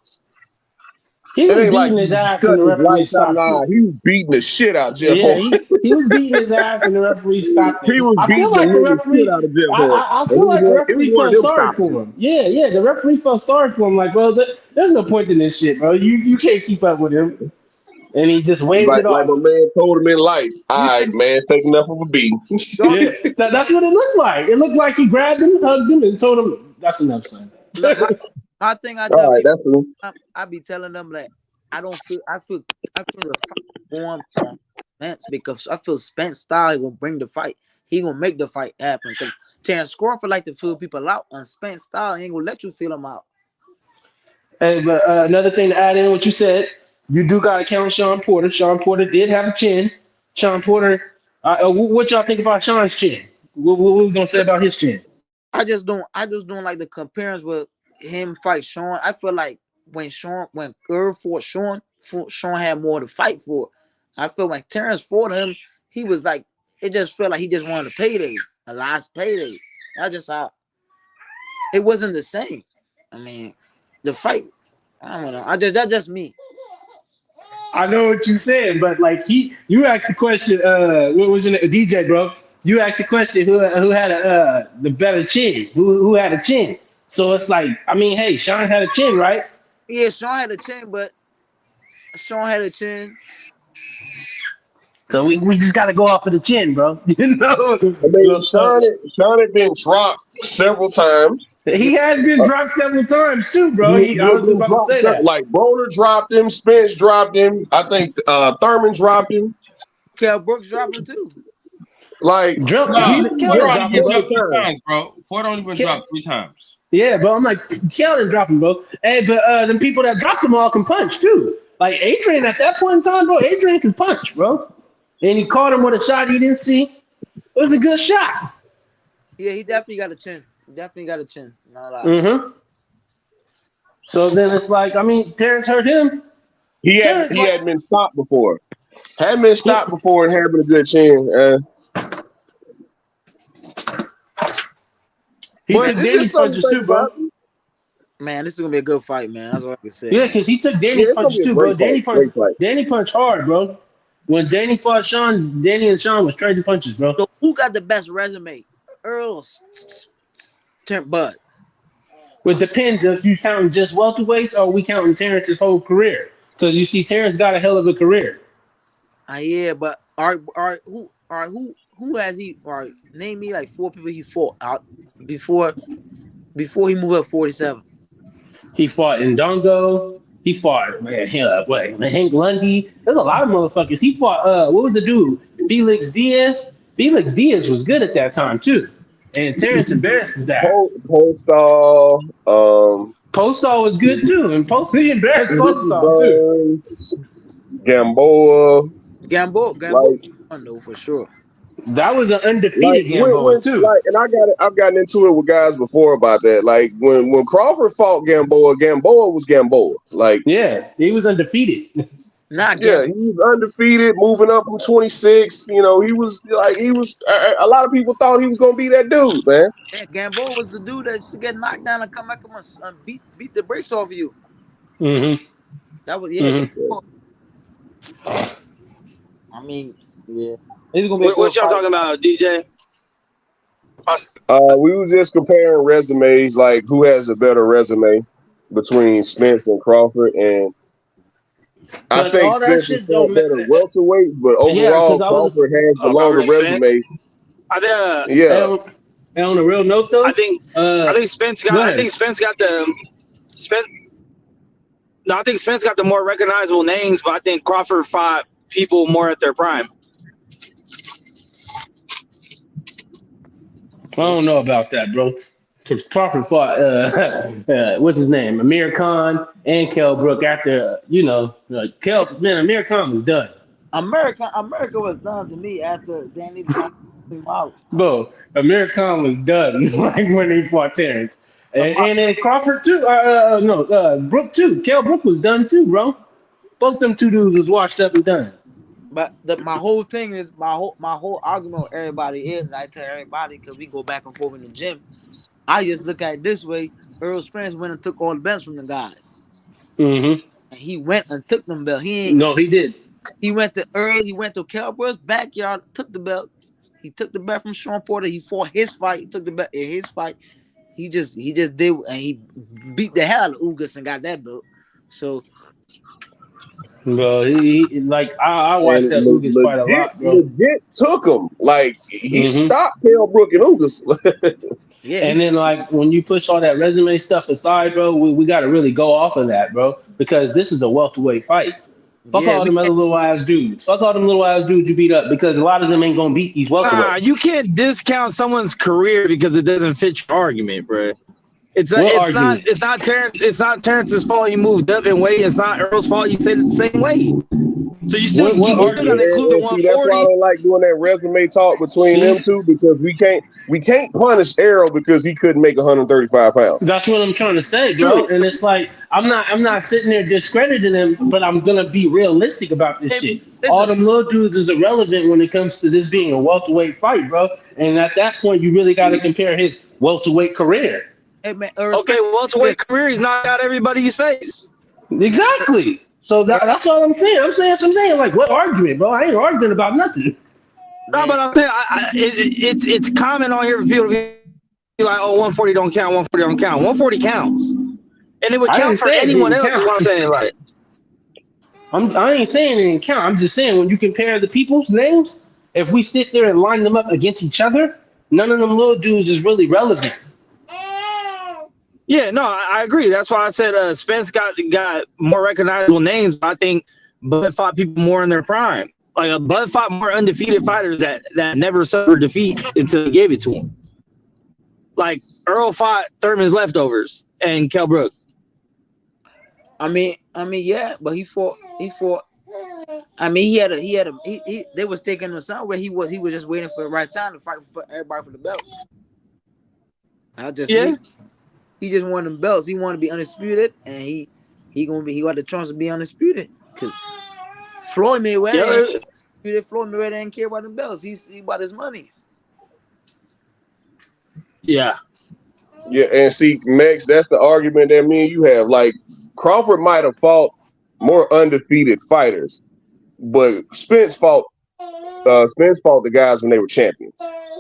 He was beating his ass and the referee stopped him. He was beating the shit out of Jeff Horn. He was beating his ass and the referee stopped him. He was beating the shit out of Jeff Horn. I feel like the referee felt sorry for him. Yeah, the referee felt sorry for him. Like, well, there's no point in this shit, bro. You can't keep up with him. And he just waved it off. Like my man told him in life, all right, man, take enough of a beating. That's what it looked like. It looked like he grabbed him, hugged him, and told him, that's enough, son. I think I tell that's people, I be telling them like I feel the fight going on Spence because I feel Spence style will bring the fight. He gonna make the fight happen. Terrence Crawford like to feel people out, and Spence style ain't gonna let you feel them out. Hey, but another thing to add in what you said, you do gotta count Sean Porter. Sean Porter did have a chin. Sean Porter, what y'all think about Sean's chin? What we gonna say about his chin? I just don't like the comparisons with him fight Sean. I feel like when Irv fought Sean had more to fight for. I feel like Terrence fought him, he was like, it just felt like he just wanted a payday, a last payday. That's just how it wasn't the same. I mean, the fight, I don't know. That's just me. I know what you said, but like you asked the question, what was it, DJ, bro? You asked the question who had the better chin, who had a chin. So it's like, I mean, hey, Sean had a chin, right? Yeah, Sean had a chin, but Sean had a chin. So we just gotta go off of the chin, bro. You know, I mean, Sean had been dropped several times. He has been dropped several times too, bro. I was about to say that. Like Broner dropped him, Spence dropped him. I think Thurman dropped him. Kell Brooks dropped him too. Like Porter only been dropped 3 times, bro. Porter only been dropped 3 times. Yeah, bro. I'm like, Kell didn't drop him, bro. Hey, but them people that dropped him all can punch too. Like Adrian at that point in time, bro. Adrian can punch, bro. And he caught him with a shot he didn't see. It was a good shot. Yeah, he definitely got a chin. Definitely got a chin. Not a lot. Mm-hmm. So then it's like, I mean, Terrence hurt him. He had been stopped before. Hadn't been stopped before and having a good chin. He took Danny's punches too, bro. Man, this is gonna be a good fight, man. That's what I can say. Yeah, because he took Danny's punches too, bro. Danny punched hard, bro. When Danny fought Sean, Danny and Sean was trading punches, bro. So who got the best resume? Earl or Bud? Well, it depends if you counting just welterweights or we counting Terrence's whole career. Because you see, Terrence got a hell of a career. Yeah, but who has he? All right, name me like 4 people he fought out before he moved up 47. He fought Ndongo. He fought Hank Lundy. There's a lot of motherfuckers. He fought what was the dude? Felix Diaz. Felix Diaz was good at that time too. And Terrence embarrassed his dad. Postall. Postall was good too. And he embarrassed Postall too. Gamboa. Like, no, for sure. That was an undefeated Gamboa too. Like, and I've gotten into it with guys before about that. Like when Crawford fought Gamboa was Gamboa. Like, yeah, he was undefeated. He was undefeated, moving up from 26. You know, he was. A lot of people thought he was gonna be that dude, man. Yeah, Gamboa was the dude that used to get knocked down and come back and beat the brakes off of you. Mm-hmm. That was I mean, yeah. What y'all talking about, DJ? We was just comparing resumes, like who has a better resume between Spence and Crawford, and I think Spence has better welterweights, but overall Crawford has the longer resume. And on a real note, though, I think Spence got. I think Spence got the I think Spence got the more recognizable names, but I think Crawford fought people more at their prime. don't know about that, bro. Because Crawford fought, what's his name? Amir Khan and Kell Brook after, Amir Khan was done. America was done to me after Danny Wild. Bro, Amir Khan was done like when he fought Terrence. And then Crawford too. Brook too. Kell Brook was done too, bro. Both them two dudes was washed up and done. But my whole thing is my whole argument with everybody is I tell everybody because we go back and forth in the gym. I just look at it this way. Errol Spence went and took all the belts from the guys. Mm-hmm. And he went and took them belts. He did. He went to Earl. He went to Kell Brook's backyard. Took the belt. He took the belt from Sean Porter. He fought his fight. He took the belt in his fight. He just did, and he beat the hell out of Ugas and got that belt. So, bro, I watched that Ugas fight a lot, bro. Legit took him. Like he stopped Kell Brook and Ugas. Yeah, and then when you push all that resume stuff aside, bro, we got to really go off of that, bro, because this is a welterweight fight. Fuck all them other little ass dudes. Fuck all them little ass dudes you beat up because a lot of them ain't gonna beat these welterweights. You can't discount someone's career because it doesn't fit your argument, bro. It's not Terrence's fault he moved up in weight. It's not Earl's fault you stayed at the same weight. So you still gotta include the 140. That's why I don't like doing that resume talk between them two because we can't punish Errol because he couldn't make 135 pounds. That's what I'm trying to say, bro. And it's like I'm not sitting there discrediting him, but I'm gonna be realistic about this shit. All them little dudes is irrelevant when it comes to this being a welterweight fight, bro. And at that point, you really got to compare his welterweight career. Hey, man, welterweight career, he's knocked out everybody's face. Exactly. So that's all I'm saying. I'm saying like, what argument, bro? I ain't arguing about nothing. No, but I'm saying it's common on here for people to be like, oh, 140 don't count, 140 don't count. 140 counts. And it would count for anyone else is what I'm saying. Like, I ain't saying it didn't count. I'm just saying when you compare the people's names, if we sit there and line them up against each other, none of them little dudes is really relevant. Yeah, no, I agree. That's why I said Spence got more recognizable names, but I think Bud fought people more in their prime. Like Bud fought more undefeated fighters that never suffered defeat until he gave it to him. Like Earl fought Thurman's leftovers and Kell Brook. I mean, yeah, but he fought. I mean, they was taking him somewhere. He was just waiting for the right time to fight for everybody for the belts. He just wanted them belts. He wanted to be undisputed, and he got the chance to be undisputed. Cause Floyd Mayweather didn't care about the belts. He about his money. Yeah. Yeah, and see, Max, that's the argument that me and you have. Like Crawford might have fought more undefeated fighters, but Spence fought the guys when they were champions.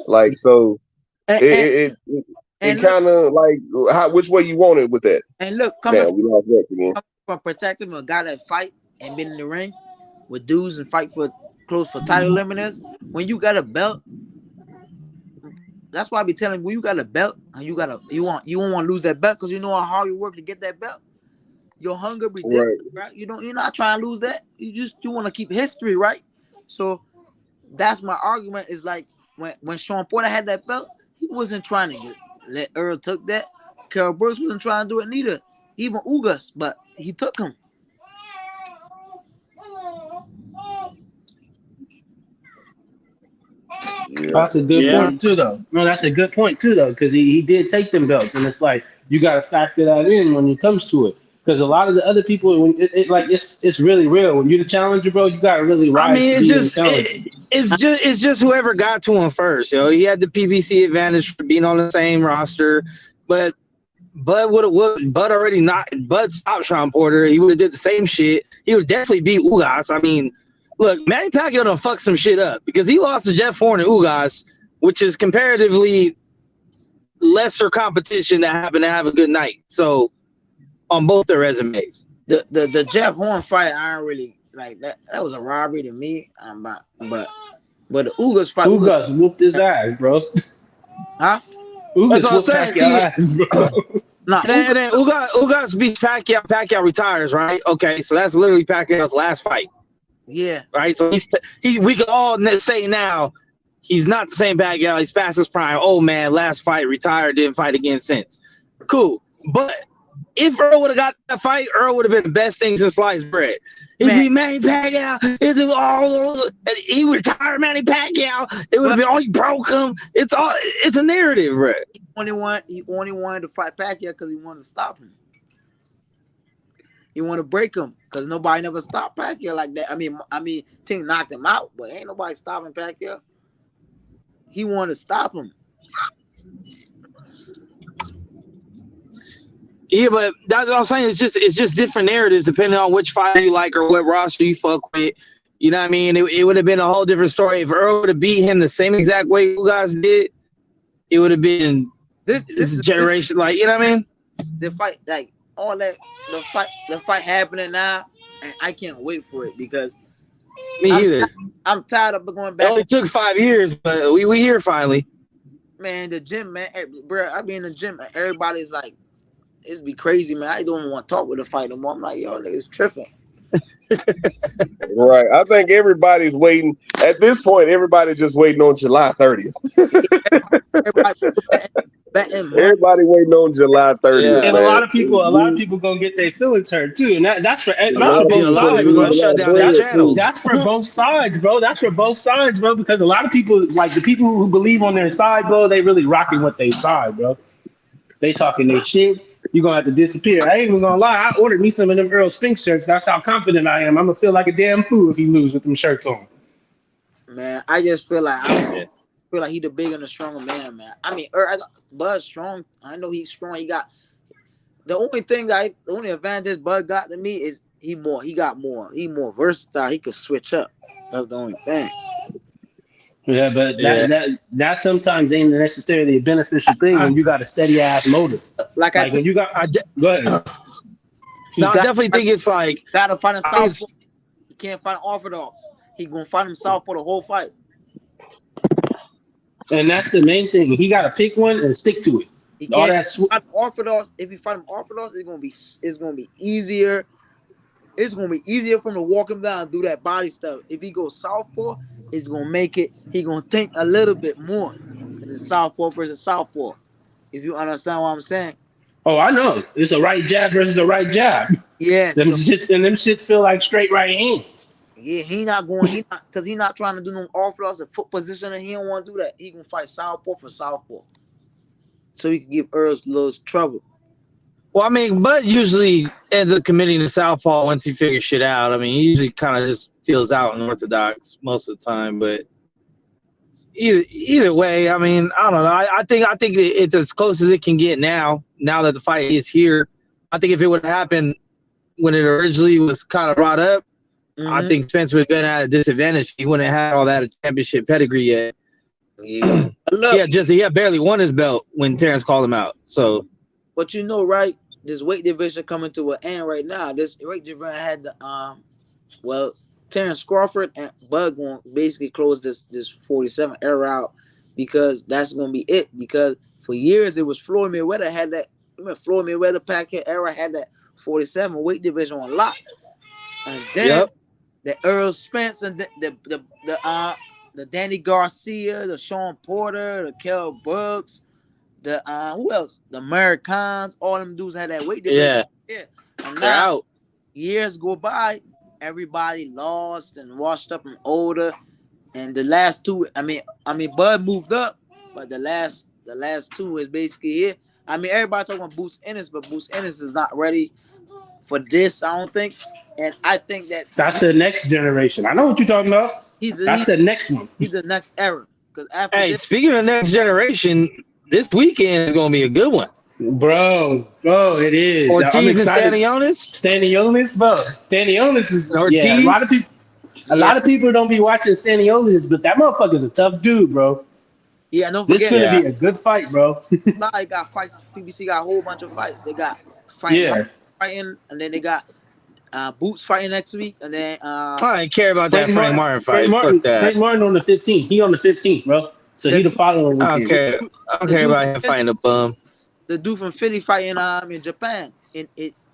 Like so, it kind of like which way you want it with that. And look, we lost Rex again. From protecting a guy that fight and been in the ring with dudes and fight for title eliminators. When you got a belt, that's why I be telling you, when you got a belt and you won't want to lose that belt because you know how hard you work to get that belt. Your hunger be different, right? You're not trying to lose that. You want to keep history, right? So that's my argument. Is like when Sean Porter had that belt, he wasn't trying to let Earl took that. Kell Brooks wasn't trying to do it neither. Even Ugas, but he took him. Yeah. That's a good point too, though. No, that's a good point too, though, because he did take them belts, and it's like you got to factor that in when it comes to it. Because a lot of the other people, when it's really real. When you're the challenger, bro, you got to really rise. I mean, it's just whoever got to him first. You know, he had the PBC advantage for being on the same roster, but Bud stopped Sean Porter. He would have did the same shit. He would definitely beat Ugas. I mean, look, Manny Pacquiao done fucked some shit up because he lost to Jeff Horn and Ugas, which is comparatively lesser competition that happened to have a good night. So. On both their resumes, the Jeff Horn fight, I don't really like that. That was a robbery to me. But the Ugas fight, Ugas whooped his ass, bro. Huh? Ugas whooped Pacquiao's ass, bro. No, and then Ugas beats Pacquiao. Pacquiao retires, right? Okay, so that's literally Pacquiao's last fight. Yeah. Right. So we can all say now He's not the same Pacquiao. He's past his prime. Oh man, last fight, retired, didn't fight again since. Cool. But if Earl would have got that fight, Earl would have been the best thing since sliced bread. He'd be Manny Pacquiao. He retired Manny Pacquiao. It would have been, oh, he broke him. It's a narrative, bro. He only wanted to fight Pacquiao because he wanted to stop him. He wanted to break him because nobody never stopped Pacquiao like that. I mean, Ting knocked him out, but ain't nobody stopping Pacquiao. He wanted to stop him. Yeah, but that's what I'm saying. It's just different narratives depending on which fighter you like or what roster you fuck with. You know what I mean? It would have been a whole different story if Earl would have beat him the same exact way you guys did. It would have been this generation, like, you know what I mean? The fight, like all that, the fight happening now, and I can't wait for it because me either. I'm tired of going back. It only took 5 years, but we here finally. Man, the gym, man, bro. I be in the gym, and everybody's like, "It's be crazy, man." I don't even want to talk with the fight no more. I'm like, yo, niggas tripping. Right. I think everybody's waiting. At this point, everybody's just waiting on July 30th. Everybody waiting on July 30th. Yeah. And a lot of people gonna get their feelings hurt too, and that's for both sides. Bro. Shut down their channels. That's for both sides, bro. That's for both sides, bro. Because a lot of people, like the people who believe on their side, bro, they really rocking with their side, bro. They talking their shit. You're gonna have to disappear. I ain't even gonna lie. I ordered me some of them Earl Spinks shirts. That's how confident I am. I'm gonna feel like a damn fool if he lose with them shirts on. Man, I just feel like he the bigger and the stronger man, man. I mean, Bud's strong. I know he's strong. He got the only advantage Bud got to me is he got more. He more versatile. He could switch up. That's the only thing. Yeah, but that sometimes ain't necessarily a beneficial thing when you got a steady ass motor. When you got, go ahead. No, I definitely think it's like gotta find a southpaw. He can't find orthodox. He gonna find himself for the whole fight. And that's the main thing. He gotta pick one and stick to it. He can't find orthodox. If you find him orthodox, it's gonna be easier. It's gonna be easier for him to walk him down and do that body stuff. If he goes southpaw, it's gonna make it. He gonna think a little bit more than the southpaw versus southpaw. If you understand what I'm saying. Oh, I know. It's a right jab versus a right jab. Yeah. Them shits feel like straight right hands. Yeah, he not trying to do no orthodox and foot position, and he don't want to do that. He gonna fight southpaw for southpaw, so he can give Earl a little trouble. Well, I mean, Bud usually ends up committing to southpaw once he figures shit out. I mean, he usually kind of just feels out in orthodox most of the time. But either way, I mean, I don't know. I think it's as close as it can get now that the fight is here. I think if it would have happened when it originally was kind of brought up, I think Spence would have been at a disadvantage. He wouldn't have had all that championship pedigree yet. Yeah. He had barely won his belt when Terrence called him out. So, but you know, right? This weight division coming to an end right now. This weight division had the Terrence Crawford and Bud going to basically close this 47 era out because that's going to be it. Because for years it was Floyd Mayweather had that. Floyd Mayweather Pacquiao era had that 47 weight division on lock, and then the Earl Spence and the Danny Garcia, the Sean Porter, the Kell Brooks, the who else? The Americans, all them dudes had that weight division. Yeah. And now years go by, everybody lost and washed up and older. And the last two, I mean, Bud moved up, but the last two is basically it. I mean, everybody talking about Boots Ennis, but Boots Ennis is not ready for this, I don't think. And I think that's the next generation. I know what you're talking about. That's the next one. He's the next era. Speaking of next generation, this weekend is going to be a good one. Bro, it is. Ortiz and Stanionis, bro. Stanionis is Ortiz. Yeah, a lot of people don't be watching Stanionis, but that motherfucker's a tough dude, bro. Yeah, don't forget. This is gonna be a good fight, bro. Now they got fights. PBC got a whole bunch of fights. They got fighting, and then they got Boots fighting next week, and then I ain't care about that Frank Martin fight. Frank Martin on the 15th. He on the 15th, bro. So he the following weekend. I don't care about him fighting a bum. The dude from Philly fighting in Japan.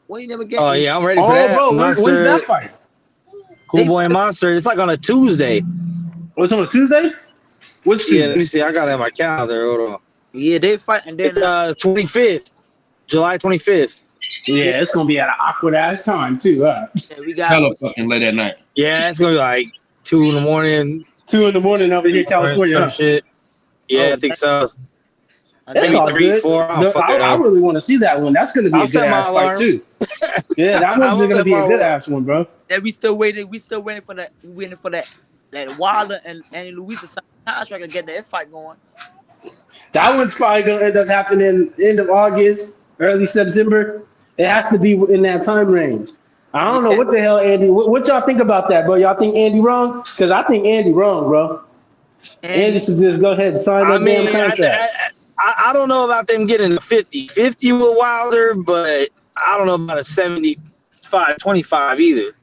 Well, you never get. Oh yeah, I'm ready for that. Bro, when's that fight? Cool Boy Monster. It's like on a Tuesday. Oh, it's on a Tuesday? Which Yeah, let me see. I got it on my calendar. Hold on. Yeah, they fight, and then It's 25th, July 25th. Yeah, it's gonna be at an awkward ass time too, huh? yeah, we got Hella fucking late at night. Yeah, it's gonna be like 2 in the morning. 2 in the morning over here, in California. Some Huh? shit. Yeah, I think so. That's Maybe all 3, good. 4. I really want to see that one. That's gonna be I'll a good set my ass alarm. fight too. Yeah, that one's will gonna set be a my good alarm. ass one, bro. that. We still waiting. We still waiting for that. We waiting for that Wilder and Andy Louise to sign a contract and get that fight going. That one's probably gonna end up happening end of August, early September. It has to be in that time range. I don't know what the hell, Andy. What y'all think about that, bro? Y'all think Andy wrong? Because I think Andy wrong, bro. Andy should just go ahead and sign that damn contract. I don't know about them getting a 50-50 with Wilder, but I don't know about a 75-25 either.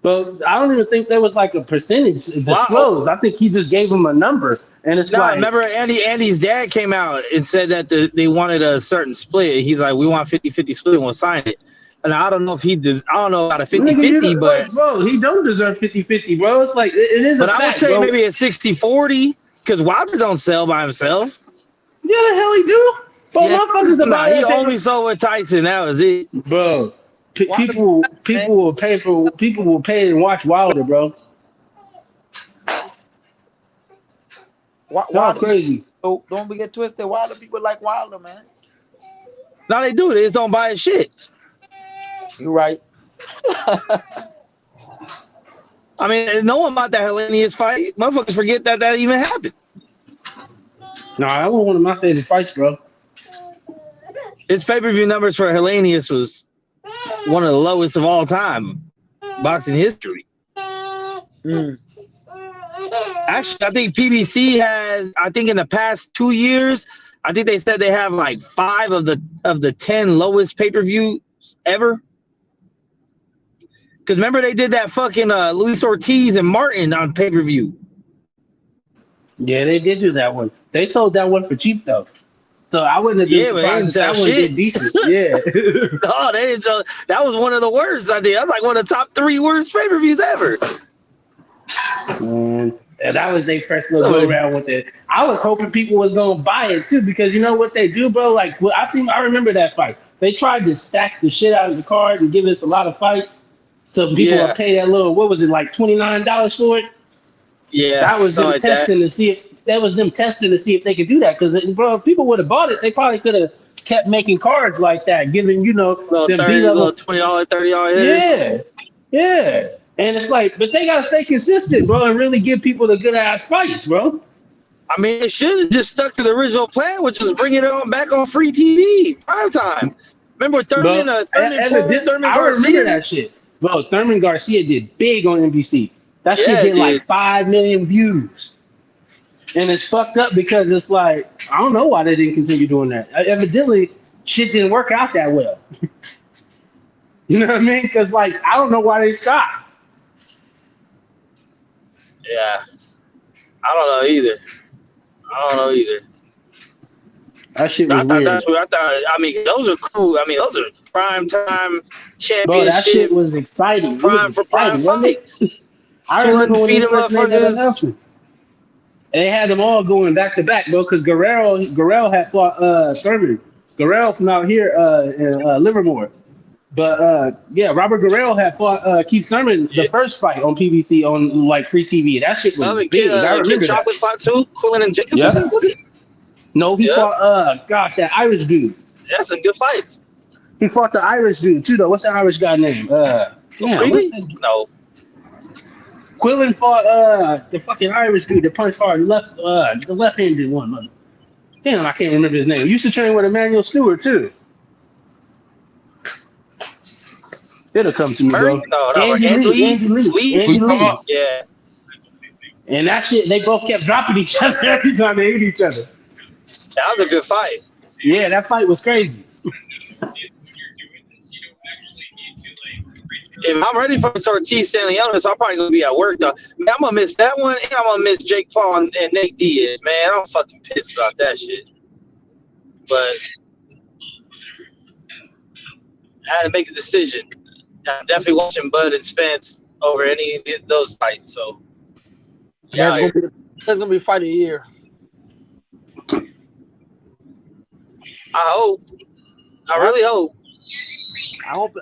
But I don't even think there was like a percentage disclosed. I think he just gave him a number, and it's like. Remember Andy's dad came out and said that they wanted a certain split. He's like, we want 50-50 split, we'll sign it. And I don't know if he does. I don't know about a 50-50, but bro, he don't deserve 50-50, bro. It's like it is. But a I fact, would say bro. maybe a 60-40 because Wilder don't sell by himself. Yeah, the hell he do. Bro, motherfuckers about he only sold with Tyson. That was it, bro. People will pay and watch Wilder, bro. Wilder crazy. Oh, don't we get twisted. Wilder people like Wilder, man. No, they do. They just don't buy his shit. You're right. I mean, no one bought that Helenius fight. Motherfuckers forget that even happened. No, that was one of my favorite fights, bro. His pay-per-view numbers for Helenius was one of the lowest of all time, boxing history. Actually, I think PBC has. I think in the past 2 years, I think they said they have like 5 of the 10 lowest pay-per-views ever. Because remember they did that fucking Luis Ortiz and Martin on pay-per-view. Yeah, they did do that one. They sold that one for cheap though. So I wouldn't have been surprised if that one did decent. Yeah. No, they didn't sell. That was one of the worst. I think that's like one of the top 3 worst pay-per-views ever. And that was their first little go around with it. I was hoping people was gonna buy it too, because you know what they do, bro? Like I remember that fight. They tried to stack the shit out of the card and give us a lot of fights. So people would pay that little, what was it, like $29 for it? Yeah. That was them testing to see if they could do that. Because, bro, if people would have bought it, they probably could have kept making cards like that, giving, little $30, $20, $30 hitters. Yeah. And it's like, but they gotta stay consistent, bro, and really give people the good ass fights, bro. I mean, it should have just stuck to the original plan, which is bring it on back on free TV, prime time. Remember Thurman? I Thurman remember that shit, bro. Thurman Garcia did big on NBC. That shit did like 5 million views, and it's fucked up because it's like I don't know why they didn't continue doing that. Evidently, shit didn't work out that well. You know what I mean? Because like I don't know why they stopped. Yeah, I don't know either. That shit was weird. I mean, those are cool. I mean, those are prime time championship. Bro, that shit was exciting. Prime for prime fights. I remember when they first made that announcement. They had them all going back to back, bro, because Guerrero had fought Thurman. Guerrero from out here in Livermore. But Robert Guerrero had fought Keith Thurman the first fight on PBC on like free TV. That shit was big. I remember Chocolate fought too. Quillen and Jacobs. Yeah. Was it? No, he fought that Irish dude. That's some good fights. He fought the Irish dude too, though. What's the Irish guy name? Really? No. Quillen fought the fucking Irish dude that punched hard the left-handed one. Mother. Damn, I can't remember his name. He used to train with Emmanuel Stewart too. It'll come to me, bro. Andy Lee. Yeah. And that shit, they both kept dropping each other every time they hit each other. That was a good fight. Yeah, that fight was crazy. If I'm ready for Ortiz Stanley Ellis, I'm probably gonna be at work though. Man, I'm gonna miss that one, and I'm gonna miss Jake Paul and Nate Diaz. Man, I'm fucking pissed about that shit. But I had to make a decision. I'm definitely watching Bud and Spence over any of those fights. So That's That's gonna be fight of the year. I hope. I really hope. I hope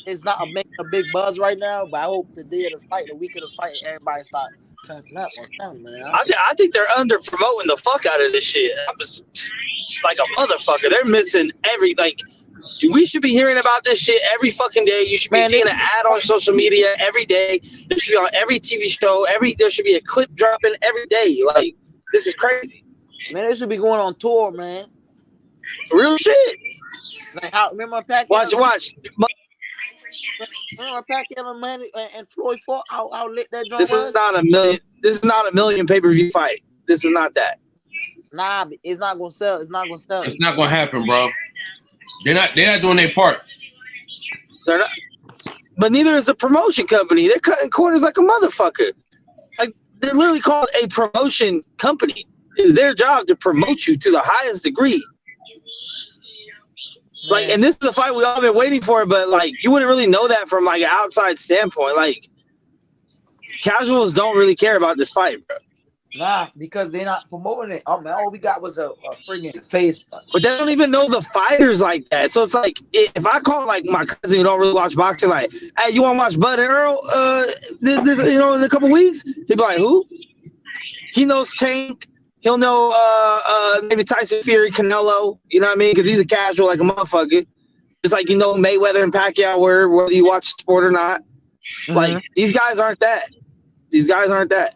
it's not making a big buzz right now, but I hope the day of the fight, the week of the fight, everybody start turning up or something, man. I think they're under promoting the fuck out of this shit. I'm just like a motherfucker. They're missing we should be hearing about this shit every fucking day. You should be seeing an ad on social media every day. It should be on every TV show. There should be a clip dropping every day. Like, this is crazy. Man, they should be going on tour, man. Real shit. Like how remember Pacquiao? Watch. Remember Pacquiao and Floyd fought? How lit that joint This was? is not a million. This is not a million pay-per-view fight. This is not that. Nah, it's not gonna sell. It's not gonna sell. It's not gonna happen, bro. They're not doing their part. They're not. But neither is the promotion company. They're cutting corners like a motherfucker. Like, they're literally called a promotion company. It's their job to promote you to the highest degree. Like, and this is the fight we all been waiting for, but like, you wouldn't really know that from like an outside standpoint. Like, casuals don't really care about this fight, bro. Nah, because they're not promoting it. Oh man, all we got was a friggin' face. But they don't even know the fighters like that. So it's like, if I call like my cousin who don't really watch boxing, like, hey, you want to watch Bud and Earl? In a couple weeks, he'd be like, who? He knows Tank. He'll know maybe Tyson Fury, Canelo. You know what I mean? Because he's a casual like a motherfucker. Just like Mayweather and Pacquiao were, whether you watch sport or not. Mm-hmm. Like, these guys aren't that. These guys aren't that.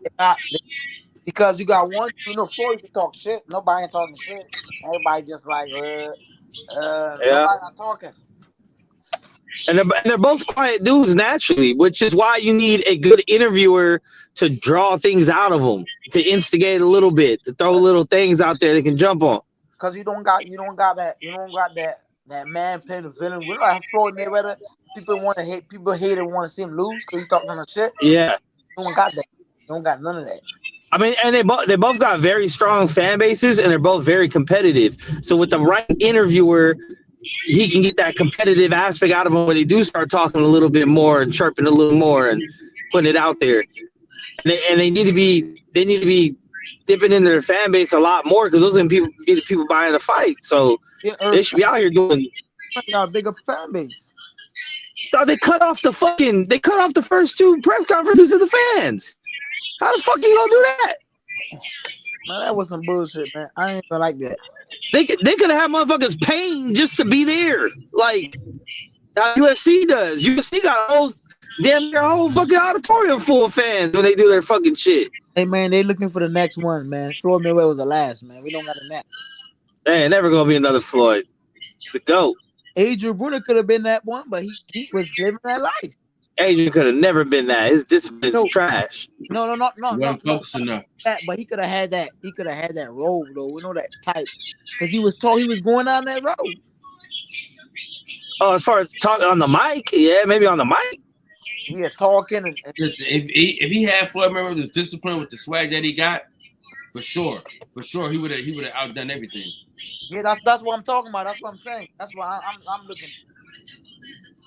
Because you got one, Floyd can talk shit. Nobody ain't talking shit. Everybody just like, nobody not talking. And they're both quiet dudes naturally, which is why you need a good interviewer to draw things out of them, to instigate a little bit, to throw little things out there they can jump on. Because you don't got that man playing the villain. We don't have Floyd Mayweather. People hate and want to see him lose because he's talking on shit. Yeah. You don't got that. You don't got none of that. I mean, and they both got very strong fan bases, and they're both very competitive. So with the right interviewer, he can get that competitive aspect out of them where they do start talking a little bit more and chirping a little more and putting it out there. And they need to be dipping into their fan base a lot more because those are be the people buying the fight. So they should be out here doing. Got a bigger fan base. So they cut off the first two press conferences to the fans. How the fuck you gonna do that? Man, that was some bullshit, man. I ain't even like that. They could have motherfuckers paying just to be there, like how UFC does. UFC got a whole fucking auditorium full of fans when they do their fucking shit. Hey man, they looking for the next one, man. Floyd Mayweather was the last, man. We don't got the next. There ain't never gonna be another Floyd. It's a GOAT. Adrian Bruner could have been that one, but he was living that life. Adrian could have never been that. His discipline's trash. No. Focused enough. But he could have had that. He could have had that role though. We know that type because he was told he was going down that road. Oh, as far as talking on the mic, yeah, maybe on the mic. Yeah, talking and listen, if he had Floyd Mayweather's discipline with the swag that he got, for sure, he would have outdone everything. Yeah, that's what I'm talking about. That's what I'm saying. That's why I'm looking.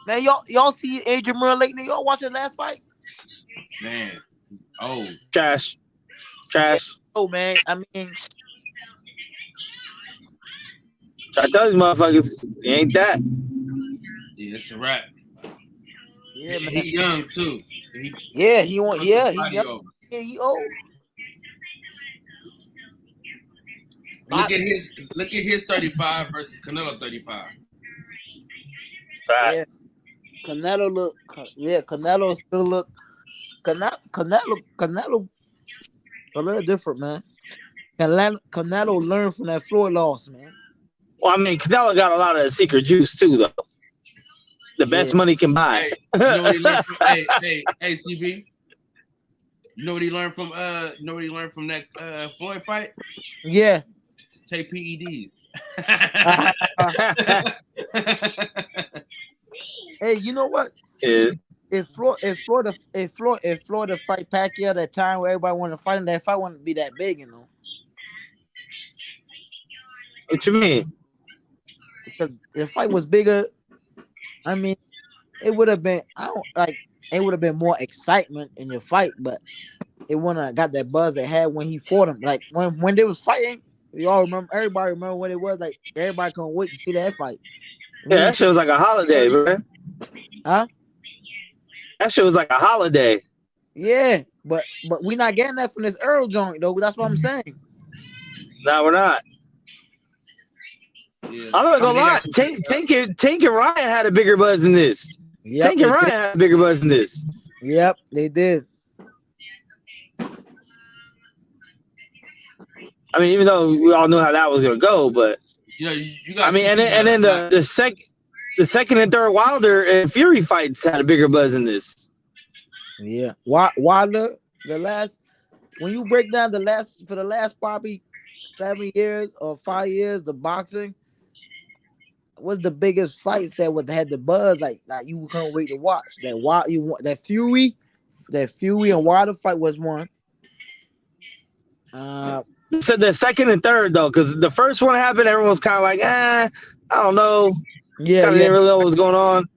Man, y'all see Adrian Murray lately? Y'all watch his last fight? Man, trash. Oh man, I mean, I tell these motherfuckers, it ain't that. Yeah, it's a wrap. Yeah, man. He young too. He young. Yeah, he old. Look at his 35 versus Canelo 35. Yeah. Canelo still look. Canelo a little different, man. Canelo learned from that Floyd loss, man. Well, I mean, Canelo got a lot of secret juice too, though. The best money can buy. Hey, you know what he learned from, hey, CB. You know what he learned from? That Floyd fight? Yeah. Take PEDs. Hey, you know what? Yeah. If Florida fight Pacquiao that time where everybody wanted to fight him, that fight wouldn't be that big, you know. What you mean? Because if the fight was bigger, I mean, it would have been. It would have been more excitement in your fight, but it wouldn't have got that buzz it had when he fought him. Like when they was fighting, you all remember. Everybody remember what it was like. Everybody couldn't wait to see that fight. Yeah, that shit was like a holiday, man. Huh? That shit was like a holiday. Yeah, but we not getting that from this Earl joint though. That's what I'm saying. No, we're not. Yeah. I'm not gonna lie. Tank and Ryan had a bigger buzz than this. Yep, Tank and Ryan had a bigger buzz than this. Yep, they did. I mean, even though we all knew how that was gonna go, but You know, you got. I mean, and then the second and third Wilder and Fury fights had a bigger buzz than this. Yeah. Wilder, the last when you break down the last probably 7 years or 5 years, the boxing was the biggest fights that had the buzz like you couldn't wait to watch. That Fury and Wilder fight was one. So the second and third though, because the first one happened, everyone was kind of like, I don't know. Yeah, didn't really know what was going on.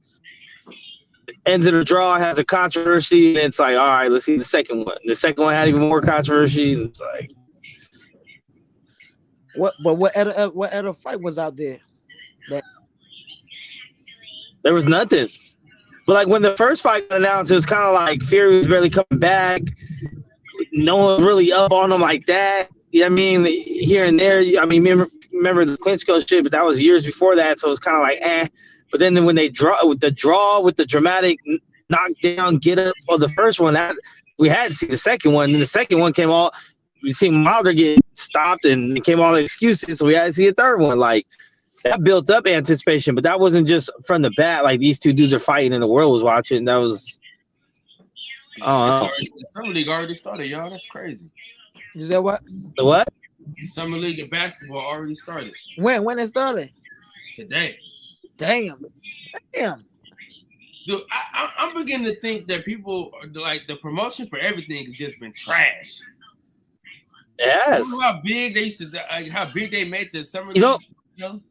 Ends in a draw, has a controversy, and it's like, all right, let's see the second one. The second one had even more controversy, and it's like, what other fight was out there? There was nothing. But like when the first fight got announced, it was kind of like Fury was barely coming back. No one was really up on him like that. Yeah, I mean, here and there. I mean, remember the Klitschko shit, but that was years before that, so it was kind of like, eh. But then when they draw with the dramatic knockdown get up of the first one, that we had to see the second one. And the second one came all, we seen Wilder get stopped and it came all the excuses, so we had to see a third one. Like that built up anticipation, but that wasn't just from the bat. Like these two dudes are fighting and the world was watching. That was, The Summer League already started, y'all. That's crazy. You said what? The what? The Summer League in basketball already started. When it started? Today. Damn. Dude, I'm beginning to think that people like the promotion for everything has just been trash. Yes. You know how big they used to, like, how big they made the Summer You League.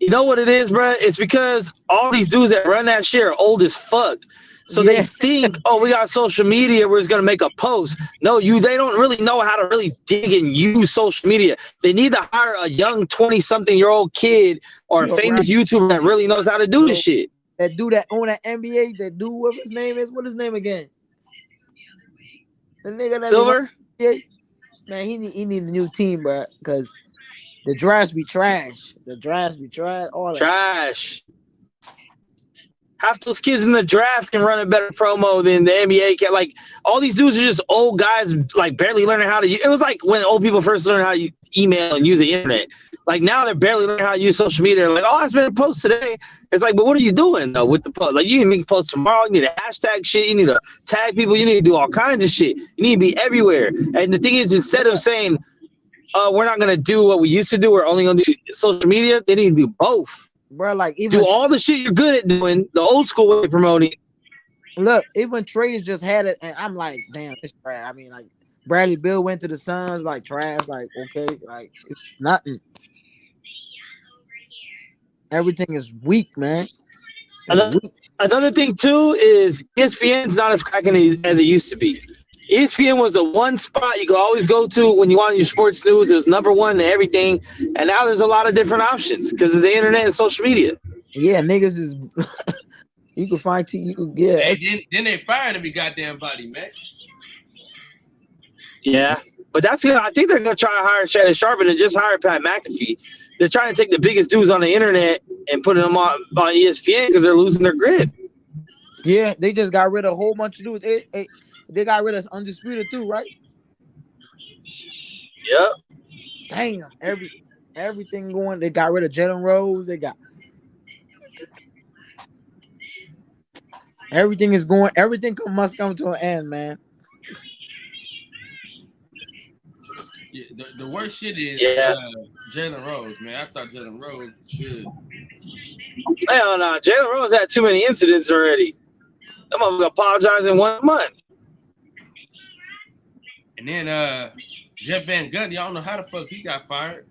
You know what it is, bro? It's because all these dudes that run that shit are old as fuck. So they think, oh, we got social media, we're just gonna make a post. No, they don't really know how to really dig and use social media. They need to hire a young 20-something-year-old kid or a famous YouTuber that really knows how to do this shit. That dude that own that NBA, that dude, what his name is? What his name again? The nigga that Silver? Yeah. Man, he need a new team, bro, because the drafts be trash. All that. Trash. Half those kids in the draft can run a better promo than the NBA can. Like, all these dudes are just old guys, like, barely learning how to use. It was like when old people first learned how to email and use the internet. Like, now they're barely learning how to use social media. They're like, oh, I just made a post today. It's like, but what are you doing, though, with the post? Like, you need to make a post tomorrow. You need to hashtag shit. You need to tag people. You need to do all kinds of shit. You need to be everywhere. And the thing is, instead of saying, we're not going to do what we used to do, we're only going to do social media, they need to do both. Bro, like even do all the shit you're good at doing, the old school way of promoting. Look, even Trey's just had it, and I'm like, damn, it's trash. I mean, like Bradley Beal went to the Suns, like trash, like okay, like it's nothing. Everything is weak, man. Another thing too is ESPN's not as cracking as it used to be. ESPN was the one spot you could always go to when you wanted your sports news. It was number one to everything. And now there's a lot of different options because of the internet and social media. Yeah, niggas is you can find Hey, then they fired every goddamn body, Max. Yeah. But I think they're gonna try to hire Shannon Sharpe and just hire Pat McAfee. They're trying to take the biggest dudes on the internet and put them on ESPN because they're losing their grip. Yeah, they just got rid of a whole bunch of dudes. They got rid of Undisputed too, right? Yep. Damn, everything going. They got rid of Jalen Rose. They got everything is going. Everything must come to an end, man. Yeah, the worst shit is Jalen Rose, man. I thought Jalen Rose was good. Hell no, Jalen Rose had too many incidents already. I'm gonna apologize in 1 month. And then Jeff Van Gundy, I don't know how the fuck he got fired.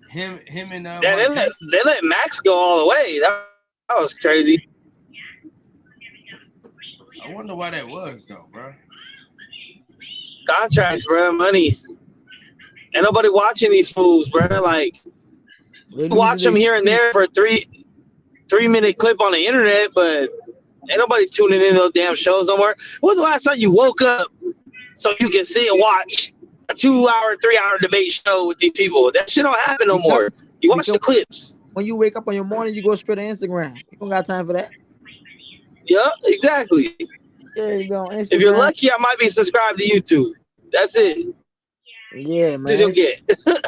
Him and they let Max go all the way. That was crazy. I wonder why that was though, bro. Contracts, bro. Money. Ain't nobody watching these fools, bro. Like, you watch them here and there for a 3-minute clip on the internet, but ain't nobody tuning into those damn shows no more. When was the last time you woke up so you can see and watch a 2-hour, 3-hour debate show with these people? That shit don't happen no more. You watch the clips. When you wake up on your morning, you go straight to Instagram. You don't got time for that. Yeah, exactly. There you go. Instagram. If you're lucky, I might be subscribed to YouTube. That's it. Yeah, man. That's what you'll get.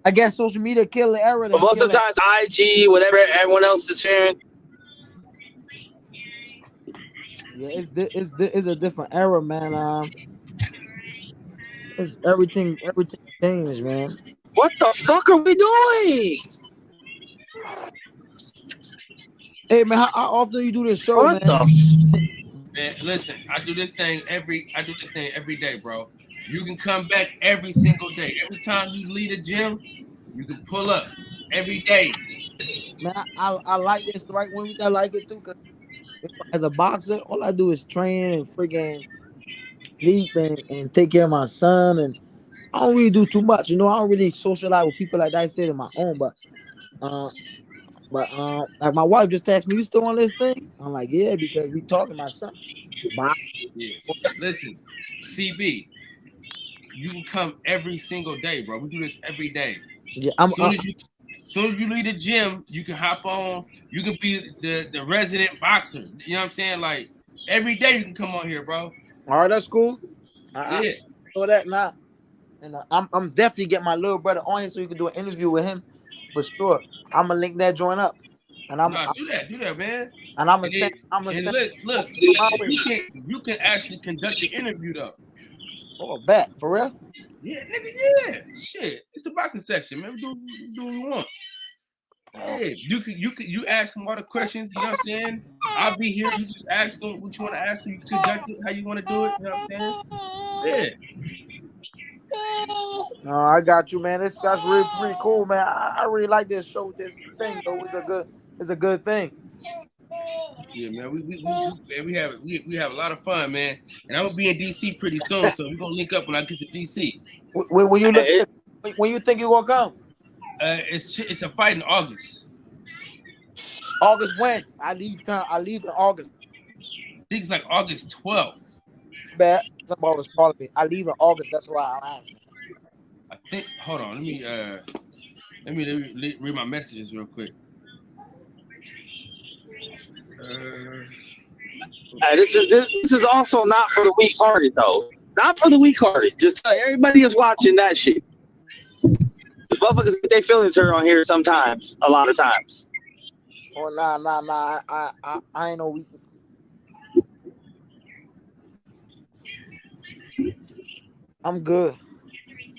I guess social media kill the era. But most of the times, IG, whatever everyone else is sharing. Yeah, it's a different era, man. It's everything changed, man. What the fuck are we doing? Hey, man, how often you do this show, What man? Man, listen, I do this thing every day, bro. You can come back every single day. Every time you leave the gym, you can pull up every day. Man, I like this right when I like it too. Cause as a boxer, all I do is train and freaking sleep and take care of my son, and I don't really do too much. You know, I don't really socialize with people like that. I stay on my own, but like my wife just asked me, "You still on this thing?" I'm like, "Yeah," because we talking about something. Yeah. Listen, CB, you can come every single day, bro. We do this every day. Yeah, as soon as you leave the gym, you can hop on. You can be the resident boxer. You know what I'm saying? Like every day you can come on here, bro. All right, that's cool. Yeah. I know that now, and I'm definitely getting my little brother on here so we can do an interview with him for sure. I'm gonna link that joint up, and do that, man. And I'm gonna look, you can actually conduct the interview though. Oh, bet for real? Yeah, nigga, yeah. Shit, it's the boxing section, man. We do what we want. Hey, you ask them all the questions. You know what I'm saying? I'll be here. You just ask them what you want to ask them. You conduct it how you want to do it. You know what I'm saying? Yeah. No, I got you, man. That's really pretty cool, man. I really like this show. This thing, though, it's a good thing. Yeah, man. We have a lot of fun, man. And I'm gonna be in DC pretty soon, so we're gonna link up when I get to DC. When you think you're gonna come? It's a fight in August. August when? I leave in August. I think it's like August 12th. Bad. Somebody was calling me. I leave in August. That's why I asked. I think. Hold on. Let me read my messages real quick. This is also not for the weak-hearted though. Not for the weak-hearted. Just everybody is watching that shit. The motherfuckers get their feelings hurt on here sometimes. A lot of times. Oh nah. I ain't no weak. I'm good.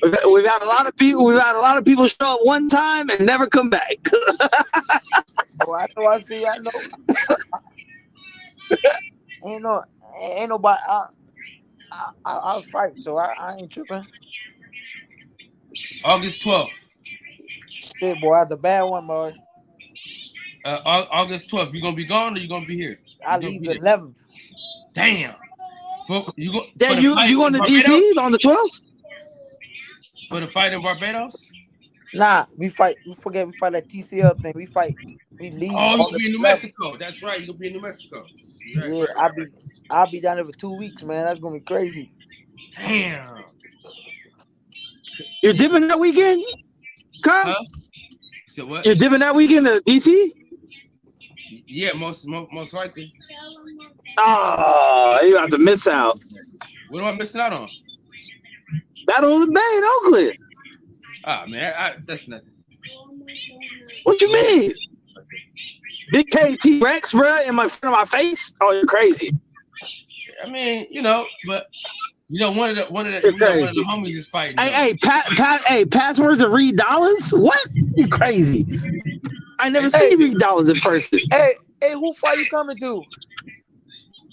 We've had a lot of people show up one time and never come back. Oh, I know. I see. I know. Ain't nobody. I'll fight. So I ain't tripping. August 12th. Shit, boy, that's a bad one, boy. August 12th. You gonna be gone or you gonna be here? I leave the 11th. Damn. You going to DC on the 12th? For the fight in Barbados? Nah, we fight that TCL thing. We leave. Oh, you'll be in New Mexico. That's right. You'll be in New Mexico. Right, yeah, right. I'll be down there for 2 weeks, man. That's gonna be crazy. Damn. You're dipping that weekend? Huh? So what? You're dipping that weekend to DC? Yeah, most likely. Oh, you have to miss out. What am I missing out on? Battle of the Bay in Oakland. Ah, man, that's nothing. What you mean? Big KT Rex, bro, in front of my face? Oh, you're crazy. I mean, but one of the homies is fighting. Hey, passwords of Reed Dollins? What? You crazy? I never seen Reed Dollins in person. Hey, who fight you coming to?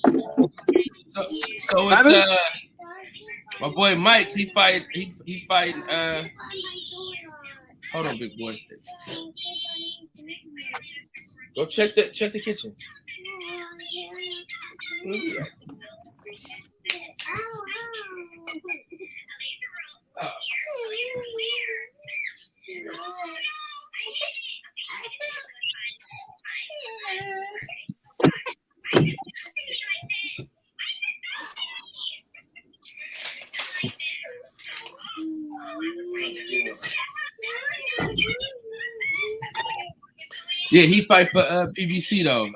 So it's my boy Mike. He fighting. Hold on, big boy. Go check the kitchen. Yeah, he fight for PBC though.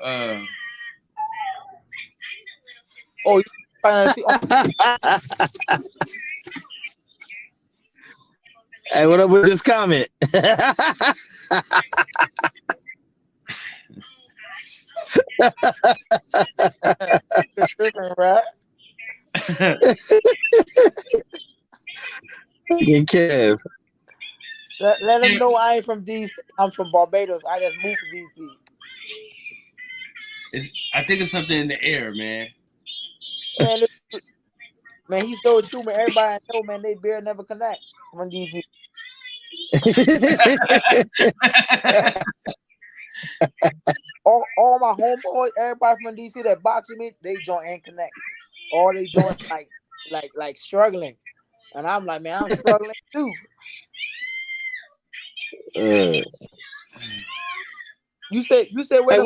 Oh, you finally Hey, what up with this comment? right? Kev. Let him know I ain't from DC. I'm from Barbados. I just moved to DC. I think it's something in the air, man. Man, he's so true, man. Everybody I know, man, they barely never connect from DC. all my homeboys, everybody from DC that box with me, they join and connect. All they doing is like struggling, and I'm like, man, I'm struggling too. You said where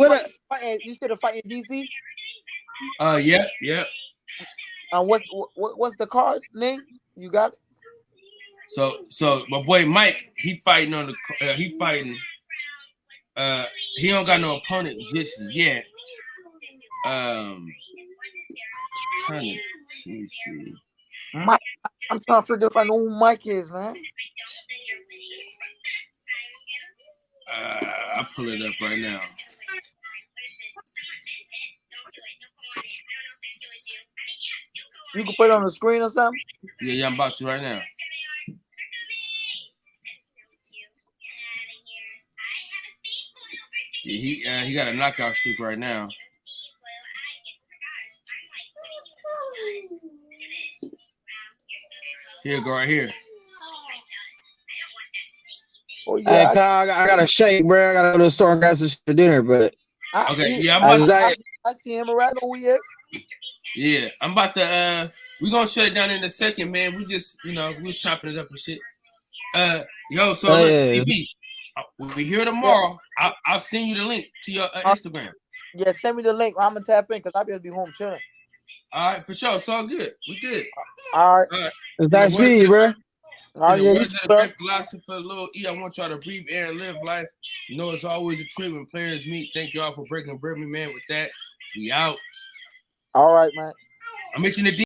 you said the fight in DC? Yeah. What's the card name? You got it? So my boy Mike, he fighting on the he don't got no opponent just yet. Trying to see. Mike, I'm trying to figure if I know who Mike is, man. I'll pull it up right now. You can put it on the screen or something? Yeah, I'm about to right now. Yeah, he got a knockout streak right now. Here, go right here. Oh, yeah, hey, Kyle, I got a shake, bro. I gotta go to the store and grab some shit for dinner, but I see him around. Who he is? Yeah, I'm about to we're gonna shut it down in a second, man. We just we're chopping it up and shit. Look, CB, we here tomorrow. Yeah. I'll send you the link to your Instagram. Yeah, send me the link. I'm gonna tap in because I'll be home chilling. All right, for sure. It's all good. We good. All right. It's that speed, bro. All right, yeah, great philosopher, Lil E. I want y'all to breathe air and live life. You know, it's always a trip when players meet. Thank y'all for breaking bread, man. With that, we out. All right, man. I'm mixing the